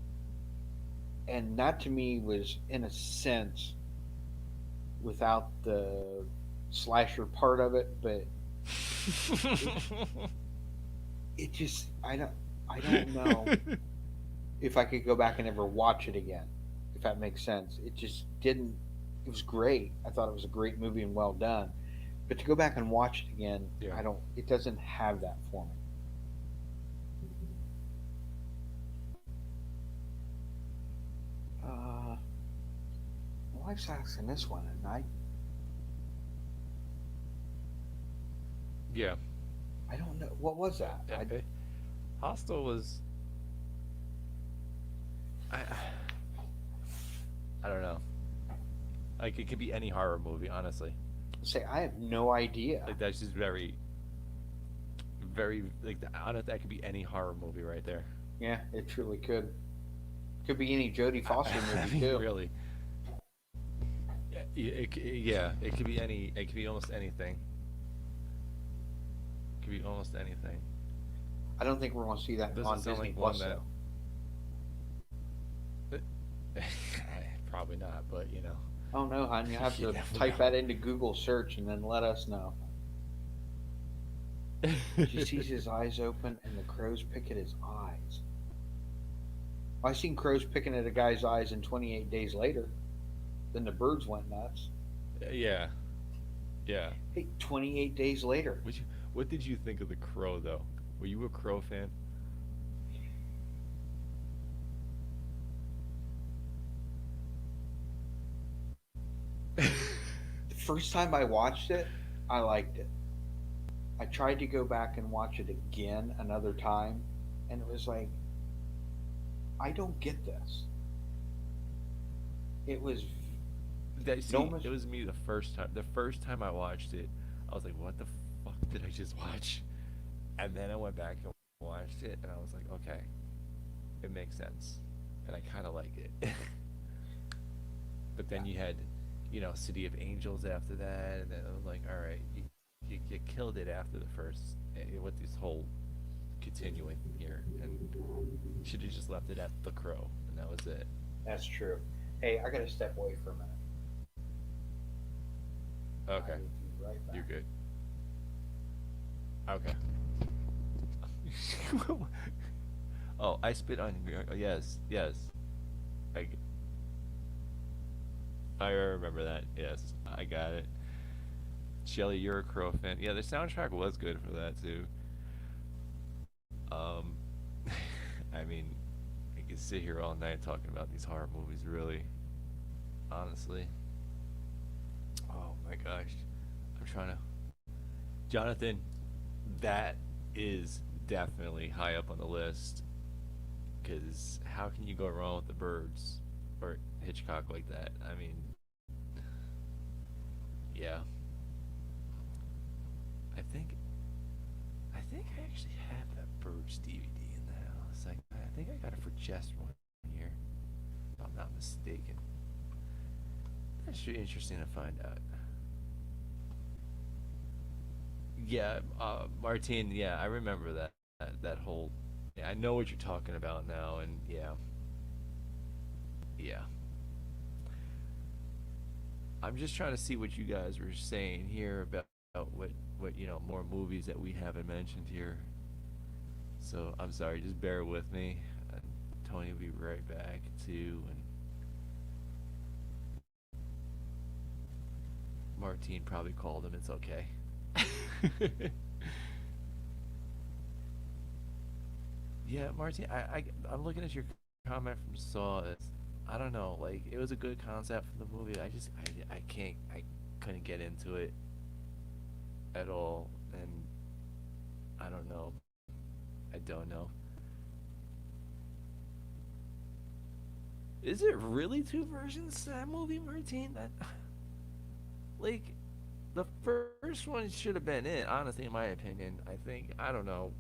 and that to me was in a sense without the slasher part of it, but it just I don't know if I could go back and ever watch it again, if that makes sense. It just didn't. It was great. I thought it was a great movie and well done, but to go back and watch it again,
Yeah.
I don't. It doesn't have that for me. Uh, my wife's asking this one, and
Yeah.
I I don't know what was that.
Yeah, Hostel was. I don't know. Like it could be any horror movie, honestly.
say I have no idea.
Like that's just very, very like honest. That could be any horror movie right there.
Yeah, it truly could. Could be any Jodie Foster
I
movie
mean,
too.
really. Yeah, it could be any. It could be almost anything. It could be almost anything.
I don't think we're gonna see that
Doesn't
on
sound
Disney
like
Plus
one
though.
Probably not, but you know.
I don't know, hon. You have
You
to
never
type
know.
that into Google search and then let us know. She sees his eyes open and the crows pick at his eyes. I seen crows picking at a guy's eyes in 28 Days Later. Then the birds went nuts.
Yeah, yeah.
Hey, 28 Days Later.
What did you think of the Crow though? Were you a Crow fan?
The first time I watched it, I liked it. I tried to go back and watch it again another time, and it was like, I don't get this. It was
See,
no mis-
it was me the first time. The first time I watched it, I was like, "What the fuck did I just watch?" And then I went back and watched it, and I was like, "Okay, it makes sense," and I kind of like it. But then you had, City of Angels after that, and then I was like, "All right, you killed it after the first with this whole continuing here, and you should have just left it at the Crow, and that was it."
That's true. Hey, I gotta step away for a minute.
Okay,
I will be right back.
you're good. Okay. Oh, I spit on your. Yes, yes. I, I remember that. Yes, I got it. Shelly, you're a Crow fan. Yeah, the soundtrack was good for that too. Um, I mean, I could sit here all night talking about these horror movies. Really, honestly. Oh my gosh, I'm trying to. Jonathan, that is definitely high up on the list. Because how can you go wrong with the birds or Hitchcock like that? I mean, yeah. I think I actually have that Birds DVD in the house. I think I got it for just 1 year, if I'm not mistaken. That should be interesting to find out. Yeah, Martine. Yeah, I remember that whole. Yeah, I know what you're talking about now, and yeah, yeah. I'm just trying to see what you guys were saying here about what more movies that we haven't mentioned here. So I'm sorry, just bear with me. And Tony will be right back too, and Martine probably called him. It's okay. Yeah, Martin, I'm looking at your comment from Saw. I don't know, like it was a good concept for the movie. I can't I couldn't get into it at all, and I don't know. I don't know. Is it really two versions to that movie, Martin? That like the first one should have been it. Honestly, in my opinion, I don't know.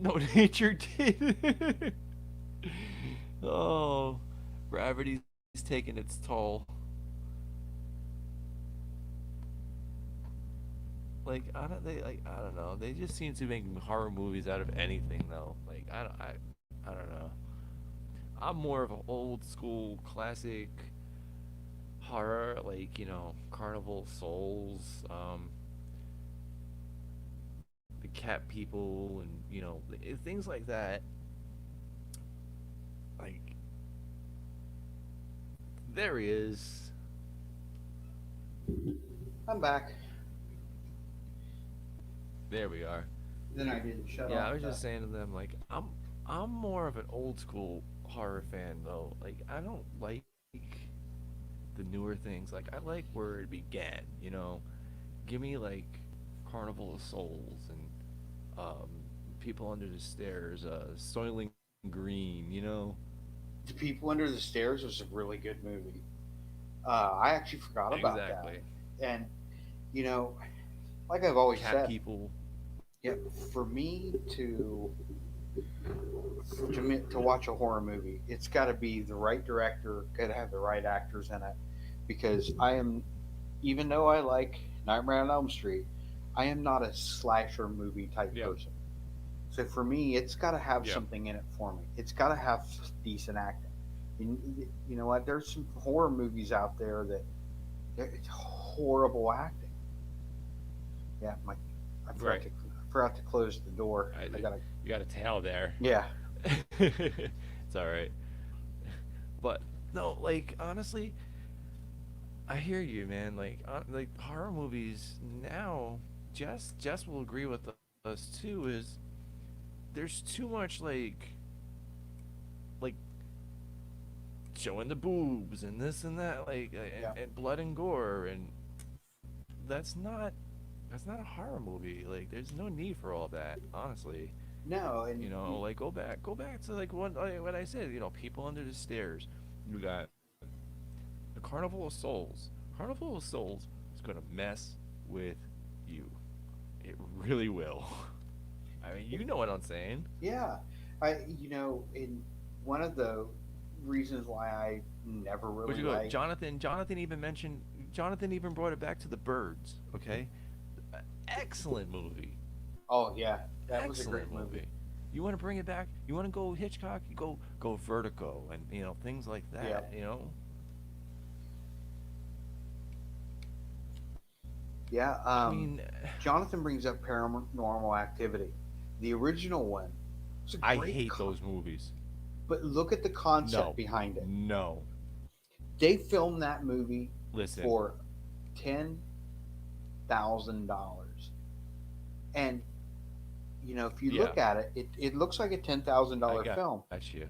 No, nature did. Oh, gravity's taking its toll. I don't know. They just seem to make horror movies out of anything though. I don't know. I'm more of an old school classic horror, like Carnival Souls, the Cat People, and things like that. Like there he is.
I'm back.
There we are.
Then I didn't shut
Yeah,
off.
I was just saying to them like I'm more of an old school horror fan though. Like I don't like the newer things. Like I like where it began. Give me like Carnival of Souls and People Under the Stairs, Soiling Green.
The People Under the Stairs was a really good movie. I actually forgot about that.
Exactly.
And you know, like I've always
Cat
said,
People.
yeah, for me to watch a horror movie, it's got to be the right director, got to have the right actors in it, because I am, even though I like Nightmare on Elm Street, I am not a slasher movie type
Yep.
person. So for me, it's got to have
Yep.
something in it for me. It's got to have decent acting. You know what? There's some horror movies out there that it's horrible acting. Yeah, I
Right.
forgot to close the door.
I,
I gotta.
you got a tail there.
Yeah,
It's all right. But no, like honestly, I hear you, man. Like horror movies now, Jess will agree with us too. Is there's too much like showing the boobs and this and that,
yeah.
and blood and gore, and that's not that's not a horror movie. Like there's no need for all that, honestly.
No, and
Like go back to like what I said. People Under the Stairs. You got the Carnival of Souls. Carnival of Souls is gonna mess with you. It really will. I mean, you know what I'm saying.
yeah, in one of the reasons why I never
But
really
you go,
like.
Jonathan even mentioned. Jonathan even brought it back to the birds. Okay, excellent movie.
Oh yeah, that was a
Excellent
great movie.
movie. You want to bring it back? You want to go Hitchcock? You go Vertigo and things like
Yeah,
that.
yeah.
I mean,
Jonathan brings up Paranormal Activity, the original one. It's a
I
great,
hate those movies.
but look at the concept
No,
behind it.
no.
They filmed that movie
Listen,
for $10,000, and if you
yeah,
look at it, it looks like a $10,000
I got
film,
you.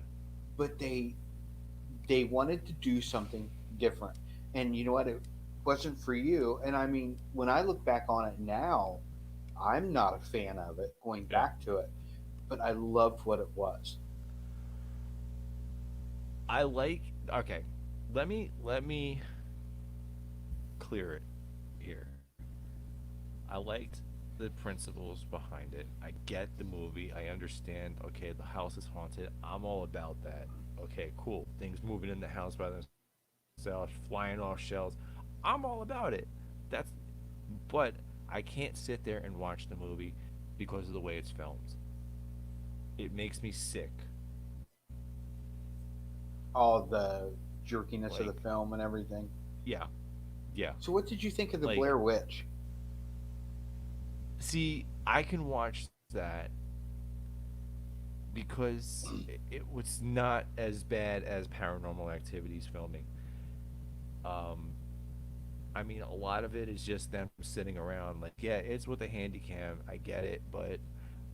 but they wanted to do something different. And you know what? It wasn't for you. And I mean, when I look back on it now, I'm not a fan of it going
Yeah,
back to it, but I loved what it was.
I like. Okay, let me clear it here. I liked the principles behind it. I get the movie. I understand. Okay, the house is haunted. I'm all about that. Okay, cool. Things moving in the house by themselves, flying off shells. I'm all about it. That's. But I can't sit there and watch the movie because of the way it's filmed. It makes me sick.
All the jerkiness of the
Like,
film and everything.
yeah, yeah.
So, what did you think of the
Like,
Blair Witch?
see, I can watch that because it was not as bad as Paranormal Activities filming. Um, I mean, a lot of it is just them sitting around. Like, yeah, it's with a handy cam. I get it, but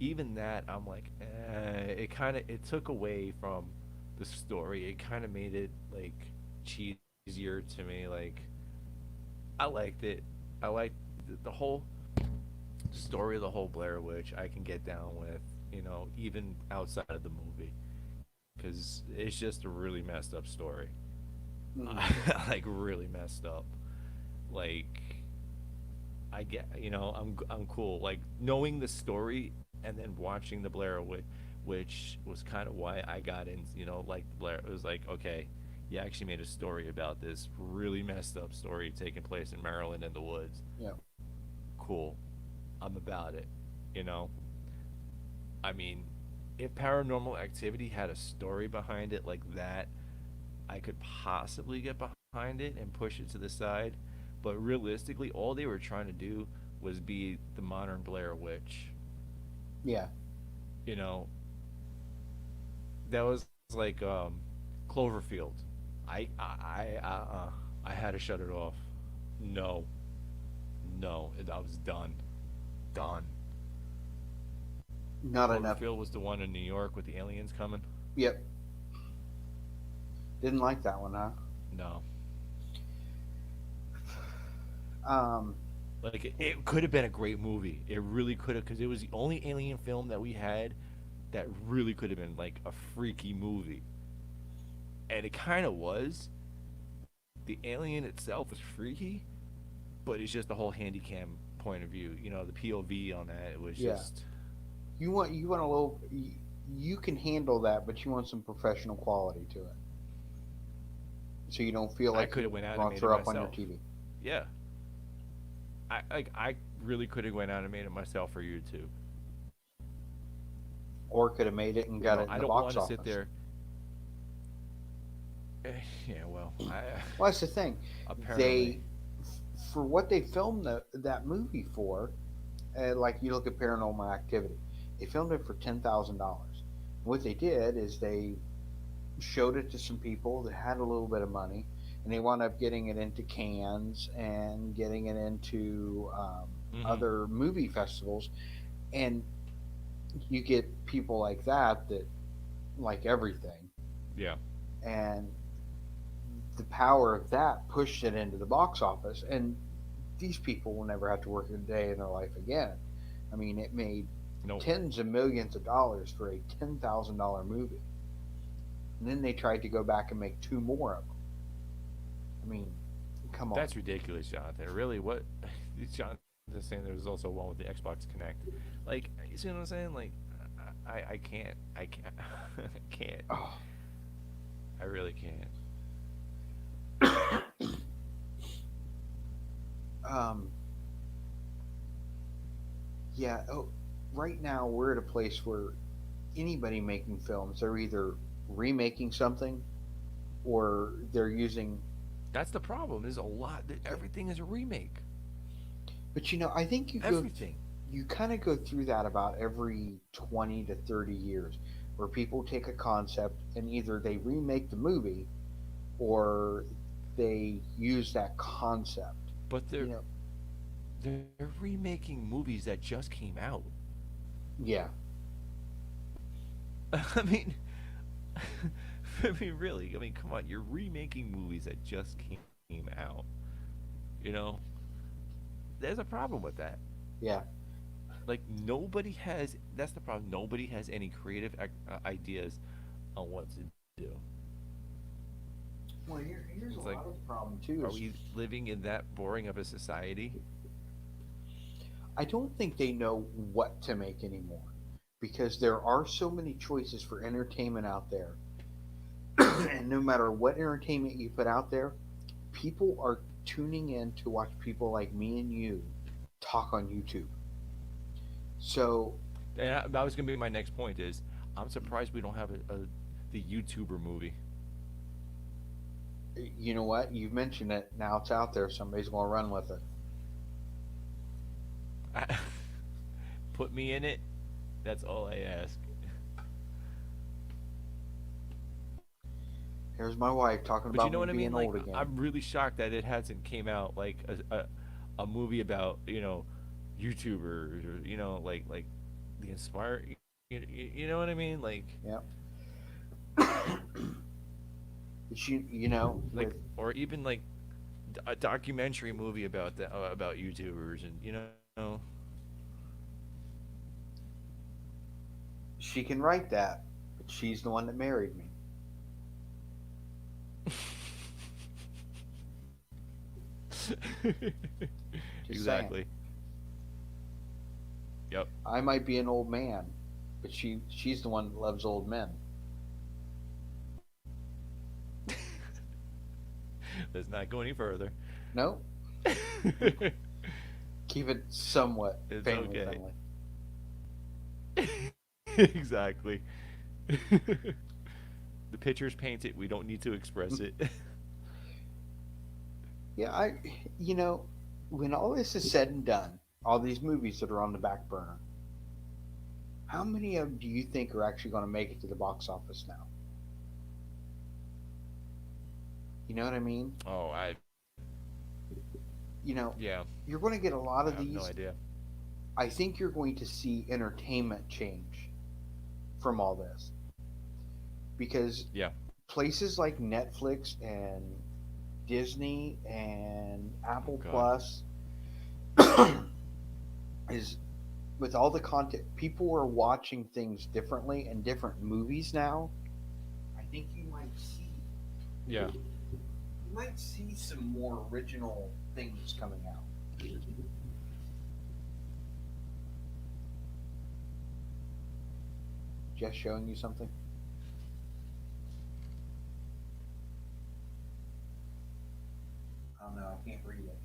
even that, I'm like, it took away from the story. It kind of made it like cheesier to me. Like, I liked it. I liked the whole story of the whole Blair Witch. I can get down with, even outside of the movie, because it's just a really messed up story.
Mm.
Like really messed up. Like I get, I'm cool. Like knowing the story and then watching the Blair Witch, which was kind of why I got in. Like Blair, it was like, okay, you actually made a story about this really messed up story taking place in Maryland in the woods.
Yeah.
Cool, I'm about it. You know, I mean, if Paranormal Activity had a story behind it like that, I could possibly get behind it and push it to the side. But realistically, all they were trying to do was be the modern Blair Witch.
Yeah.
You know, that was like Cloverfield. I had to shut it off. No, no, I was done, done.
Not enough.
Cloverfield was the one in New York with the aliens coming.
Yep. Didn't like that one, huh?
No,
Um,
Like it could have been a great movie. It really could have, because it was the only alien film that we had that really could have been like a freaky movie. And it kind of was. The alien itself was freaky, but it's just the whole handycam point of view. You know, the POV on that. It was
Yeah.
just.
You want a little. You can handle that, but you want some professional quality to it, so you don't feel
I
like
could
you're
have went out and
going
made
to
it
throw up on your
myself.
TV.
Yeah. I really could have went out and made it myself for YouTube.
Or could have made it and
You
got
know,
it in
I
the
don't want
box
to
office.
sit there. Yeah, well,
Well, that's the thing.
apparently.
They, for what they filmed that movie for, like you look at Paranormal Activity, they filmed it for $10,000. What they did is they showed it to some people that had a little bit of money, and they wound up getting it into Cannes and getting it into
Hmm.
other movie festivals. And you get people like that like everything,
Yeah.
and the power of that pushed it into the box office. And these people will never have to work a day in their life again. I mean, it made
No.
tens of millions of dollars for a $10,000 movie. And then they tried to go back and make two more of them. I mean, come on.
That's ridiculous, Jonathan. Really? What? Jonathan's saying there was also one with the Xbox Connect. Like, you see what I'm saying? Like, I can't. I can't. I can't.
Oh,
I really can't.
um, yeah. Oh, right now we're at a place where anybody making films, they're either remaking something or they're using.
That's the problem. There's a lot. Everything is a remake.
But I think
Everything.
you kind of go through that about every 20 to 30 years, where people take a concept and either they remake the movie or they use that concept.
But
You know,
they're remaking movies that just came out.
yeah.
I mean, I mean, really. I mean, come on. You're remaking movies that just came out. You know, there's a problem with that.
Yeah.
Like nobody has. That's the problem. Nobody has any creative ideas on what to do.
Well, here's a
It's
lot
like,
of the problem too.
are
Is
we living in that boring of a society?
I don't think they know what to make anymore because there are so many choices for entertainment out there, and no matter what entertainment you put out there, people are tuning in to watch people like me and you talk on YouTube. So
And that was gonna be my next point. Is I'm surprised we don't have the YouTuber movie.
you know what? You've mentioned it. Now it's out there. Somebody's going to run with it.
Put me in it. That's all I ask.
Here's my wife talking
But you
about
know
me
what I
being
mean? Like,
old again.
I'm really shocked that it hasn't came out like a movie about YouTubers or like the inspire. You know what I mean?
Yeah. But
Like,
with
or even like a documentary movie about about YouTubers, and
she can write that, but she's the one that married me. Just saying.
Exactly. Yep.
I might be an old man, but she's the one that loves old men.
Let's not go any further.
No, keep it somewhat
It's
family
okay.
friendly.
Exactly. The picture's painted. We don't need to express it.
Yeah, when all this is said and done, all these movies that are on the back burner, how many of them do you think are actually going to make it to the box office now? You know what I mean?
Oh, yeah.
You're going to get a lot
I
of
have no
these.
idea.
I think you're going to see entertainment change from all this because
Yeah.
places like Netflix and Disney and Apple
God.
Plus is with all the content, people are watching things differently and different movies now. I think
Yeah.
you might see some more original things coming out. Just showing you something. I don't know. I can't read it.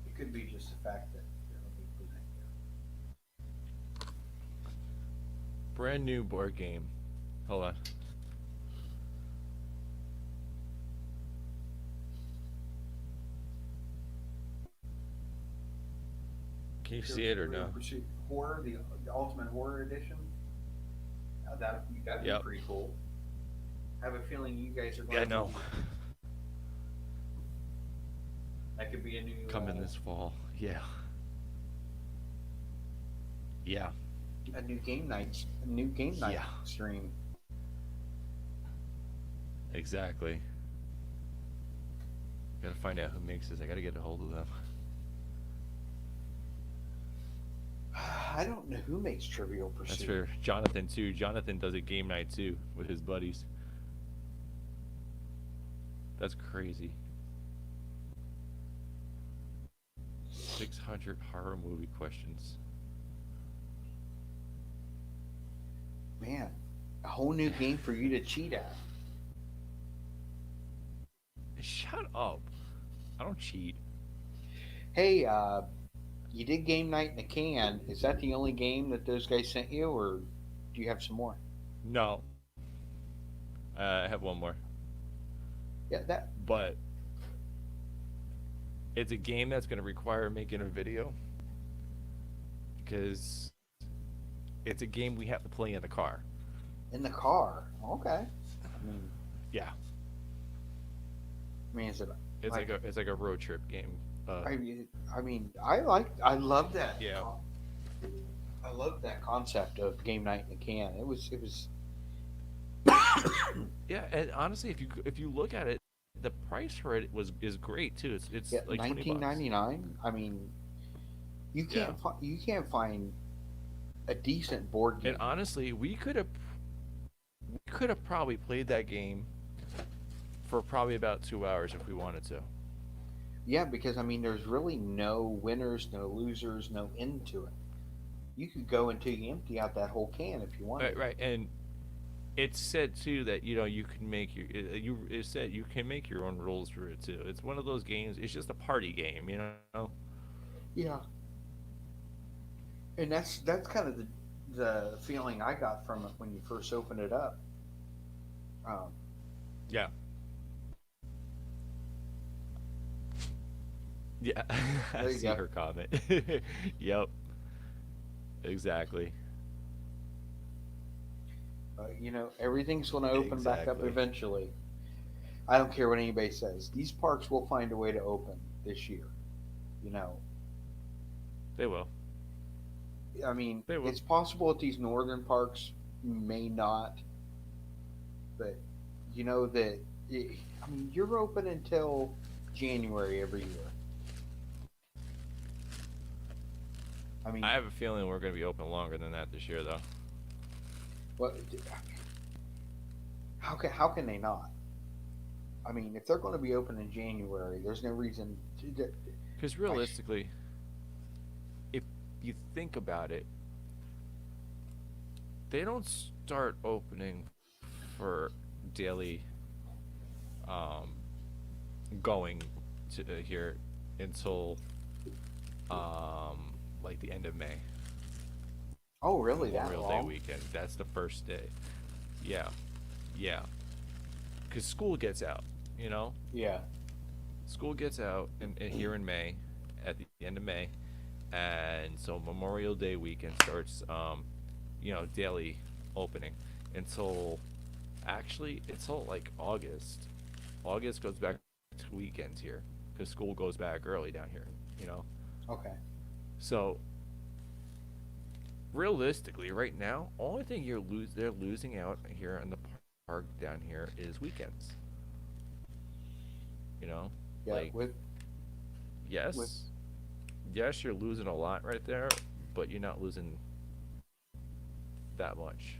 It could be just the fact that it'll be put in here.
Brand new board game. Hold on. Can you see it or no?
Pursuit Horror, the Ultimate Horror Edition. That'd be pretty cool. I have a feeling you guys are going
Yeah,
to.
no.
That could be a new.
Coming this fall. Yeah. Yeah.
A new game night. A new game night
Yeah.
stream.
Exactly. Gotta find out who makes this. I gotta get a hold of them.
I don't know who makes Trivial Pursuit.
That's for Jonathan too. Jonathan does a game night too with his buddies. That's crazy. 600 horror movie questions.
Man, a whole new game for you to cheat at.
Shut up. I don't cheat.
Hey, you did game night in a can. Is that the only game that those guys sent you, or do you have some more?
No. I have one more.
Yeah, that.
But it's a game that's going to require making a video because it's a game we have to play in the car.
In the car. Okay.
Yeah.
Is it?
It's like a road trip game.
I love that.
Yeah.
I love that concept of game night in a can. It was.
Yeah, and honestly, if you look at it, the price for it is great too. It's like
$19.99. I mean, you can't find a decent board game.
And honestly, we could have probably played that game for probably about 2 hours if we wanted to.
Yeah, because there's really no winners, no losers, no end to it. You could go until you empty out that whole can if you wanted.
Right, and it's said too that you can make it said you can make your own rules for it too. It's one of those games. It's just a party game,
Yeah. And that's kind of the feeling I got from it when you first opened it up.
Yeah. Yeah, I see her comment. Yep. Exactly.
Everything's going to open back up eventually. I don't care what anybody says. These parks will find a way to open this year.
They will. They will.
It's possible that these northern parks may not, but you're open until January every year.
I have a feeling we're going to be open longer than that this year, though.
Well, how can they not? If they're going to be open in January, there's no reason to.
Because realistically, if you think about it, they don't start opening for daily going to here until like the end of May.
Oh, really?
Memorial Day weekend. That's the first day. Yeah. Because school gets out,
Yeah.
School gets out here in May, at the end of May, and so Memorial Day weekend starts, daily opening until like August. August goes back to weekends here because school goes back early down here,
Okay.
So realistically, right now, only thing they're losing out here on the park down here is weekends. You know,
Yeah,
like
with
yes, yes, you're losing a lot right there, but you're not losing that much.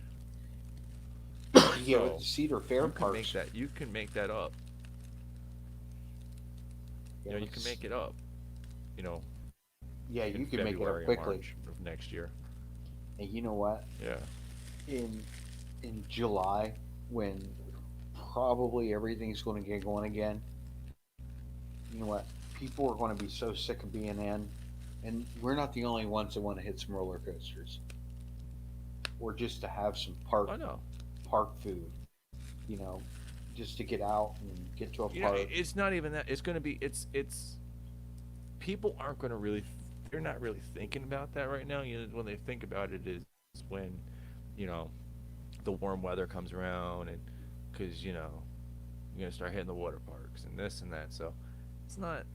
yeah, with
So
the Cedar Fair
you can make
parks.
that. You can make that up.
Yeah,
You can make it up. You know,
yeah,
in
you can make it up
February and
quickly.
March of next year.
And you know what?
Yeah.
In July, when probably everything's going to get going again, you know what? People are going to be so sick of being in, and we're not the only ones that want to hit some roller coasters, or just to have some
I know.
park food. You know, just to get out and get to a
You know,
park.
it's not even that. It's going to be. It's. People aren't going to really. They're not really thinking about that right now. You know, when they think about it is when, you know, the warm weather comes around and because you know you're gonna start hitting the water parks and this and that. So it's not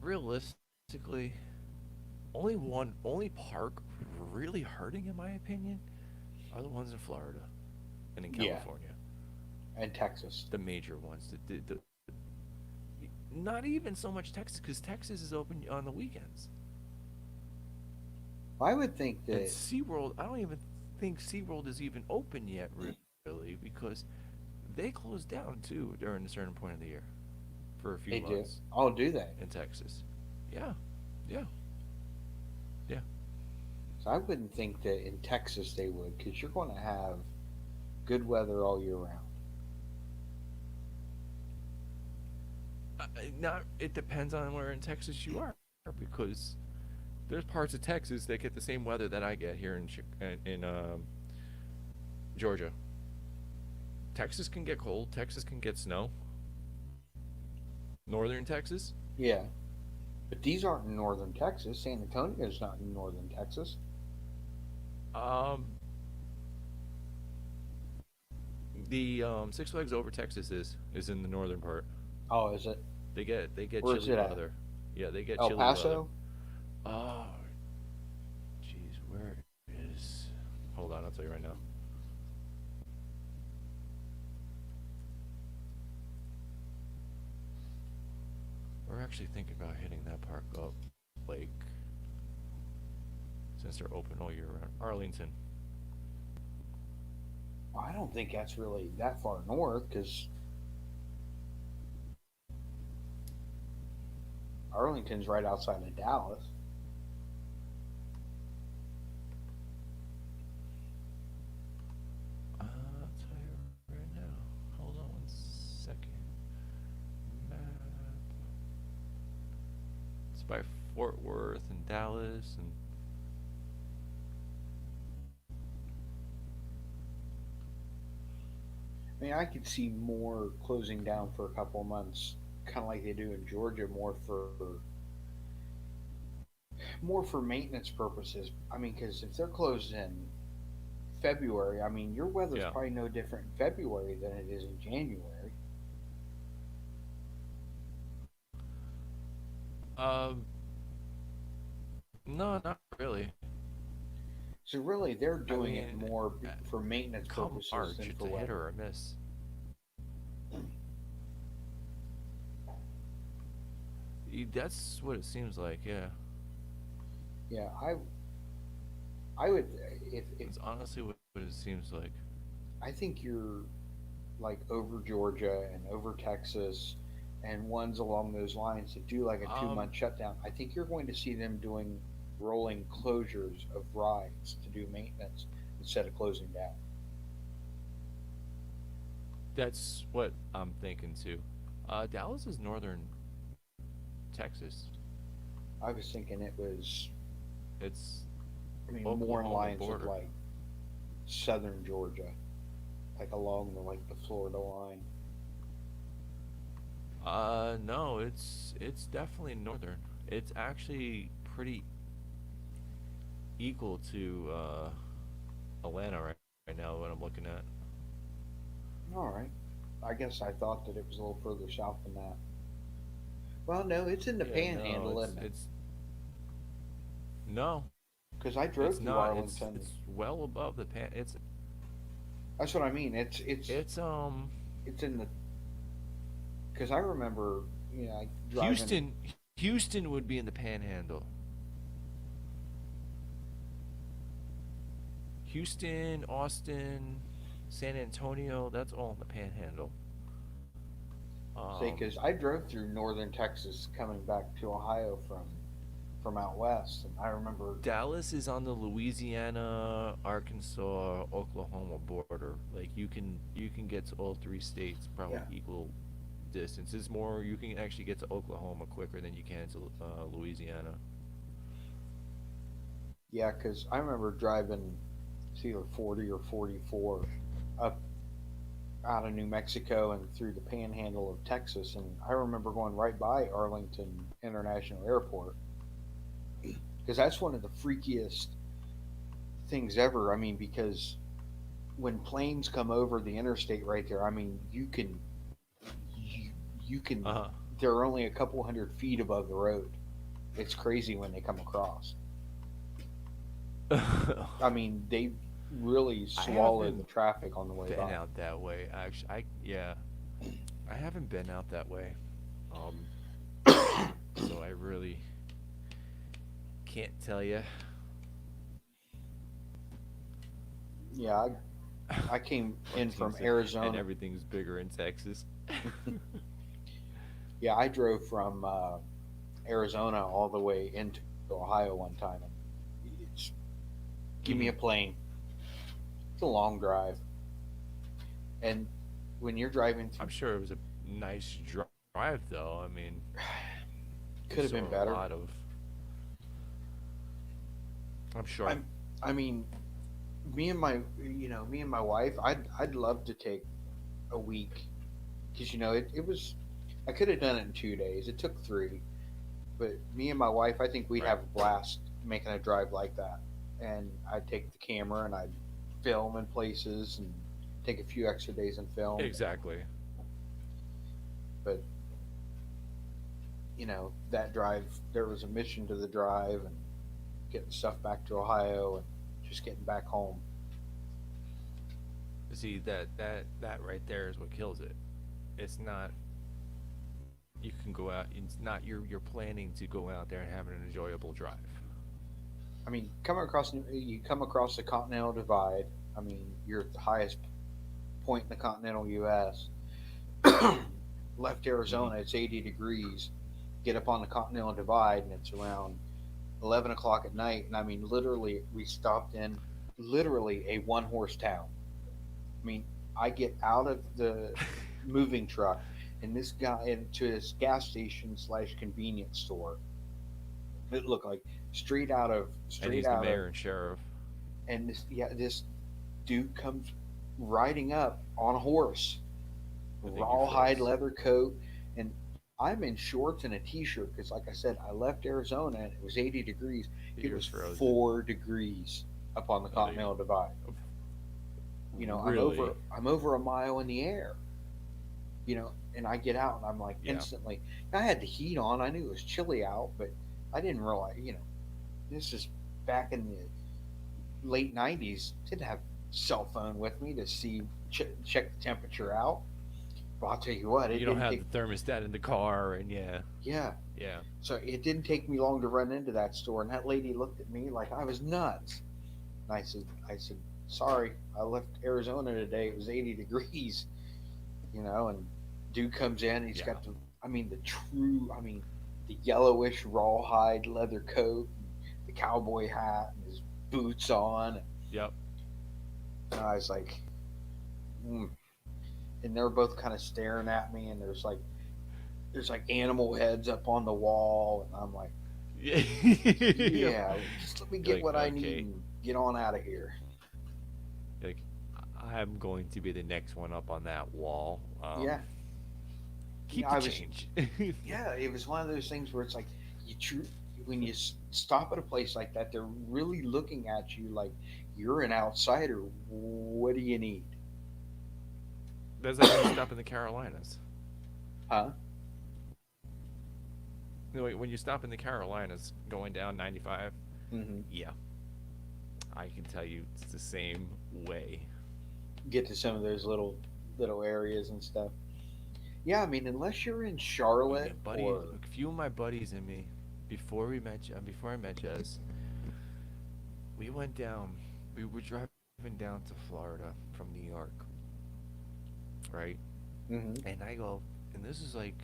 realistically only park really hurting in my opinion are the ones in Florida and in
Yeah,
California,
and Texas.
the major ones. Not even so much Texas because Texas is open on the weekends.
I would think
And
that
SeaWorld, I don't even think SeaWorld is even open yet, really, because they closed down too during a certain point of the year for a few
they do.
months
I'll do that.
in Texas. Yeah, yeah, yeah.
So I wouldn't think that in Texas they would, because you're going to have good weather all year round.
Not. It depends on where in Texas you are, because there's parts of Texas that get the same weather that I get here in Georgia. Texas can get cold. Texas can get snow. Northern Texas.
Yeah, but these aren't in northern Texas. San Antonio's not in northern Texas.
Um, the Six Flags Over Texas is in the northern part.
Oh, is it?
They get
Where's
chilly
it at?
weather. Yeah, they get
El
chilly weather.
Paso?
Oh, jeez, where is? Hold on, I'll tell you right now. We're actually thinking about hitting that park up, like since they're open all year round. Arlington.
I don't think that's really that far north, because Arlington's right outside of Dallas.
I'll tell you right now. Hold on one second. Map. It's by Fort Worth and Dallas and
I mean, I could see more closing down for a couple of months, kind of like they do in Georgia, more for maintenance purposes. I mean, because if they're closed in February, I mean, your weather's
yeah.
probably no different in February than it is in January.
Um, no, not really.
So really, they're
I
doing it
mean,
more
uh,
for maintenance
come
purposes
March,
than
it's
for
a hit
weather.
or a miss. That's what it seems like. Yeah,
Yeah, I would if
it's honestly what it seems like.
I think you're like over Georgia and over Texas and ones along those lines that do like a 2 month
Um,
shutdown. I think you're going to see them doing rolling closures of rides to do maintenance instead of closing down.
that's what I'm thinking too. Dallas is northern Texas.
I was thinking it was,
It's
I mean, more in
Oklahoma
lines with
border.
like southern Georgia, like along the Florida line.
No, it's definitely northern. It's actually pretty equal to Atlanta right now. What I'm looking at.
All right. I guess I thought that it was a little further south than that. Well, no, it's in the
Yeah, no,
Panhandle,
it's
isn't it?
it's no,
Because I
it's
drove through
not. It's
Arlington.
it's well above the pan. It's
That's what I mean. It's in the because I remember like driving.
Houston would be in the Panhandle. Houston, Austin, San Antonio. That's all in the Panhandle.
Say,
Um,
because I drove through northern Texas coming back to Ohio from out west, and I remember.
Dallas is on the Louisiana, Arkansas, Oklahoma border. Like you can get to all three states probably
Yeah,
equal distances. More you can actually get to Oklahoma quicker than you can to Louisiana.
yeah, because I remember driving, it's either 40 or 44 up out of New Mexico and through the Panhandle of Texas, and I remember going right by Arlington International Airport because that's one of the freakiest things ever. I mean, because when planes come over the interstate right there, I mean, you, you can
Uh
they're only a couple hundred feet above the road. It's crazy when they come across.
huh.
I mean, they really
I
swallow the
haven't
traffic on the way
been
by.
out that way. Actually, I haven't been out that way. Um, so I really can't tell you.
Yeah, I came in from
And
Arizona.
everything's bigger in Texas.
Yeah, I drove from Arizona all the way into Ohio one time, and it's give me a
Hmm.
plane. It's a long drive, and when you're driving through,
I'm sure it was a nice drive, though. I mean, you
could have
saw
been
a
better.
lot of. I'm sure.
I'm, I mean, me and my wife, I'd love to take a week because it was I could have done it in 2 days. It took three, but me and my wife, I think we'd
Right.
have a blast making a drive like that. And I'd take the camera and I'd film in places and take a few extra days and film.
Exactly.
But that drive, there was a mission to the drive and getting stuff back to Ohio and just getting back home.
See that right there is what kills it. It's not you can go out. It's not you're planning to go out there and have an enjoyable drive.
I mean, you come across the Continental Divide. I mean, you're at the highest point in the continental U.S. Left
Hmm.
Arizona, it's 80 degrees. Get up on the Continental Divide, and it's around 11 o'clock at night. And I mean, literally, we stopped in literally a one horse town. I mean, I get out of the moving truck, and this guy into his gas station slash convenience store. It looked like
And
straight
he's the
out of,
mayor and sheriff.
and this dude comes riding up on a horse,
I think you
rawhide
froze.
leather coat, and I'm in shorts and a t-shirt because, like I said, I left Arizona and it was 80 degrees. It
You're
was
frozen.
4 degrees up on the
Oh, you
Continental Divide. I'm
really?
over a mile in the air. And I get out and I'm like
Yeah.
instantly. I had the heat on. I knew it was chilly out, but I didn't realize. This is back in the late '90s. Didn't have cell phone with me to check the temperature out. But I'll tell you what, it
You don't
didn't
have
take.
the thermostat in the car, and yeah,
Yeah,
yeah.
so it didn't take me long to run into that store, and that lady looked at me like I was nuts. And I said, sorry, I left Arizona today. It was 80 degrees, and dude comes in. He's
Yeah.
got the yellowish rawhide leather coat, the cowboy hat, and his boots on.
Yep.
And I was like, mm. And they're both kind of staring at me, and there's like animal heads up on the wall, and I'm like,
Yeah.
yeah, just let me
You're
get
like,
what I need
okay.
and get on out of here.
Like, I'm going to be the next one up on that wall.
Yeah,
Keep
I
the
was.
change.
Yeah, it was one of those things where it's like when you stop at a place like that, they're really looking at you like you're an outsider. What do you need?
That's like when you stop in the Carolinas.
Huh?
When you stop in the Carolinas going down 95,
Mm-hmm.
yeah, I can tell you it's the same way.
get to some of those little areas and stuff. Yeah, I mean, unless you're in Charlotte
Buddy,
or
a few of my buddies and me, before I met Jez, we went down. We were driving down to Florida from New York, right?
Mhm.
And I go, and this is like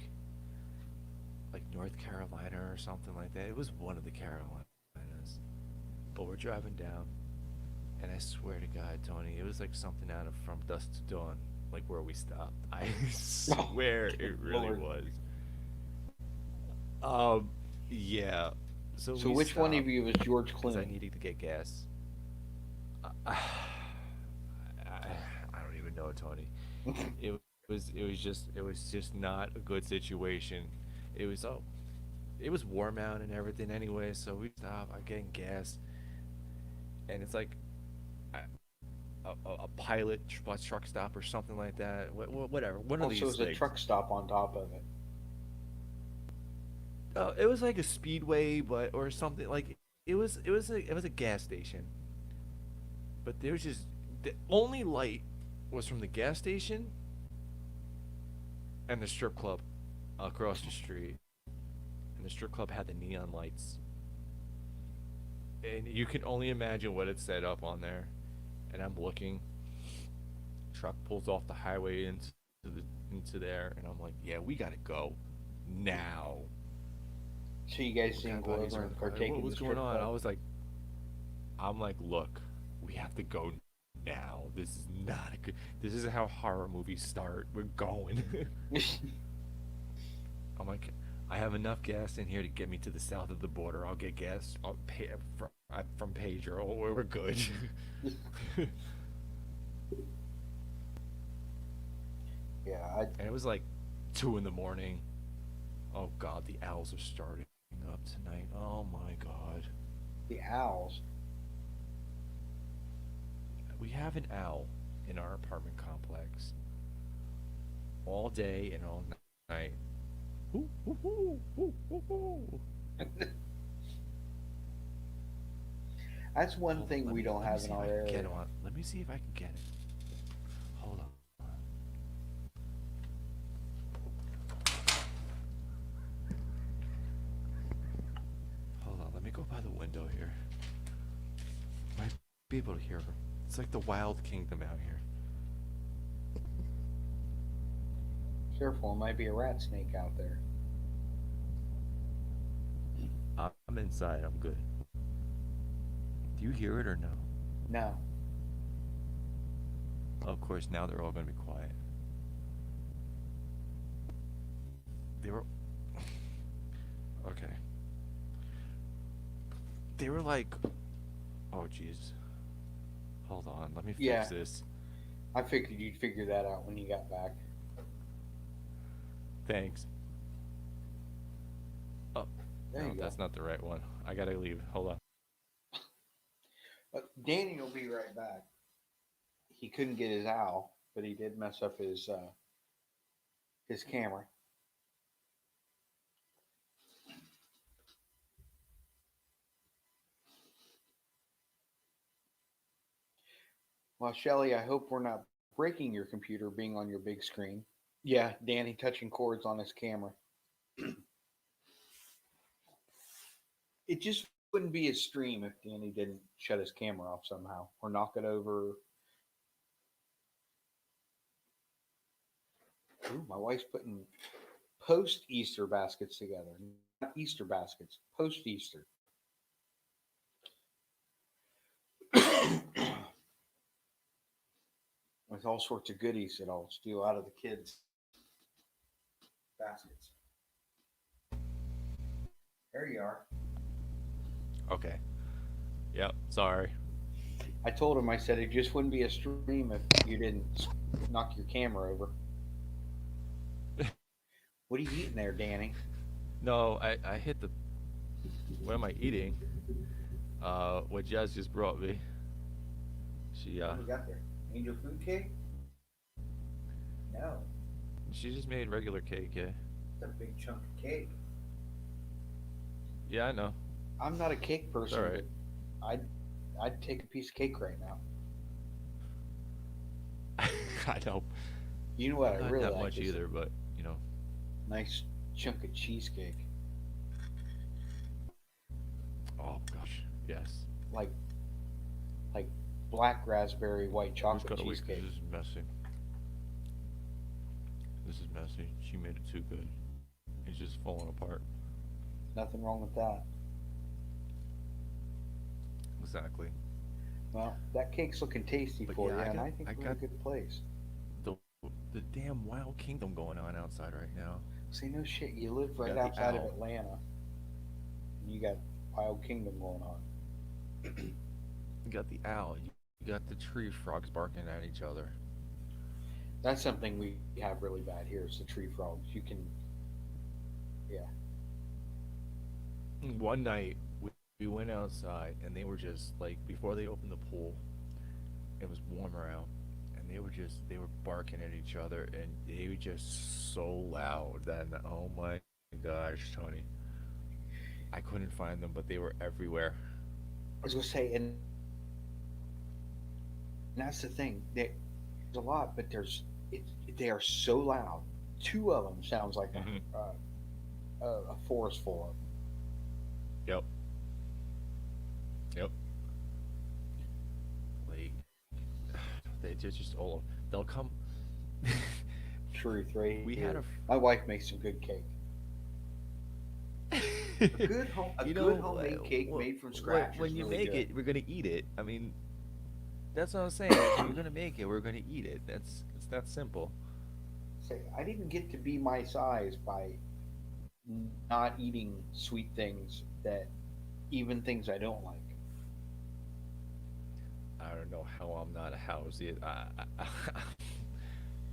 North Carolina or something like that. It was one of the Carolinas, but we're driving down, and I swear to God, Tony, it was like something out of From Dusk to Dawn, like where we stopped. I swear it really
Lord.
was. Um, yeah. So
So
we
which one of
stopped
you was George
because I
Clooney?
needed to get gas. I don't even know, Tony. It was just not a good situation. It was it was warm out and everything anyway, so we stopped. I'm getting gas, and it's like a, a pilot bus truck stop or something like that. Whatever, one of
Also, it
these
was a
things.
truck stop on top of it.
It was like a speedway, but or something like it was a gas station. But there was just the only light was from the gas station and the strip club across the street. And the strip club had the neon lights. And you can only imagine what it set up on there. And I'm looking. Truck pulls off the highway into there, and I'm like, yeah, we gotta go now.
So you guys
My
didn't go
buddies
over
are in
and
the car.
partake in
What's
the
going
strip
on?
club?
I'm like, look, we have to go now. This is not a good. This is how horror movies start. We're going. I'm like, I have enough gas in here to get me to the south of the border. I'll get gas. I'll pay from Pedro. We're good.
Yeah,
And it was like 2 in the morning. Oh God, the owls are starting up tonight. Oh my God.
the owls.
We have an owl in our apartment complex all day and all night. Hoo, hoo, hoo, hoo, hoo, hoo.
That's one
Hold on,
thing we don't
let me
have
see
in
if
our
I can get
area.
it on. Let me see if I can get it. Hold on. Hold on. Let me go by the window here. Might be able to hear her. It's like the wild kingdom out here.
Careful, there might be a rat snake out there.
I'm inside. I'm good. Do you hear it or no?
No.
Of course, now they're all going to be quiet. They were. Okay. They were like. Oh, jeez. Hold on. Let me fix
Yeah.
this.
I figured you'd figure that out when you got back.
Thanks. Oh,
There
no,
you go.
that's not the right one. I gotta leave. Hold on.
Danny will be right back. He couldn't get his owl, but he did mess up his camera. Well, Shelly, I hope we're not breaking your computer being on your big screen. Yeah, Danny touching cords on his camera. It just wouldn't be a stream if Danny didn't shut his camera off somehow or knock it over. Ooh, my wife's putting post Easter baskets together. Not Easter baskets, post Easter. With all sorts of goodies that I'll steal out of the kids' baskets. There you are.
Okay. Yep. Sorry.
I told him, I said, it just wouldn't be a stream if you didn't knock your camera over. What are you eating there, Danny?
No, I hit the. What am I eating? What Jazz just brought me. She
What do we got there? Angel food cake? No,
she just made regular cake. Yeah.
it's a big chunk of cake.
Yeah, I know.
I'm not a cake person.
All right.
But I'd take a piece of cake right now.
I know.
You know what
I'm
I
not
really
that
like
much
is
either, but
a nice chunk of cheesecake,
oh gosh, yes.
like like black raspberry white
Who's
chocolate
gotta wait? 'Cause
cheesecake.
this is messy. This is messy. She made it too good. It's just falling apart.
Nothing wrong with that.
Exactly.
Well, that cake's looking tasty
But
for
yeah,
you,
I
and
got
I think
I
we're in a
got
good place.
the the damn Wild Kingdom going on outside right now.
See, no shit, you live
You
right
got the
outside of
owl.
Atlanta, and you got Wild Kingdom going on.
You got the owl. You got the tree frogs barking at each other.
That's something we have really bad here. Is the tree frogs. You can, yeah,
One night we went outside and they were just like before they opened the pool, it was warmer out, and they were barking at each other and they were just so loud. Then oh my gosh, Tony, I couldn't find them, but they were everywhere.
I was gonna say, and that's the thing. There's a lot, but they are so loud. Two of them sounds like
Hmm.
a forest full of them.
Yep. Yep. Like they just all they'll come.
Truth, right
We had
here.
a
My wife makes some good cake. A good home, a
you
good
know,
homemade cake made from scratch
when
is
you
really
make
good.
it, we're gonna eat it. I mean, that's what I'm saying. If you're gonna make it, we're gonna eat it. That's it's that simple.
Say, I didn't get to be my size by not eating sweet things that even things I don't like.
I don't know how I'm not a house yet.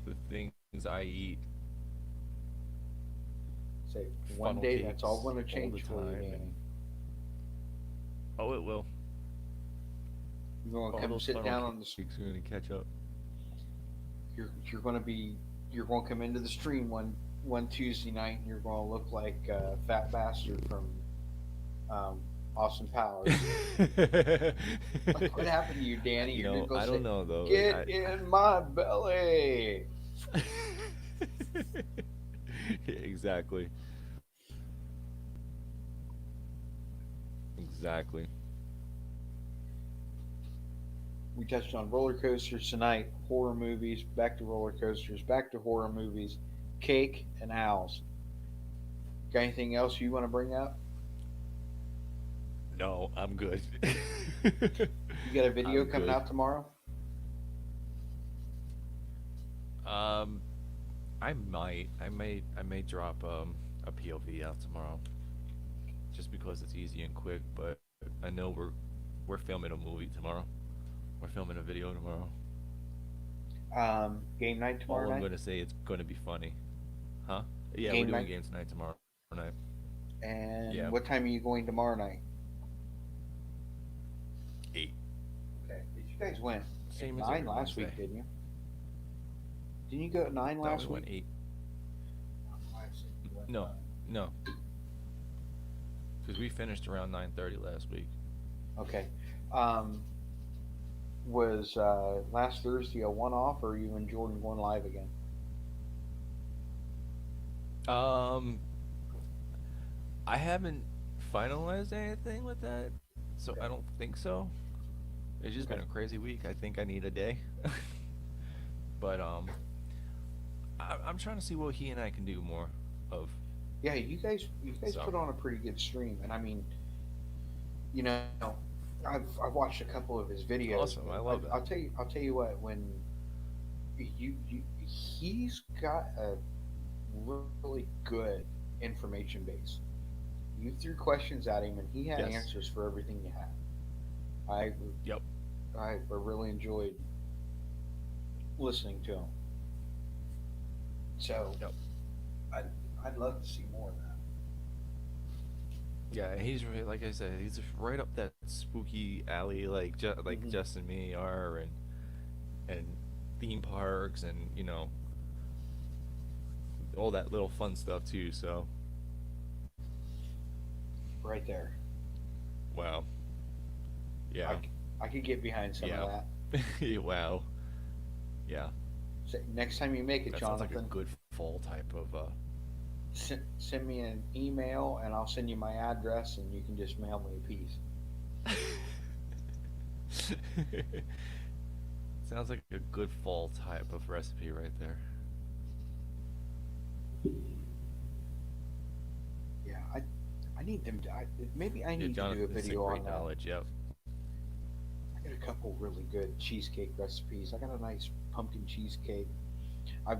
The things I eat,
Say, one
funnel
day that's all
cakes
going to
all the
change for you,
time,
Danny.
and oh, it will.
You're going to
All
come
those
sit
funnel
down on the.
cakes are gonna catch up.
You're going to be. You're going to come into the stream one Tuesday night, and you're going to look like a fat bastard from um, Austin Powers. Like, what happened to you, Danny?
You
You're
know,
just going
I
to
don't
say,
know though.
"Get in my belly."
Exactly. Exactly.
We touched on roller coasters tonight, horror movies, back to roller coasters, back to horror movies, cake, and owls. Got anything else you want to bring up?
No, I'm good.
You got a video
I'm
coming
good.
out tomorrow?
Um, I may drop a POV out tomorrow, just because it's easy and quick. But I know we're filming a movie tomorrow. We're filming a video tomorrow.
Game night tomorrow
All I'm
night?
gonna say, it's gonna be funny, huh? Yeah, we're
Game
doing
night?
games tonight tomorrow night.
And
Yeah,
what time are you going tomorrow night?
8.
Okay. You guys went at
Same as
9
every
last week,
Wednesday.
didn't you? Didn't you go at 9
No,
last
we went
week?
8.
I said you went
No,
9.
no, because we finished around 9:30 last week.
Okay. Um, was last Thursday a one off, or are you and Jordan going live again?
Um, I haven't finalized anything with that, so I
Okay.
don't think so. It's just been
Okay.
a crazy week. I think I need a day. But I'm trying to see what he and I can do more of.
Yeah, you guys
So
put on a pretty good stream, and I mean, you know, I've watched a couple of his videos.
awesome. I love that.
I'll tell you what, when he's got a really good information base. You threw questions at him, and he had
Yes.
answers for everything you had. I
Yep.
I really enjoyed listening to him. So
Yep.
I'd love to see more of that.
Yeah, he's like I said, he's right up that spooky alley, like like
Mhm.
Jess and me are, and theme parks, and all that little fun stuff too. So
Right there.
wow,
I,
yeah,
I could get behind some of
yeah,
that.
wow. Yeah,
Next time you make it,
that sounds like a
Jonathan,
good fall type of.
send me an email and I'll send you my address and you can just mail me a piece.
Sounds like a good fall type of recipe right there.
Yeah, I need them to. Maybe I
Yeah,
need to do a
Jonathan, it's a
video
great
on that.
knowledge. Yep.
I got a couple really good cheesecake recipes. I got a nice pumpkin cheesecake. I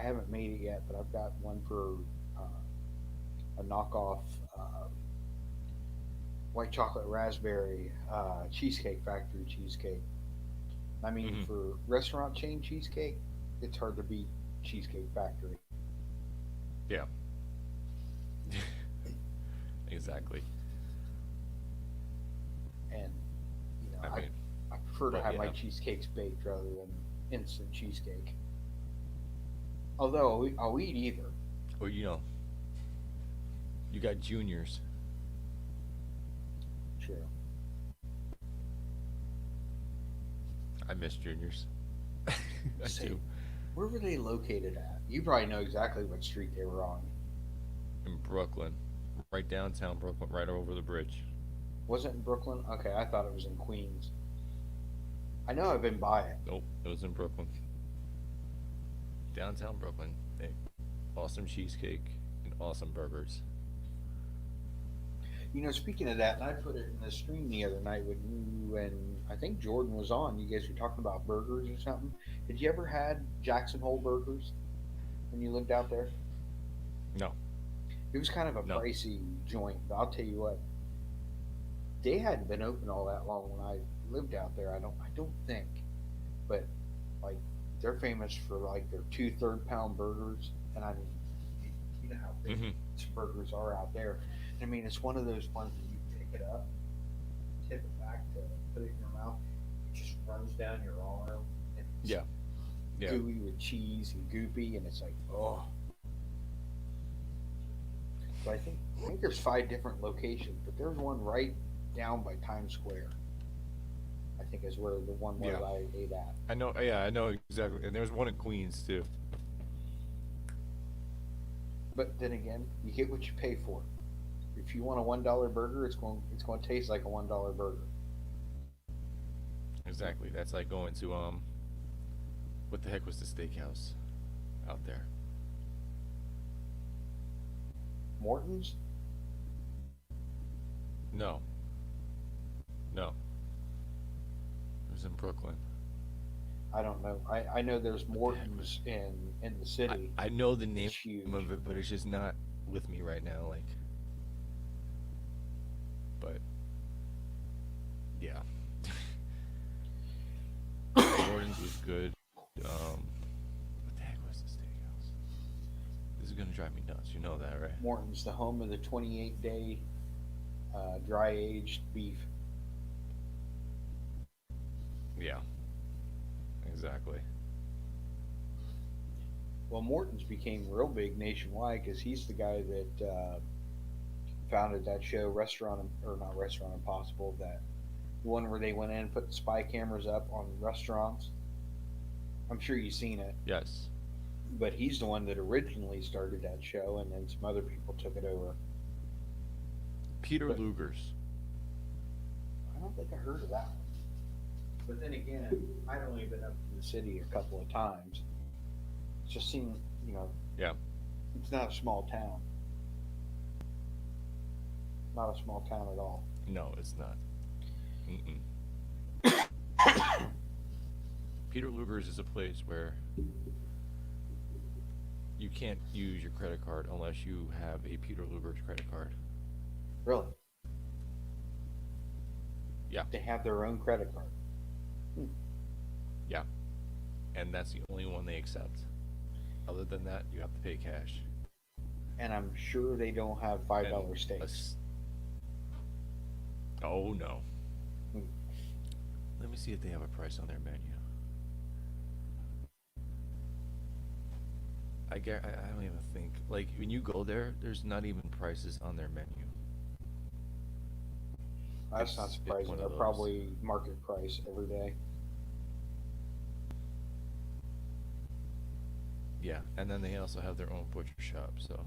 haven't made it yet, but I've got one for a knockoff white chocolate raspberry cheesecake factory cheesecake. I mean,
Hmm.
for restaurant chain cheesecake, it's hard to beat Cheesecake Factory.
Yeah. Exactly.
And
I mean,
I prefer to
but
have my
yeah.
cheesecakes baked rather than instant cheesecake. Although I'll eat either.
Or you got juniors.
True.
I miss juniors. I
Say,
do.
where were they located at? You probably know exactly what street they were on.
In Brooklyn, right downtown Brooklyn, right over the bridge.
Was it in Brooklyn? Okay, I thought it was in Queens. I know I've been by it.
Nope, it was in Brooklyn. Downtown Brooklyn. Hey, awesome cheesecake and awesome burgers.
Speaking of that, and I put it in the stream the other night when you and I think Jordan was on. You guys were talking about burgers or something. Had you ever had Jackson Hole burgers when you lived out there?
No,
It was kind of a
no.
pricey joint, but I'll tell you what, they hadn't been open all that long when I lived out there. I don't think, but like they're famous for like their 2/3 pound burgers, and I mean, you know how big
Hmm.
burgers are out there. I mean, it's one of those ones that you pick it up, tip it back to put it in your mouth, it just runs down your arm, and it's
Yeah, yeah.
gooey with cheese and goopy, and it's like, oh. But I think there's 5 different locations, but there's one right down by Times Square. I think is where the one was
Yeah.
I ate at.
I know. Yeah, I know exactly. And there's one in Queens too.
But then again, you get what you pay for. If you want a $1 burger, it's going to taste like a $1 burger.
Exactly. That's like going to what the heck was the steakhouse out there?
Morton's?
No, no. It was in Brooklyn.
I don't know. I know there's
What the heck was?
Morton's in the city.
I know the name
It's huge.
of it, but it's just not with me right now. Like, but yeah, Jordan's was good. What the heck was the steakhouse? This is gonna drive me nuts. You know that, right?
Morton's, the home of the 28-day dry aged beef.
Yeah, exactly.
Well, Morton's became real big nationwide because he's the guy that founded that show, or not Restaurant Impossible, that one where they went in and put the spy cameras up on restaurants. I'm sure you've seen it,
Yes.
but he's the one that originally started that show, and then some other people took it over.
Peter
But
Luger's.
I don't think I heard of that one. But then again, I've only been up to the city a couple of times. It just seemed,
Yeah.
it's not a small town. Not a small town at all.
No, it's not. Mm-mm. Peter Luger's is a place where you can't use your credit card unless you have a Peter Luger's credit card.
Really?
Yeah,
They have their own credit card.
yeah. And that's the only one they accept. Other than that, you have to pay cash.
And I'm sure they don't have $5
And a
steaks.
s- oh no.
Hmm.
Let me see if they have a price on their menu. I don't even think, like, when you go there, there's not even prices on their menu.
That's not
It's
surprising.
one
They're
of those.
probably market price every day.
Yeah, and then they also have their own butcher shop. So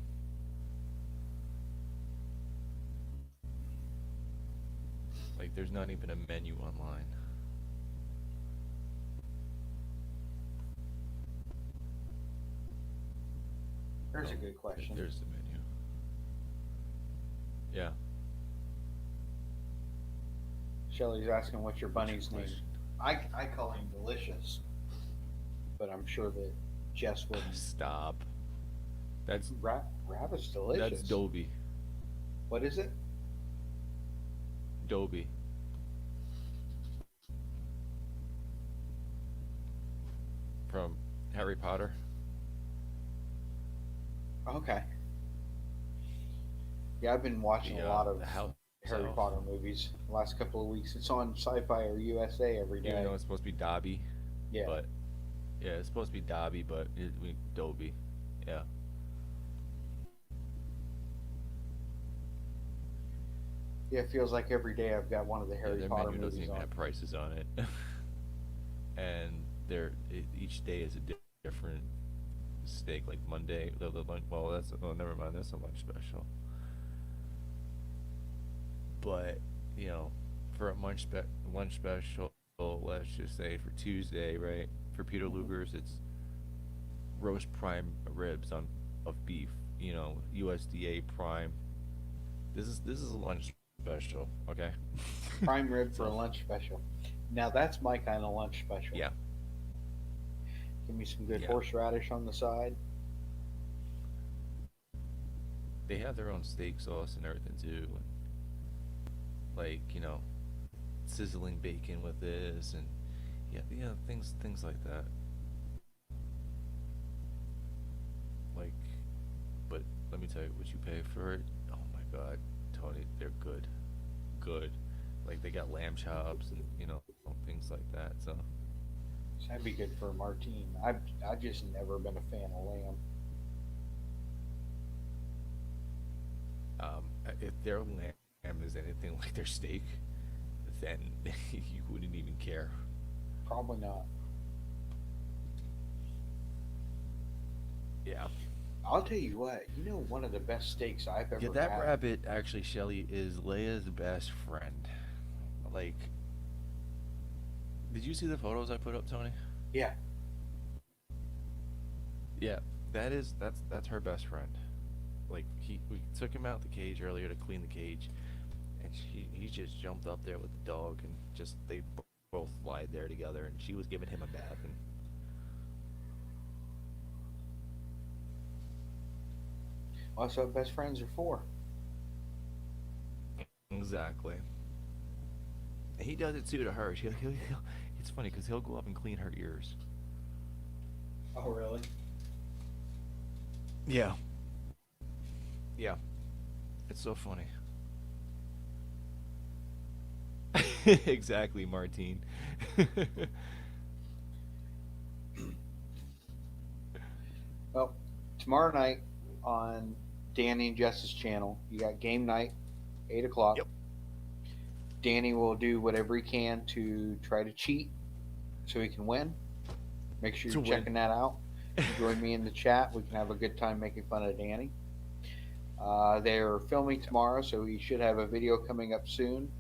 like, there's not even a menu online.
There's a
Oh,
good question.
there's the menu. Yeah.
Shelly's asking what's your
What's your
bunny's name.
question?
I call him Delicious, but I'm sure that Jess wouldn't.
Stop. That's
Rabbit's delicious.
that's Dobie.
What is it?
Dobie. From Harry Potter.
Okay. Yeah, I've been watching a lot of
The house
Harry
elf.
Potter movies the last couple of weeks. It's on Sci-Fi or USA every
Even
day.
though it's supposed to be Dobby,
Yeah.
but yeah, it's supposed to be Dobby, but we Dobie. Yeah.
Yeah, it feels like every day I've got one of the
Yeah,
Harry
their
Potter
menu doesn't
movies
even
on.
have prices on it, and each day is a different steak. Like Monday, the lunch. Well, that's never mind. That's a lunch special. But for a lunch special, let's just say for Tuesday, right? For Peter Luger's, it's roast prime ribs on of beef. USDA prime. This is a lunch special, okay?
Prime rib for a
So
lunch special. Now that's my kind of lunch special.
yeah,
Give me some good
yeah.
horseradish on the side.
They have their own steak sauce and everything too, and like sizzling bacon with this, and yeah, things like that. Like, but let me tell you what you pay for it. Oh my God, Tony, they're good. Like they got lamb chops and things like that. So
So that'd be good for a martine. I've just never been a fan of lamb.
if their lamb is anything like their steak, then you wouldn't even care.
Probably not.
Yeah.
I'll tell you what. One of the best steaks I've
Yeah,
ever
that
had.
rabbit actually, Shelly, is Leia's best friend. Like, did you see the photos I put up, Tony?
Yeah.
Yeah, that's her best friend. Like we took him out the cage earlier to clean the cage, and he just jumped up there with the dog and just they both lied there together, and she was giving him a bath and
That's what best friends are for.
exactly. And he does it too to her. It's funny because he'll go up and clean her ears.
Oh, really?
Yeah. Yeah. It's so funny. Exactly, Martine.
Well, tomorrow night on Danny and Jess's channel, you got game night, 8 o'clock.
Yep.
Danny will do whatever he can to try to cheat so he can win. Make sure
To
you're
win.
checking that out. Join me in the chat. We can have a good time making fun of Danny. They're filming tomorrow, so we should have a video coming up soon.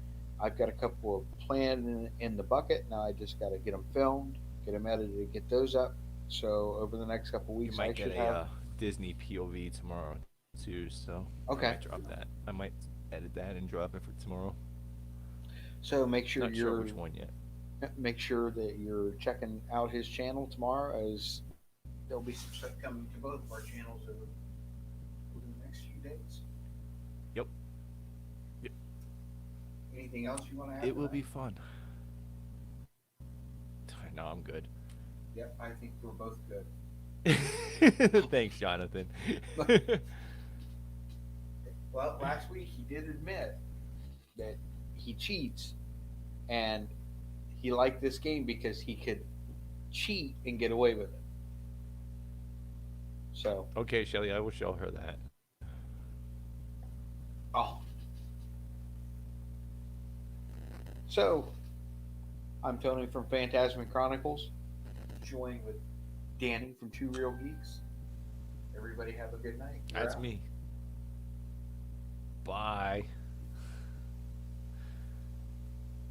I've got a couple of planned in the bucket. Now I just got to get them filmed, get them edited, get those up. So over the next couple of
You
weeks,
might
I
get
should
a
have.
Disney POV tomorrow too, so
Okay.
I might drop that. I might edit that and drop it for tomorrow.
So make sure
Not sure which one yet.
make sure that you're checking out his channel tomorrow, as there'll be some stuff coming to both of our channels over the next few days.
Yep. Yep.
Anything else you want to add?
It will be fun. No, I'm good.
Yep, I think we're both good.
Thanks, Jonathan.
Well, last week he did admit that he cheats, and he liked this game because he could cheat and get away with it. So,
Okay, Shelly, I will show her that.
oh. So, I'm Tony from Phantasmic Chronicles, joined with Danny from Two Real Geeks. Everybody have a good night. We're
That's
out.
me. Bye.